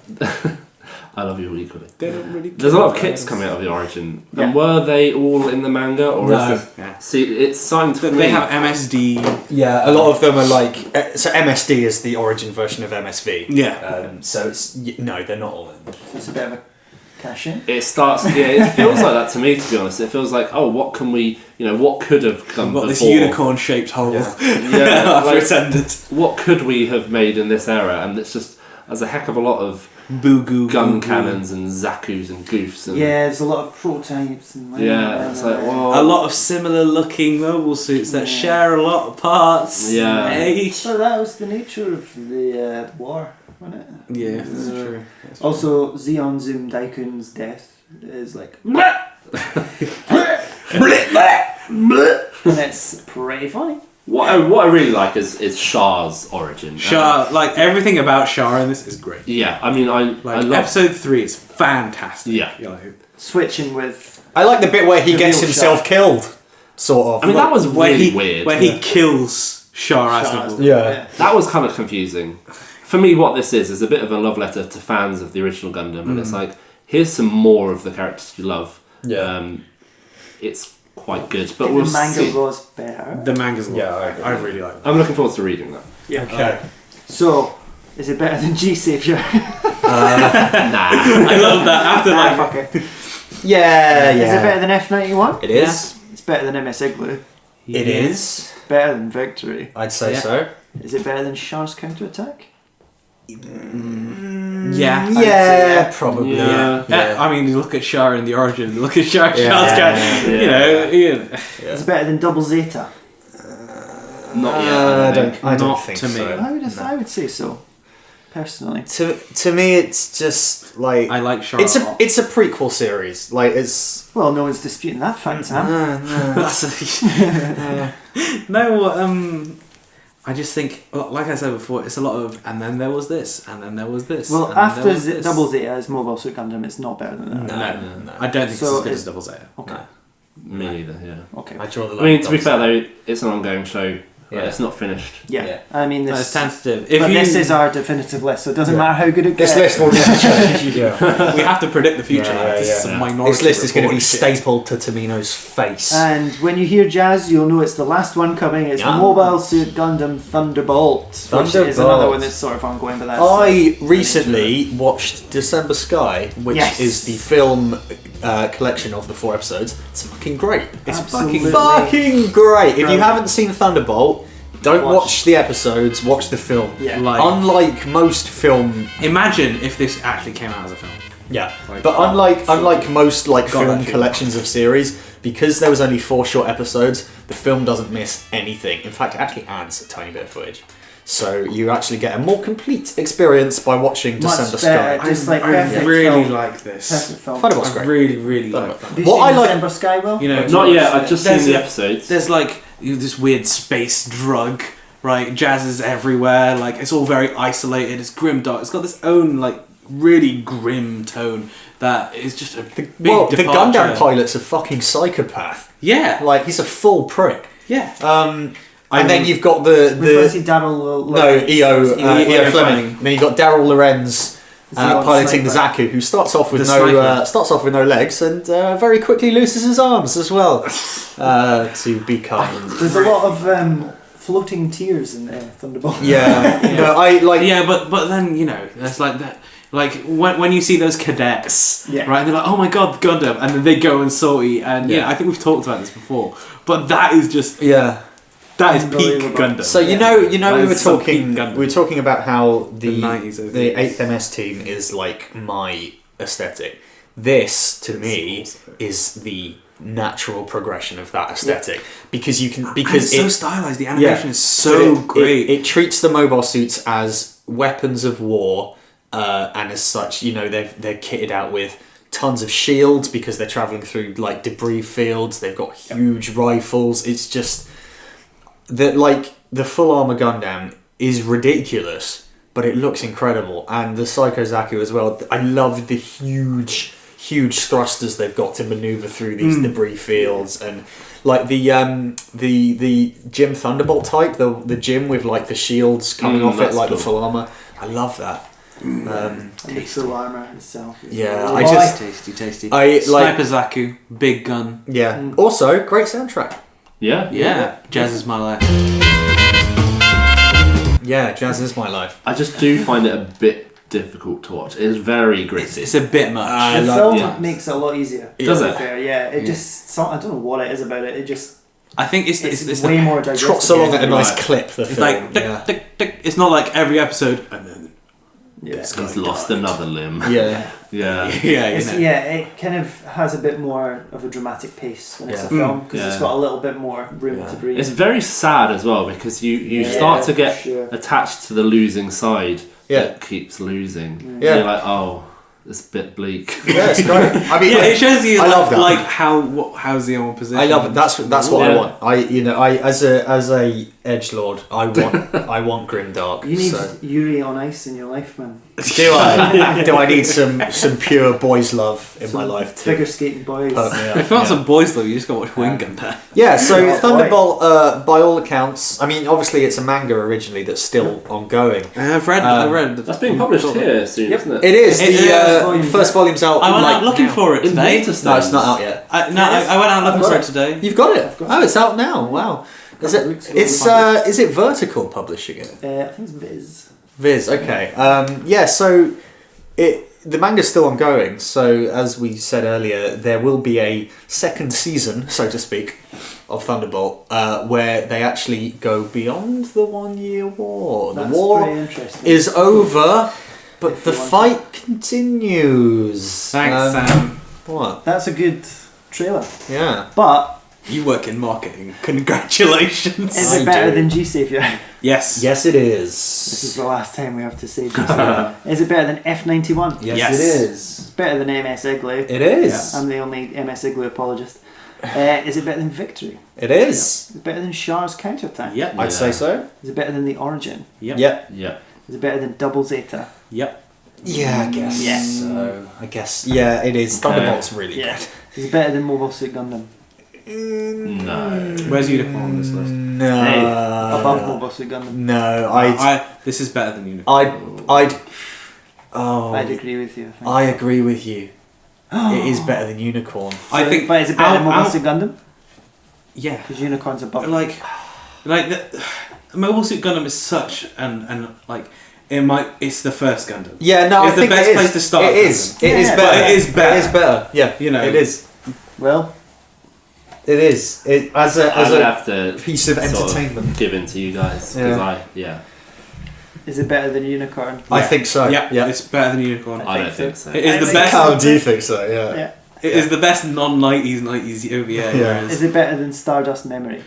I love you equally. Really There's a lot of kits coming out of the Origin. Yeah. And were they all in the manga? Or is this, see, it's signed for They have MSD. Yeah, a lot of them are like... So MSD is the Origin version of MSV. Yeah. So it's... No, they're not all in. It's a bit of a cash-in. It starts... Yeah, it feels like that to me, to be honest. It feels like, what can we... what could have come before? This unicorn-shaped hole. Yeah. After it's ended. What could we have made in this era? And it's just... There's a heck of a lot of... gun cannons and Zakus and Goofs. And there's a lot of prototypes. And it's like, a lot of similar looking mobile suits that share a lot of parts. Yeah. Hey. So that was the nature of the war, wasn't it? Yeah, that's true. Also, Zeon Zoom Daikun's death is like... and it's pretty funny. What I really like is Shah's origin. Shah, like everything about Shah in this is great. Yeah, I mean, I love... Episode 3 is fantastic. Yeah. Switching with... I like the bit where he gets himself killed, sort of. I mean, that was really weird. Where he kills Shah Aznavour. Yeah. That was kind of confusing. For me, what this is a bit of a love letter to fans of the original Gundam, and it's like, here's some more of the characters you love. Yeah. It's quite good, but we'll the manga see. was better. The manga's I really like that. I'm looking forward to reading that. Yeah. Okay. So, is it better than G Savior? Nah. I love that. After Fuck it. Yeah, Is it better than F91? It is. It's better than MS Igloo. It is. Better than Victory. I'd say Yeah. so. Is it better than Char's counterattack? Yeah, probably. Yeah. I mean, you look at Shah in the origin, you look at Shah's yeah. you know. Is it better than Double Zeta? Not yet. I don't Not think to me. so. I would say so. Personally. To me, it's just like I like Shah. it's a prequel series. Like it's Well, no one's disputing that fact, Sam. I just think, like I said before, it's a lot of, and then there was this, and then there was this. Well, and then after there was this. Double Zeta's Mobile Suit Gundam, it's not better than that. No. I don't think So it's as good it's- as Double Zeta. Okay. Me neither, yeah. Okay. I draw the I line. mean, to be fair though, it's an ongoing show. Yeah. It's not finished. Yeah. Yeah. I mean, No, this. it's tentative. But this is our definitive list, so it doesn't Yeah. matter how good it gets. this list will never change. Yeah. we have to predict the future. Yeah, lads. This is yeah. a minority. This list is going to be report shit. stapled to Tamino's face. And when you hear jazz, you'll know it's the last one coming. It's Yeah. Mobile Suit Gundam Thunderbolt, which is Thunderbolt. another one that's sort of ongoing. But that's I recently watched December Sky, which Yes. is the film collection of the 4 episodes. It's fucking great. It's Absolutely. fucking great. If you Brilliant. haven't seen Thunderbolt, don't watch the episodes, watch the film. Yeah. Like, Unlike most film, imagine if this actually came out as a film. yeah, Like, but unlike most like God, film actually. collections of series, because there was only 4 short episodes, the film doesn't miss anything. In fact, it actually adds a tiny bit of footage. So you actually get a more complete experience by watching Much December better. Sky. Just like I perfect really film. like this. Perfect film. Thunderbolt's I great. really like that. Have you What seen I like- December Sky, Will? You know, Not yet. I've just seen There's the a- episodes. There's like this weird space drug, right? Jazz is everywhere. Like it's all very isolated. It's grim dark. It's got this own like really grim tone that is just a big Well, the departure. Gundam pilot's a fucking psychopath. Yeah, Like he's a full prick. yeah. And then you've got We've got to the see Daryl. no EO Fleming. Fleming. Then you've got Daryl Lorenz Xeon piloting the sniper. Zaku, who starts off with The no legs and very quickly loses his arms as well to become. There's a lot of floating tears in Thunderbolt. Yeah, no, I like. Yeah, but then you know, there's like that. Like when you see those cadets, Yeah. right? And they're like, "Oh my god, Gundam!" And then they go and sortie, and yeah, Yeah. I think we've talked about this before. But that is just Yeah. that is peak Unbelievable. Gundam. So you Yeah. know That we were is some talking peak Gundam. we were talking about how The 90s, I think. the 8th MS team is like my aesthetic. This to me is the natural progression of that aesthetic because you can And because it's so it, stylized. The animation is but so great. It treats the mobile suits as weapons of war, and as such, you know, they're kitted out with tons of shields because they're traveling through like debris fields. They've got huge rifles. It's just that like the full armor Gundam is ridiculous, but it looks incredible, and the Psycho Zaku as well. I love the huge thrusters they've got to maneuver through these debris fields, and like the Jim Thunderbolt type, the Jim with like the shields coming off it, that's like cool. the full armor. I love that. And the full armor itself. Yeah, Really I just tasty. I like Sniper Zaku, big gun. yeah. Also, great soundtrack. Yeah. Yeah, Jazz is my life. Yeah, Jazz is my life. I just do find it a bit difficult to watch. It's very gritty. It's a bit much. I The love film yeah. makes it a lot easier. Does to be it? Fair. Yeah, it just. I don't know what it is about it. It just. I think it's It's, the way more digestible. Trots along at a nice Right. clip. The It's film. like tick, tick, tick. It's not like every episode. And then Yeah. He's lost another limb. yeah. Yeah. yeah, you It's, know. yeah, it kind of has a bit more of a dramatic pace when it's a Yeah. film because it's Yeah. got a little bit more room to breathe. It's very sad as well because you Yeah, start to for get sure. attached to the losing side Yeah. that keeps losing. Yeah. You're like, oh, it's a bit bleak. Yeah, it's great. I mean, Yeah, like, it shows you I love that. like how's the own position. I love it. That's what I Yeah. want. I as a edgelord, I want grim dark. You need so. Yuri on ice in your life, man. Do I? Do I need some pure boys' love in my life to figure skating boys? perk me up? If you want some boys though, you just gotta watch Wing Gunpla. Yeah, so Yeah, Thunderbolt, by all accounts, I mean, obviously it's a manga originally that's still ongoing. I've read. That's being published here soon, isn't it? It is. Volume, The first volume's out. I went like, out looking now. for it In today. beta No, it's not out yet. I went out looking for it today. You've got it. Oh, it's out now. Wow. Is it? Is it Vertical publishing it? I think it's Viz. Viz. Okay. Yeah. So the manga's still ongoing. So as we said earlier, there will be a second season, so to speak, of Thunderbolt, where they actually go beyond the 1 year war. The That's war pretty interesting. is over, but If the you want fight continues. Thanks, Sam. What? That's a good trailer. Yeah. But You work in marketing. Congratulations. is I it better do. than G Savior? Yes. Yes, it is. This is the last time we have to say G Savior. Is it better than F91? Yes, Yes. it is. It's better than MS Igloo. It is. I'm the only MS Igloo apologist. Is it better than Victory? It is. Is it better than Char's counterattack? Yep. I'd say so. Is it better than the Origin? Yep. Yep. Yeah. Is it better than Double Zeta? Yep. Yeah, I guess. Yeah. So I guess. Yeah, it is. Thunderbolt's really Yeah. good. Is it better than Mobile Suit Gundam? No. Where's Unicorn on this list? No. Hey, above Mobile Suit Gundam. No, This is better than Unicorn. I'd. Oh. I'd agree with you. I agree with you. It is better than Unicorn. I think. But is it better than Mobile out- Suit Gundam? Yeah. Because Unicorn's above. Like the Mobile Suit Gundam is such and like it's the first Gundam. Yeah, no, It's I the think best it is. place to start It is. Gundam. It is Yeah, better. but it is better. It is better. Yeah, You know. it is. Well, It is. It as a I would have to piece of sort entertainment. give in to you guys because is it better than Unicorn? I think so. Yeah, Yeah. it's better than Unicorn. I don't think so. It is I the think best. How do you think so? Yeah. Yeah. It is the best non-90s OVA. Yeah. whereas- Is it better than Stardust Memory?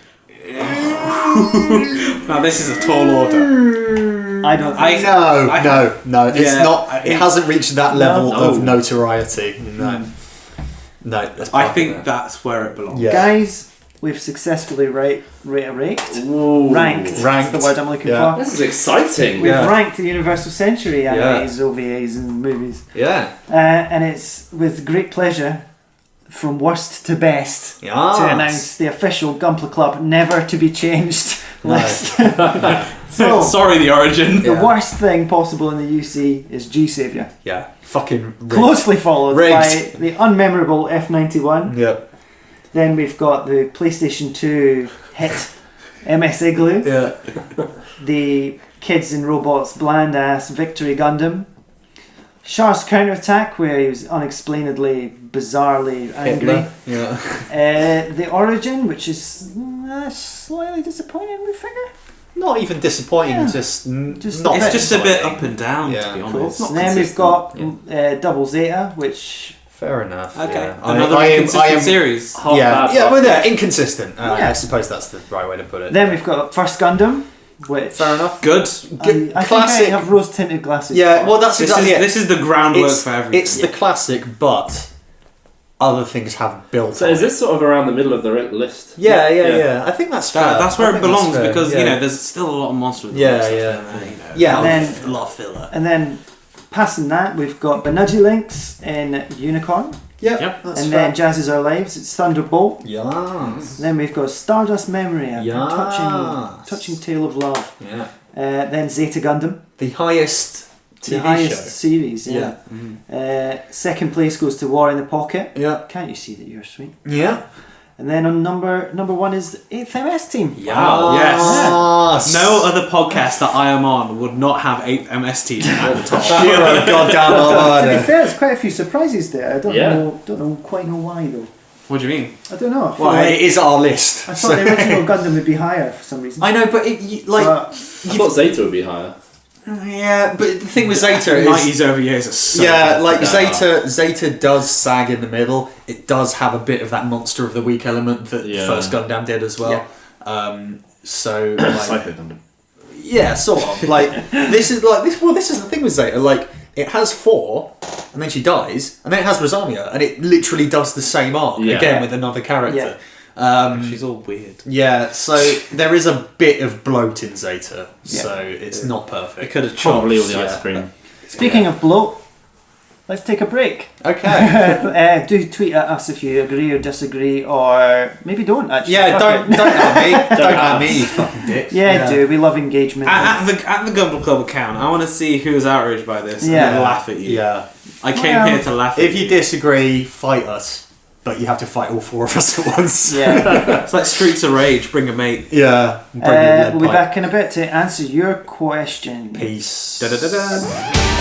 Now this is a tall order. I don't think No. It's Yeah, not. It hasn't reached that level No. of notoriety. No. No. That's I part think of it. that's where it belongs. Yeah. Guys, we've successfully ranked. Ranked. That's the word I'm looking Yeah. for. This is exciting. We've Yeah. ranked the Universal Century Yeah. animes, OVAs, and movies, Yeah. and it's with great pleasure, from worst to best, to announce the official Gunpla Club never to be changed No. list. So, Sorry, the Origin. the Yeah. worst thing possible in the UC is G Savior, Yeah. Fucking rigged. closely followed Rigged. by the unmemorable F91. Yep. Then we've got the PlayStation 2 hit MS Igloo, Yeah. the Kids and Robots bland ass Victory Gundam, Char's counterattack where he was unexplainedly, bizarrely angry, Yeah. the Origin, which is slightly disappointing, we figure. Not even disappointing. Yeah. Just Just not. It's just a bit disappointing. up and down, Yeah. to be Cool. honest. And then we've got Double Zeta, which Fair enough. Okay, Yeah. another I am- inconsistent series. Half Yeah. bad, Yeah. half Well, good. yeah. Inconsistent. Yeah. I suppose that's the right way to put it. then we've got First Gundam, which Fair enough. Good. I Classic. think I have rose tinted glasses. Yeah. for. Well, that's This exactly it. is the groundwork It's, for everything. it's the classic, but other things have built. So on is it. this sort of around the middle of the list? Yeah. I think that's fair. That's where I it think belongs that's fair, because yeah. there's still a lot of monsters. Yeah, stuff yeah. in there, Yeah. And then- a lot of filler. And then passing that, we've got Benuji Links in Unicorn. Yep. Yep. And then Jazz Is Our Lives, it's Thunderbolt. Yes. Then we've got Stardust Memory, a Yes. touching tale of love. Yeah. Then Zeta Gundam, The highest TV the highest show. series. Yeah. Mhm. Second place goes to War in the Pocket. Yeah. Can't you see that you're sweet? Yeah. And then on number one is the 8th MS team. Wow. Yes. Yes. No other podcast that I am on would not have 8 MS team at the top. You're a goddamn To be almighty. fair, there's quite a few surprises there. I Yeah. don't quite know why though. What do you mean? I don't know. I feel Well, like- it is our list. I thought the original Gundam would be higher for some reason. I know, but like, But I thought Zeta would be higher. yeah. But the thing with Zeta is, 90s over years are so yeah, good. like Yeah. Zeta does sag in the middle. It does have a bit of that monster of the week element that Yeah. first Gundam did as well. So like, Psycho Gundam. yeah, sort of. Like this is like this. Well, this is the thing with Zeta. Like it has 4, and then she dies, and then it has Rosamia, and it literally does the same arc Yeah. again with another character. She's all weird. Yeah, so there is a bit of bloat in Zeta, so it's not They perfect. could have chopped. Probably all the Yeah. ice cream. Speaking of bloat, let's take a break. Okay. Do tweet at us if you agree or disagree, or maybe don't actually. Yeah, don't at me. Don't at me, you fucking dick. Yeah, do. We love engagement. At the Gunpla Club account, I want to see who's outraged by this and then laugh at you. Yeah. I came here to laugh at you. If you disagree, fight us. But you have to fight all four of us at once. Yeah. It's like Streets of Rage, bring a mate. Yeah. We'll be back in a bit to answer your question. Peace. Da-da-da-da.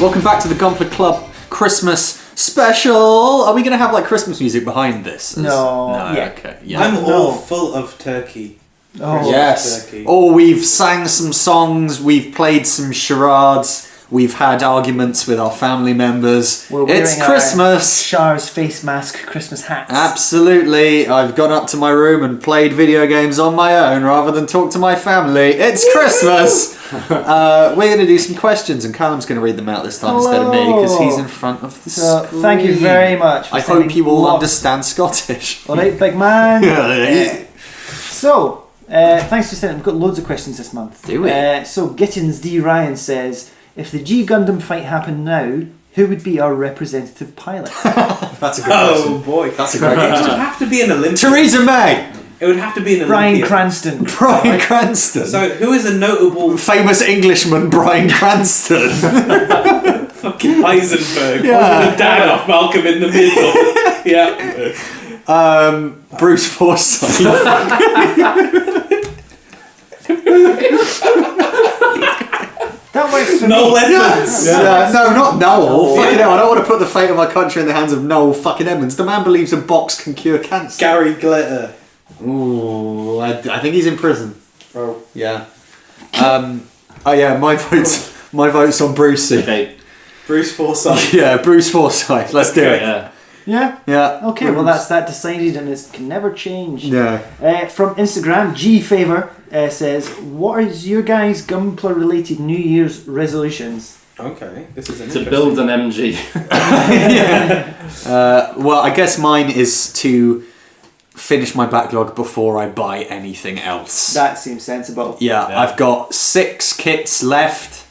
'Welcome back to the Gunpla Club Christmas special. Are we going to have like Christmas music behind this? No. Yeah. Okay. Yeah. I'm all full of turkey. Oh yes. Turkey. Oh, we've sang some songs. We've played some charades. We've had arguments with our family members. It's Christmas. Char's face mask Christmas hats. Absolutely. I've gone up to my room and played video games on my own rather than talk to my family. It's Christmas. We're going to do some questions and Calum's going to read them out this time instead of me because he's in front of the screen. Thank you very much for I hope you all understand Scottish. Alright, big man. Yeah. So, thanks for sending. We've got loads of questions this month. Do we? So, Gittins D. Ryan says, if the G Gundam fight happened now, who would be our representative pilot? That's a good question. Oh boy. That's a great It would question. have to be an Olympian. Theresa May! It would have to be an Brian Olympian. Cranston. Brian Cranston. So who is a notable Famous Englishman Brian Cranston. fucking Heisenberg? Yeah. The dad off Malcolm in the Middle. Yeah. Bruce Forsyth. That works for Noel me. Edmonds. No, not Noel. Fucking hell, I don't want to put the fate of my country in the hands of Noel fucking Edmonds. The man believes a box can cure cancer. Gary Glitter. Ooh, I think he's in prison. Oh. Yeah. Oh yeah, my vote's on Brucey. Okay. Bruce Forsyth. Yeah, Bruce Forsyth. Let's do it. Yeah. Yeah? Yeah. Okay, well that's that decided and it can never change. Yeah. From Instagram, G Favor says, what is your guys' Gunpla related New Year's resolutions? Okay, this is To build an MG. Well, I guess mine is to finish my backlog before I buy anything else. That seems sensible. Yeah, Yeah. I've got 6 kits left,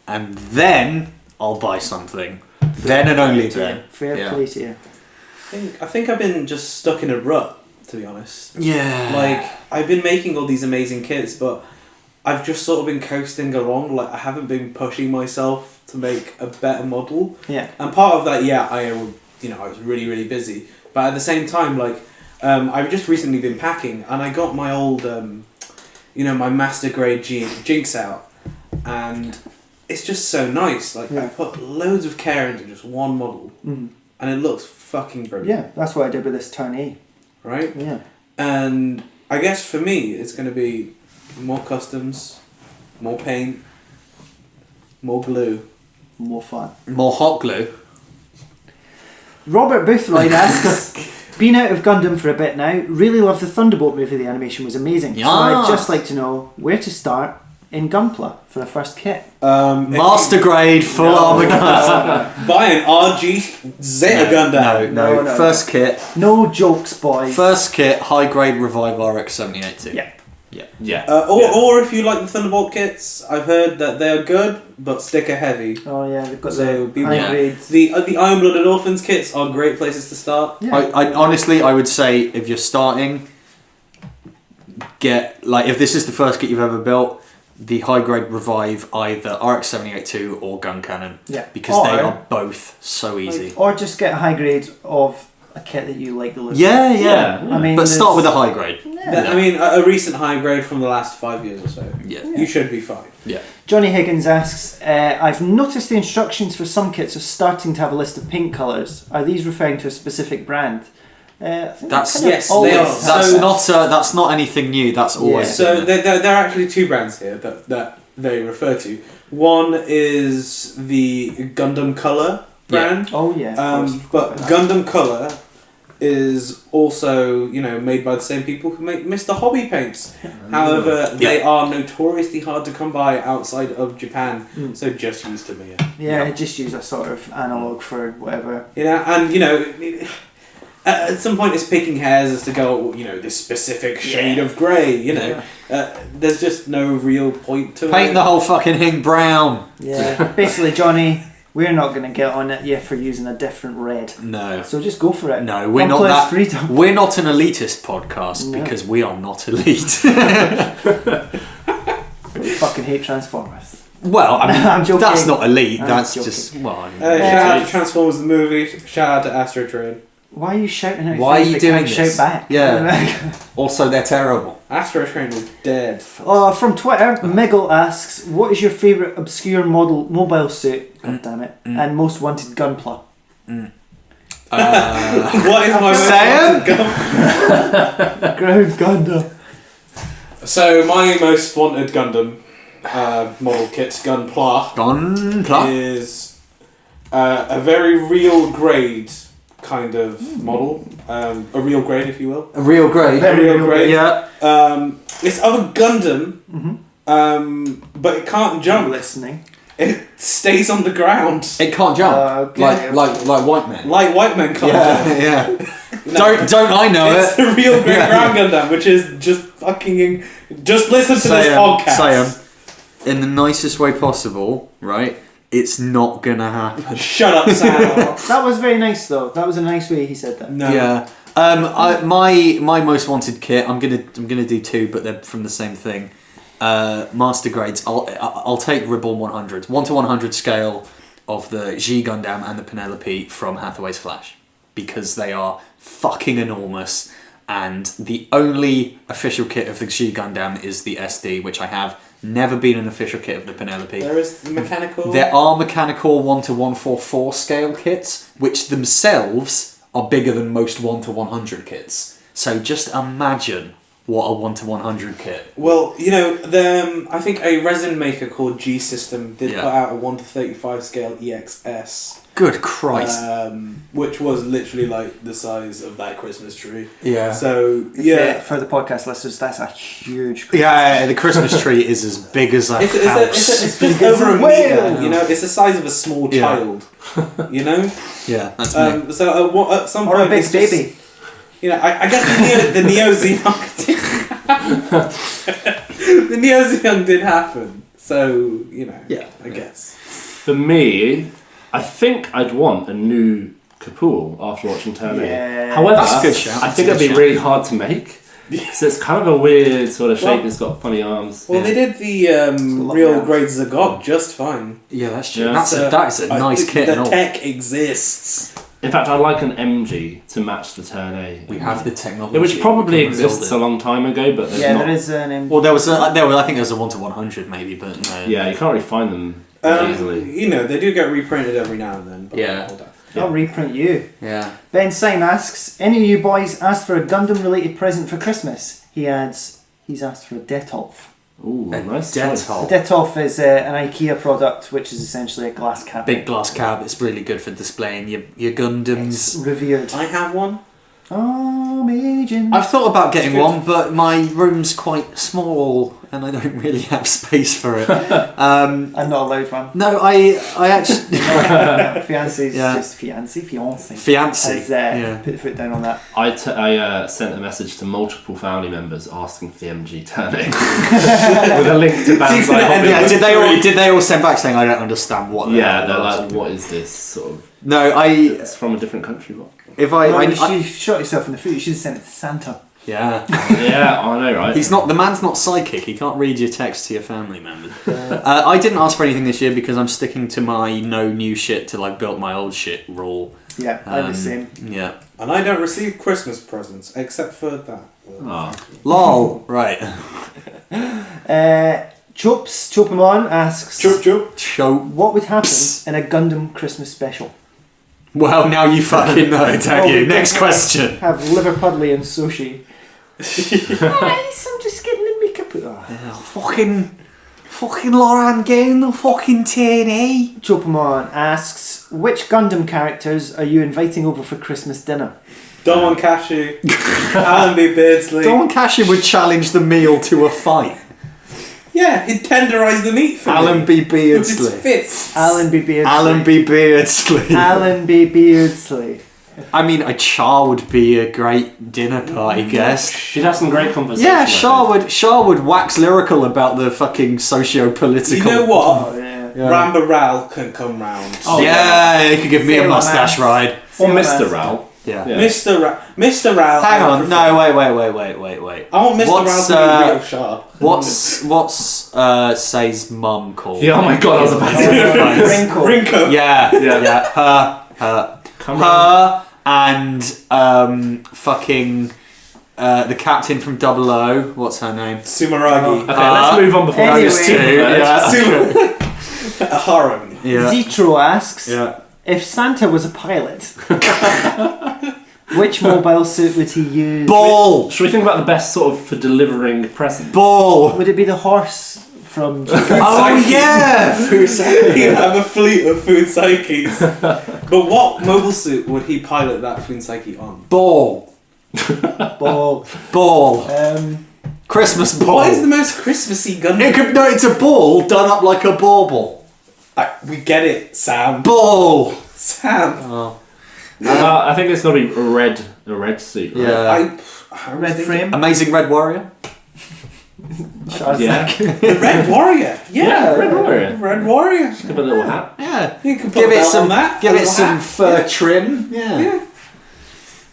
and then I'll buy something. Then and only then. Fair Yeah. play to you. I think I've been just stuck in a rut, to be honest. Yeah. Like, I've been making all these amazing kits, but I've just sort of been coasting along. Like, I haven't been pushing myself to make a better model. Yeah. And part of that, I was really, really busy. But at the same time, like, I've just recently been packing, and I got my old, my master grade Jinx out, and it's just so nice. Like, I put loads of care into just one model, and it looks fucking brilliant. Yeah, that's what I did with this Turn A. Right? Yeah. And I guess for me, it's going to be more customs, more paint, more glue. More fun. More hot glue. Robert Boothroyd asks, been out of Gundam for a bit now, really love the Thunderbolt movie, the animation was amazing. Yeah. So I'd just like to know where to start in Gunpla for the first kit. Master grade, full armor gun. Buy an RG Zeta Gundam. No. No. First kit. No jokes, boys. First kit, high grade Revive RX-78-2. Yeah. Yeah. Or if you like the Thunderbolt kits, I've heard that they're good, but sticker heavy. Oh yeah, they've got So the be high yeah. grades. The Iron Blooded Orphans kits are great places to start. Yeah. I honestly, I would say if you're starting, if this is the first kit you've ever built, the high grade Revive either RX-78-2 or Gun Cannon. Yeah. Because they are both so easy. Or just get high grades of a kit that you like the look of. Yeah. I mean, But start with there's- a high grade. Yeah. I mean, a recent high grade from the last 5 years or so. Yeah. You should be fine. Yeah. Johnny Higgins asks, I've noticed the instructions for some kits are starting to have a list of paint colours. Are these referring to a specific brand? I think That's- kind of yes, they always- are. That's So- that's not anything new. That's always So been there. there are actually 2 brands here that they refer to. One is the Gundam Color brand. Oh yeah. But Gundam Color is also, made by the same people who make Mr. Hobby paints. However, they are notoriously hard to come by outside of Japan, so just use Tamiya. Yeah, just use a sort of analog for whatever. At some point it's picking hairs as to go, this specific shade of grey, there's just no real point to it. Paint the whole fucking thing brown. Yeah, basically, Johnny, we're not going to get on it for using a different red. No. So just go for it. No, we're not that. Freedom. We're not an elitist podcast because we are not elite. We fucking hate Transformers. Well, I mean, I'm joking. That's not elite. That's joking. just shout out to Transformers the movie. Shout out to Astro Train. Why are you shouting out? Why are you doing this? Shout back. Yeah. Also, they're terrible. Astro Train is dead. From Twitter, Miggle asks, "What is your favourite obscure mobile suit? God damn it! And most wanted Gunpla." What is my most wanted Gunpla? Ground Gundam. So my most wanted Gundam model kit, Gunpla, is a very real grade kind of model, a real grade, if you will. A real grade. Very real grade. Yeah. It's of a Gundam, but it can't jump. I'm listening. It stays on the ground. It can't jump. Okay. Like white men. Like white men can't jump. Yeah. No. Don't I know it's it? It's a real great ground Gundam, which is just fucking. Just listen to this podcast. Sam, in the nicest way possible, right? It's not gonna happen. Shut up, Sam. That was very nice, though. That was a nice way he said that. No. Yeah. My most wanted kit. I'm gonna do two, but they're from the same thing. Master grades. I'll take Reborn 100, 1:100 scale of the G Gundam and the Penelope from Hathaway's Flash, because they are fucking enormous. And the only official kit of the G Gundam is the SD, which I have. Never been an official kit of the Penelope. There is the mechanical. There are mechanical 1:144 scale kits, which themselves are bigger than most 1:100 kits. So just imagine what a 1:100 kit. Well, I think a resin maker called G System did put out a 1:35 scale EXS. Good Christ. Which was literally like the size of that Christmas tree. Yeah. So, For the podcast listeners, that's a huge Christmas tree. The Christmas tree is as big as a house. It's just over a metre, it's the size of a small child, Yeah, that's me. So at some or point... a big baby. I guess the Neo Xeon the Neo Xeon did happen. So, I guess. For me, I think I'd want a new Kapoor after watching Turn A. However, that's a good shout. I think it'd be really hard to make. So it's kind of a weird sort of shape. It's got funny arms. Well, they did the real grade Zagot just fine. Yeah, that's true. Yeah. That is a nice kit. The tech exists. In fact, I'd like an MG to match the Turn A. We have the technology. Which probably exists a long time ago, but there's not. There is an MG. Well, I think there's a 1:100 maybe, but no. Yeah, you can't really find them easily. They do get reprinted every now and then. But I'll reprint you. Yeah. Ben Syme asks, any of you boys asked for a Gundam related present for Christmas? He adds, he's asked for a Detolf. Ooh, nice Detolf. A Detolf is an IKEA product, which is essentially a glass cab. Big glass cab. It's really good for displaying your Gundams. It's revered. I have one. Amazing. I've thought about getting one, but my room's quite small and I don't really have space for it. I'm not allowed one. No, I actually... Fiance's just fiance. Fiance. Put the foot down on that. I sent a message to multiple family members asking for the MG turning with a link to Banzai. Did they all send back saying, I don't understand what they're like, what is this sort of... No, it's from a different country. What? You shot yourself in the foot. You should have sent it to Santa. Yeah. Yeah, I know, right? The man's not psychic. He can't read your text to your family members. I didn't ask for anything this year because I'm sticking to my no new shit till I've built my old shit rule. Yeah, I'm the same. Yeah. And I don't receive Christmas presents except for that. Lol. Right. Chopamon asks, what would happen in a Gundam Christmas special? Well, now you fucking know, don't you? Next question. Have Liverpudley and sushi. Nice, I'm just getting the makeup. Fucking Fucking Loran getting the fucking TNA. Chopamon asks, which Gundam characters are you inviting over for Christmas dinner? Don Cashew, Alan B. Beardsley. Don Cashew would challenge the meal to a fight. Yeah, he'd tenderise the meat for Alan me. B. Beardsley. With his fists. Alan B. Beardsley. Alan B. Beardsley. Alan B. Beardsley. I mean, a Char would be a great dinner party guest. She'd have some great conversations. Yeah, Char would wax lyrical about the fucking socio-political. You know what? Oh, yeah. Ramba Ral can come round. Oh, yeah, he could give me a Sailor mustache Man. ride. Or Sailor Mr. Man. Ral. Yeah. Mr. Ral. Hang I on, prefer. no, wait. I want Mr. What's, Ral to be real sharp. What's Say's mum called? Yeah, oh my god, I was about to say. Wrinkle. Rinko. Yeah. Her and fucking the captain from Double O. What's her name? Sumaragi. Okay, let's move on before Anyway. this too. Yeah. Harem. Yeah. Zitro asks, Yeah. if Santa was a pilot, which mobile suit would he use? Ball. Should we think about the best sort of for delivering presents? Ball. Would it be the horse from... Oh yeah. He'd have a fleet of Funsakis. But what mobile suit would he pilot that Funsaki on? Ball. Ball. Ball. Christmas ball. What is the most Christmassy Gundam? It's a ball done up like a bauble. We get it, Sam. Ball. Sam. Oh. I think it's got to be a red suit. Right? Yeah. I Red frame. Amazing Red Warrior. Yeah. The Red Warrior. Yeah, Red Warrior. Red Warrior. Give it a little hat. Yeah. You can put Give a it belt some. on that. Give a it little some hat. fur trim. Yeah. Yeah.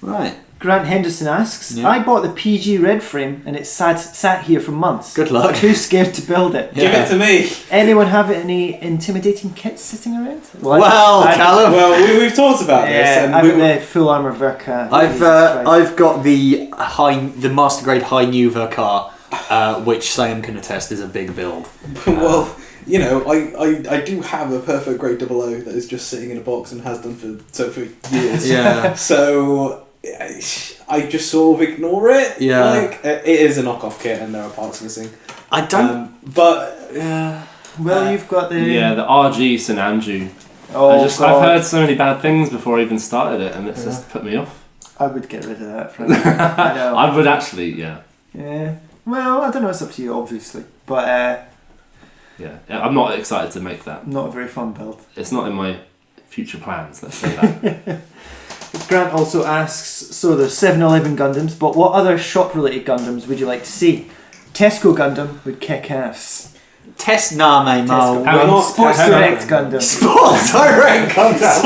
Right. Grant Henderson asks, Yeah. I bought the PG red frame and it's sat here for months. Good luck. Too scared to build it. Give it to me. Anyone have any intimidating kits sitting around? Well, Calum. Well, we've talked about this. Yeah, And I've we, got the full armour Verka. I've got the master grade high new Verkar, which Sam can attest is a big build. well, you know, I do have a perfect grade 00 that is just sitting in a box and has done for years. Yeah. So I just sort of ignore it. Yeah. Like it is a knockoff kit and there are parts missing. I don't. But Well, you've got the... Yeah, the RG St Andrew. Oh, I've God. heard so many bad things before I even started it, and it's just put me off. I would get rid of that, frankly. I know. I would actually, yeah. Yeah. Well, I don't know, it's up to you, obviously. But Yeah, I'm not excited to make that. not a very fun build. It's not in my future plans, let's say that. Grant also asks, so there's 7-Eleven Gundams, but what other shop-related Gundams would you like to see? Tesco Gundam would kick ass. Test Name Mo. Tesco. not Sports Tesco. Direct Gundam. Sports Direct Gundam.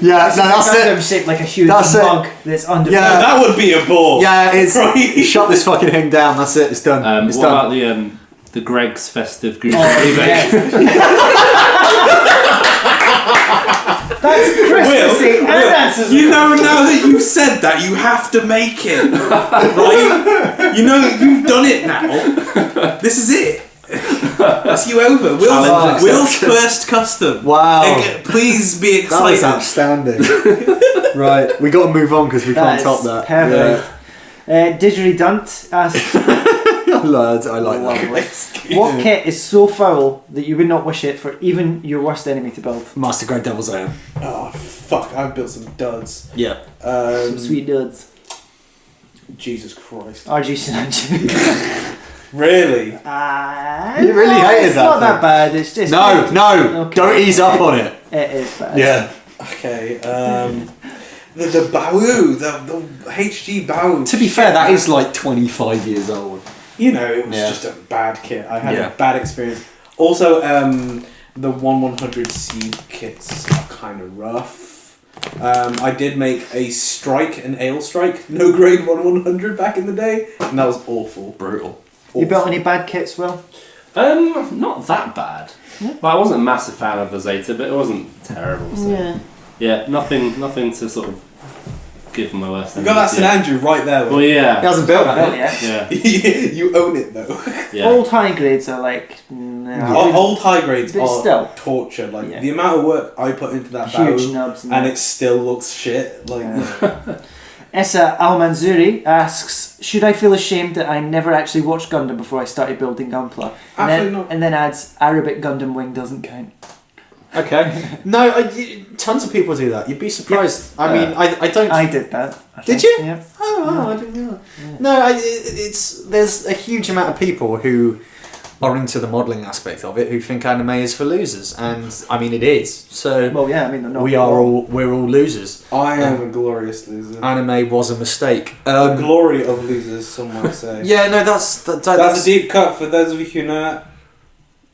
Yeah, no, that's Gundam it. shaped like a huge That's it. mug that's under. Yeah. that would be a ball. Yeah, it's Right. shut this fucking thing down. That's it. It's done. It's What done. about the Greg's festive goose Oh, remake? That's Christmassy and that's You know, now that you've said that, you have to make it. Right? You know, you've done it now. This is it. That's you over. Will's first custom. Wow. Please be That was excited. outstanding. Right, we got to move on because we can't top that. Perfect. Didgeridoo asks, I like that. lovely. What kit is so foul that you would not wish it for even your worst enemy to build? Master Grade Devil's Own. Oh fuck! I've built some duds. Yeah. Some sweet duds. Jesus Christ! RG Sinanju. Really? You really hated it's that not thing. that bad. It's just No, Okay. don't ease up on it. It is bad. Yeah. Okay. The Bawu, the HG Bawu. To be fair, that is like 25 years old. You know, it was Yeah. just a bad kit. I had Yeah. a bad experience. Also, the 1/100 kits are kind of rough. I did make a strike, an ale strike, no grade 1/100 back in the day, and that was awful. Brutal. You built any bad kits, Will? Not that bad. Well, I wasn't a massive fan of the Zeta, but it wasn't terrible. So. Yeah, nothing to sort of give my worst. You got that St Andrew right there. Well, He yeah. hasn't built Oh, that. yeah. Yeah. You own it though. Yeah. Old high grades are like... nah. Old high grades But are still. torture. Like Yeah. the amount of work I put into that Huge Bawu, nubs. and it still looks shit. Like Essa Al-Manzuri asks, should I feel ashamed that I never actually watched Gundam before I started building Gunpla? Absolutely not. And then adds, Arabic Gundam Wing doesn't count. Okay. No, tons of people do that. You'd be surprised. I mean, I don't... I did that. Did you? Yeah. Oh, I didn't know that. Yeah. No, there's a huge amount of people who are into the modelling aspect of it who think anime is for losers, and I mean it is. So well, yeah, I mean we're all losers. I am a glorious loser. Anime was a mistake. The glory of losers, some might say. Yeah, no, that's a deep cut for those of you who know it.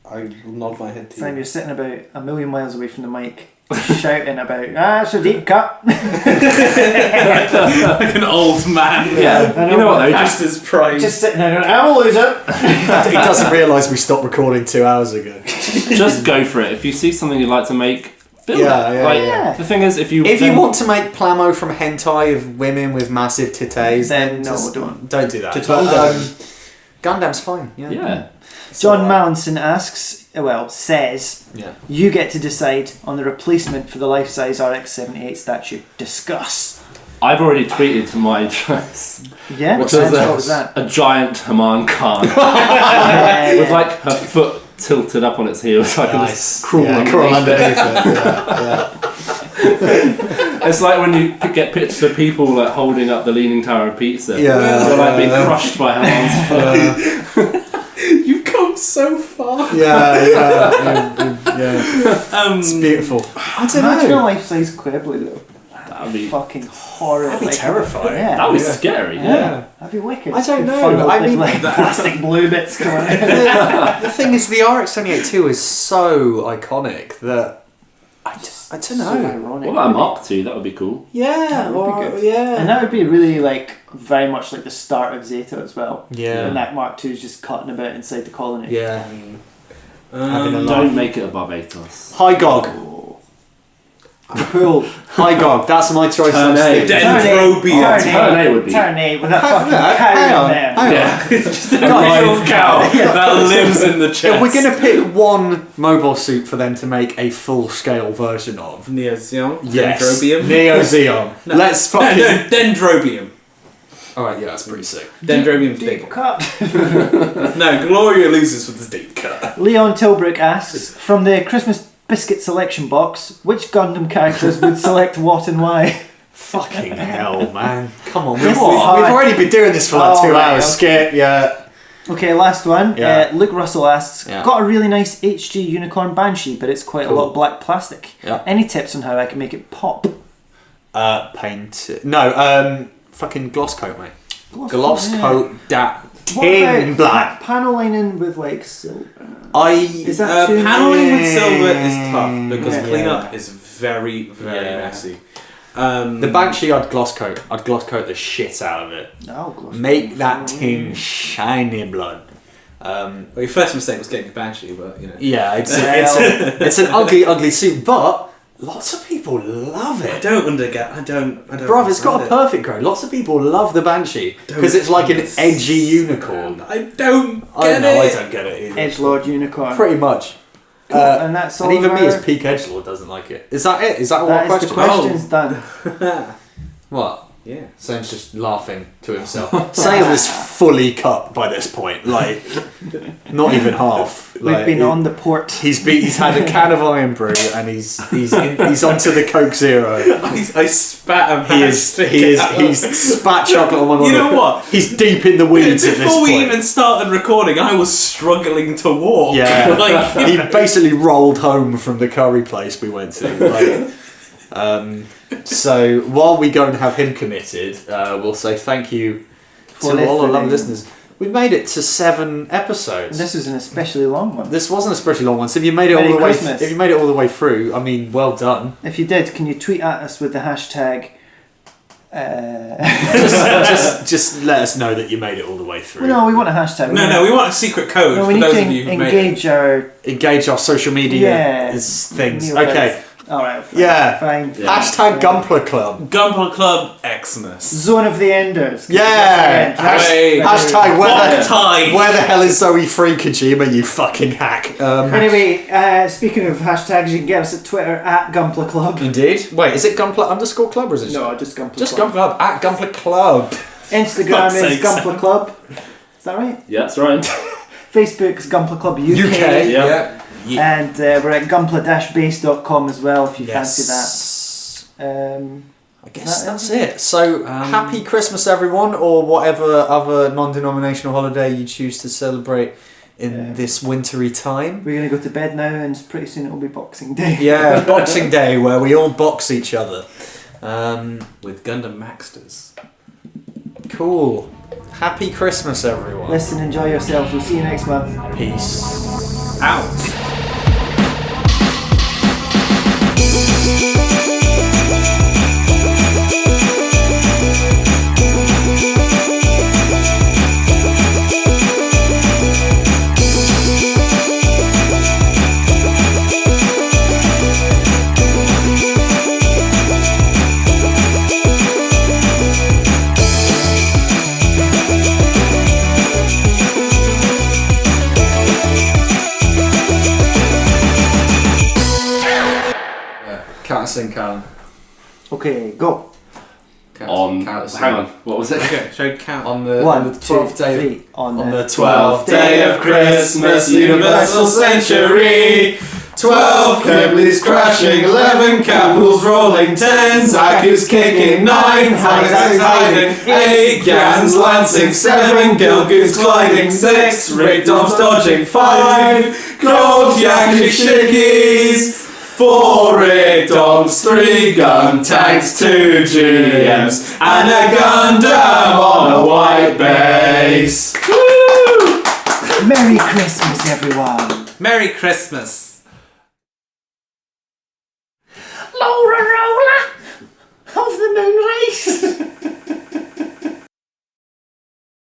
I will nod my head to Sam, you. you're sitting about a million miles away from the mic, shouting about, it's a deep cut. Like an old man. Yeah, you know what though? Just his pride. Just sitting there going, I'm a loser. He doesn't realise we stopped recording 2 hours ago. Just go for it. If you see something you'd like to make, build it. Yeah. The thing is, if you want to make plamo from hentai of women with massive titties, then no, don't do that. Gundam's fine. Yeah. John Mallinson says, you get to decide on the replacement for the life-size RX-78 statue. Discuss. I've already tweeted my choice. Yeah? What was that? A giant Haman Khan. With like her foot tilted up on its heels, so I can just crawl underneath it. It's like when you get pictures of people like holding up the Leaning Tower of Pizza. They're like being crushed by Haman's foot. You've come so far. It's beautiful. I don't Imagine know. a life-size Qubeley though. That'd be fucking horrid. That'd be terrifying. Yeah. That'd be scary. Yeah. That'd be wicked. I don't know. Funnel I big, mean, like, plastic blue bits coming out. The thing is, the RX-78-2 is so iconic that I don't know. So ironic. What about a Mark II? That would be cool. Yeah, That would be good. Yeah. And that would be really very much like the start of Zeta as well. Yeah. And that Mark II is just cutting about inside the colony. Yeah. Don't make it a Barbados. Hi Gog. Cool. Hi Gog. That's my choice. Dendrobium would be. Turnate with that fucking cow in there. Just a live cow that lives in the chest. If we're going to pick one mobile suit for them to make a full-scale version of, Neozeon? yes, Dendrobium? Neozeon. Let's fucking... No, Dendrobium. Alright, yeah, that's pretty sick. Dendrobium's Deep big. cut. No, Gloria loses with the deep cut. Leon Tilbrook asks, from the Christmas biscuit selection box, which Gundam characters would select what and why? Fucking hell, man. Come on, This we've is hard. already been doing this for like 2 hours. Skip, Okay, last one. Yeah. Luke Russell asks, got a really nice HG Unicorn Banshee, but it's quite a lot of black plastic. Yeah. Any tips on how I can make it pop? Paint it. No, fucking gloss coat, mate. Gloss yeah. coat that What in about black. panel lining with like silver? Is that too paneling with much? silver is tough because Yeah. cleanup is very, very messy. The Banshee, I'd gloss coat the shit out of it. Oh, gloss Make coat. that tin shiny blood. Well, your first mistake was getting a Banshee, but you know. Yeah, it's an ugly suit, but lots of people love it. I don't. Bruv, it's got a perfect grade. Lots of people love the Banshee because it's like an edgy unicorn. I don't get I it. don't get it either. Edgelord Unicorn. Pretty much. Cool. And that's all. And even of me our- as peak edgelord doesn't like it. Is that it? Is that all our That is questions? the questions done. What? Yeah. Sam's just laughing to himself. Sam is fully cut by this point, like not even half. We've been on the port. He's had a can of iron brew and he's onto the Coke Zero. I spat a He's spat chocolate on one. You know what? He's deep in the weeds at this Before we point. even started recording, I was struggling to walk. Yeah, Like, he basically rolled home from the curry place we went to. So while we go and have him committed, we'll say thank you to all our lovely listeners. We've made it to 7 episodes. This was an especially long one. This wasn't a especially long one. So if you made it Merry all the way, Christmas. if you made it all the way through, I mean, well done. If you did, can you tweet at us with the hashtag? Just let us know that you made it all the way through. Well, no, we want a hashtag. No, we want a secret code No, for we need those to of you who made it. engage our. Engage our social media Yeah, things. neophytes. Okay, Alright, fine. Yeah. Fine. Yeah. Hashtag Gunpla Club. Gunpla Club Xmas. Zone of the Enders. Yeah. Hey. Hashtag Time. where the hell is Zoe Free Kojima, you fucking hack? Anyway, speaking of hashtags, you can get us at Twitter at Gunpla Club. Indeed. Wait, is it Gunpla_Club or is it No, just Gunpla just Club. Gunpla Club? At Gunpla Club. Instagram Fuck's is sake, Gunpla Club. Is that right? Yeah, that's right. Facebook is Gunpla Club UK. Yeah. And we're at gunpla-base.com as well if you fancy Yes. that. I guess that's it. So, happy Christmas, everyone, or whatever other non-denominational holiday you choose to celebrate in this wintry time. We're going to go to bed now, and pretty soon it'll be Boxing Day. Yeah, Boxing Day, where we all box each other. With Gundam Maxters. Cool. Happy Christmas, everyone. Listen, enjoy yourselves. We'll see you next month. Peace. Out. Count us in, Calum. Okay, go. Count us in. Hang on, what was it? Okay, shall we count? On the 1, 12th day. 3. On the 12th day of Christmas, universal century. 12 Qubeleys crashing, 11 Capitals rolling, 10 Zaku's kicking, 9 Hagaz's hiding, 8 Gans lancing, 7 Gilgoons gliding, 6 Rigdoms dodging, 5 Gold Yankee Shickies, 4 Rigdoms, 3 gun tanks, 2 GMs, and a Gundam on a white base. Woo! Merry Christmas, everyone. Merry Christmas. Laura Roller of the Moon Race.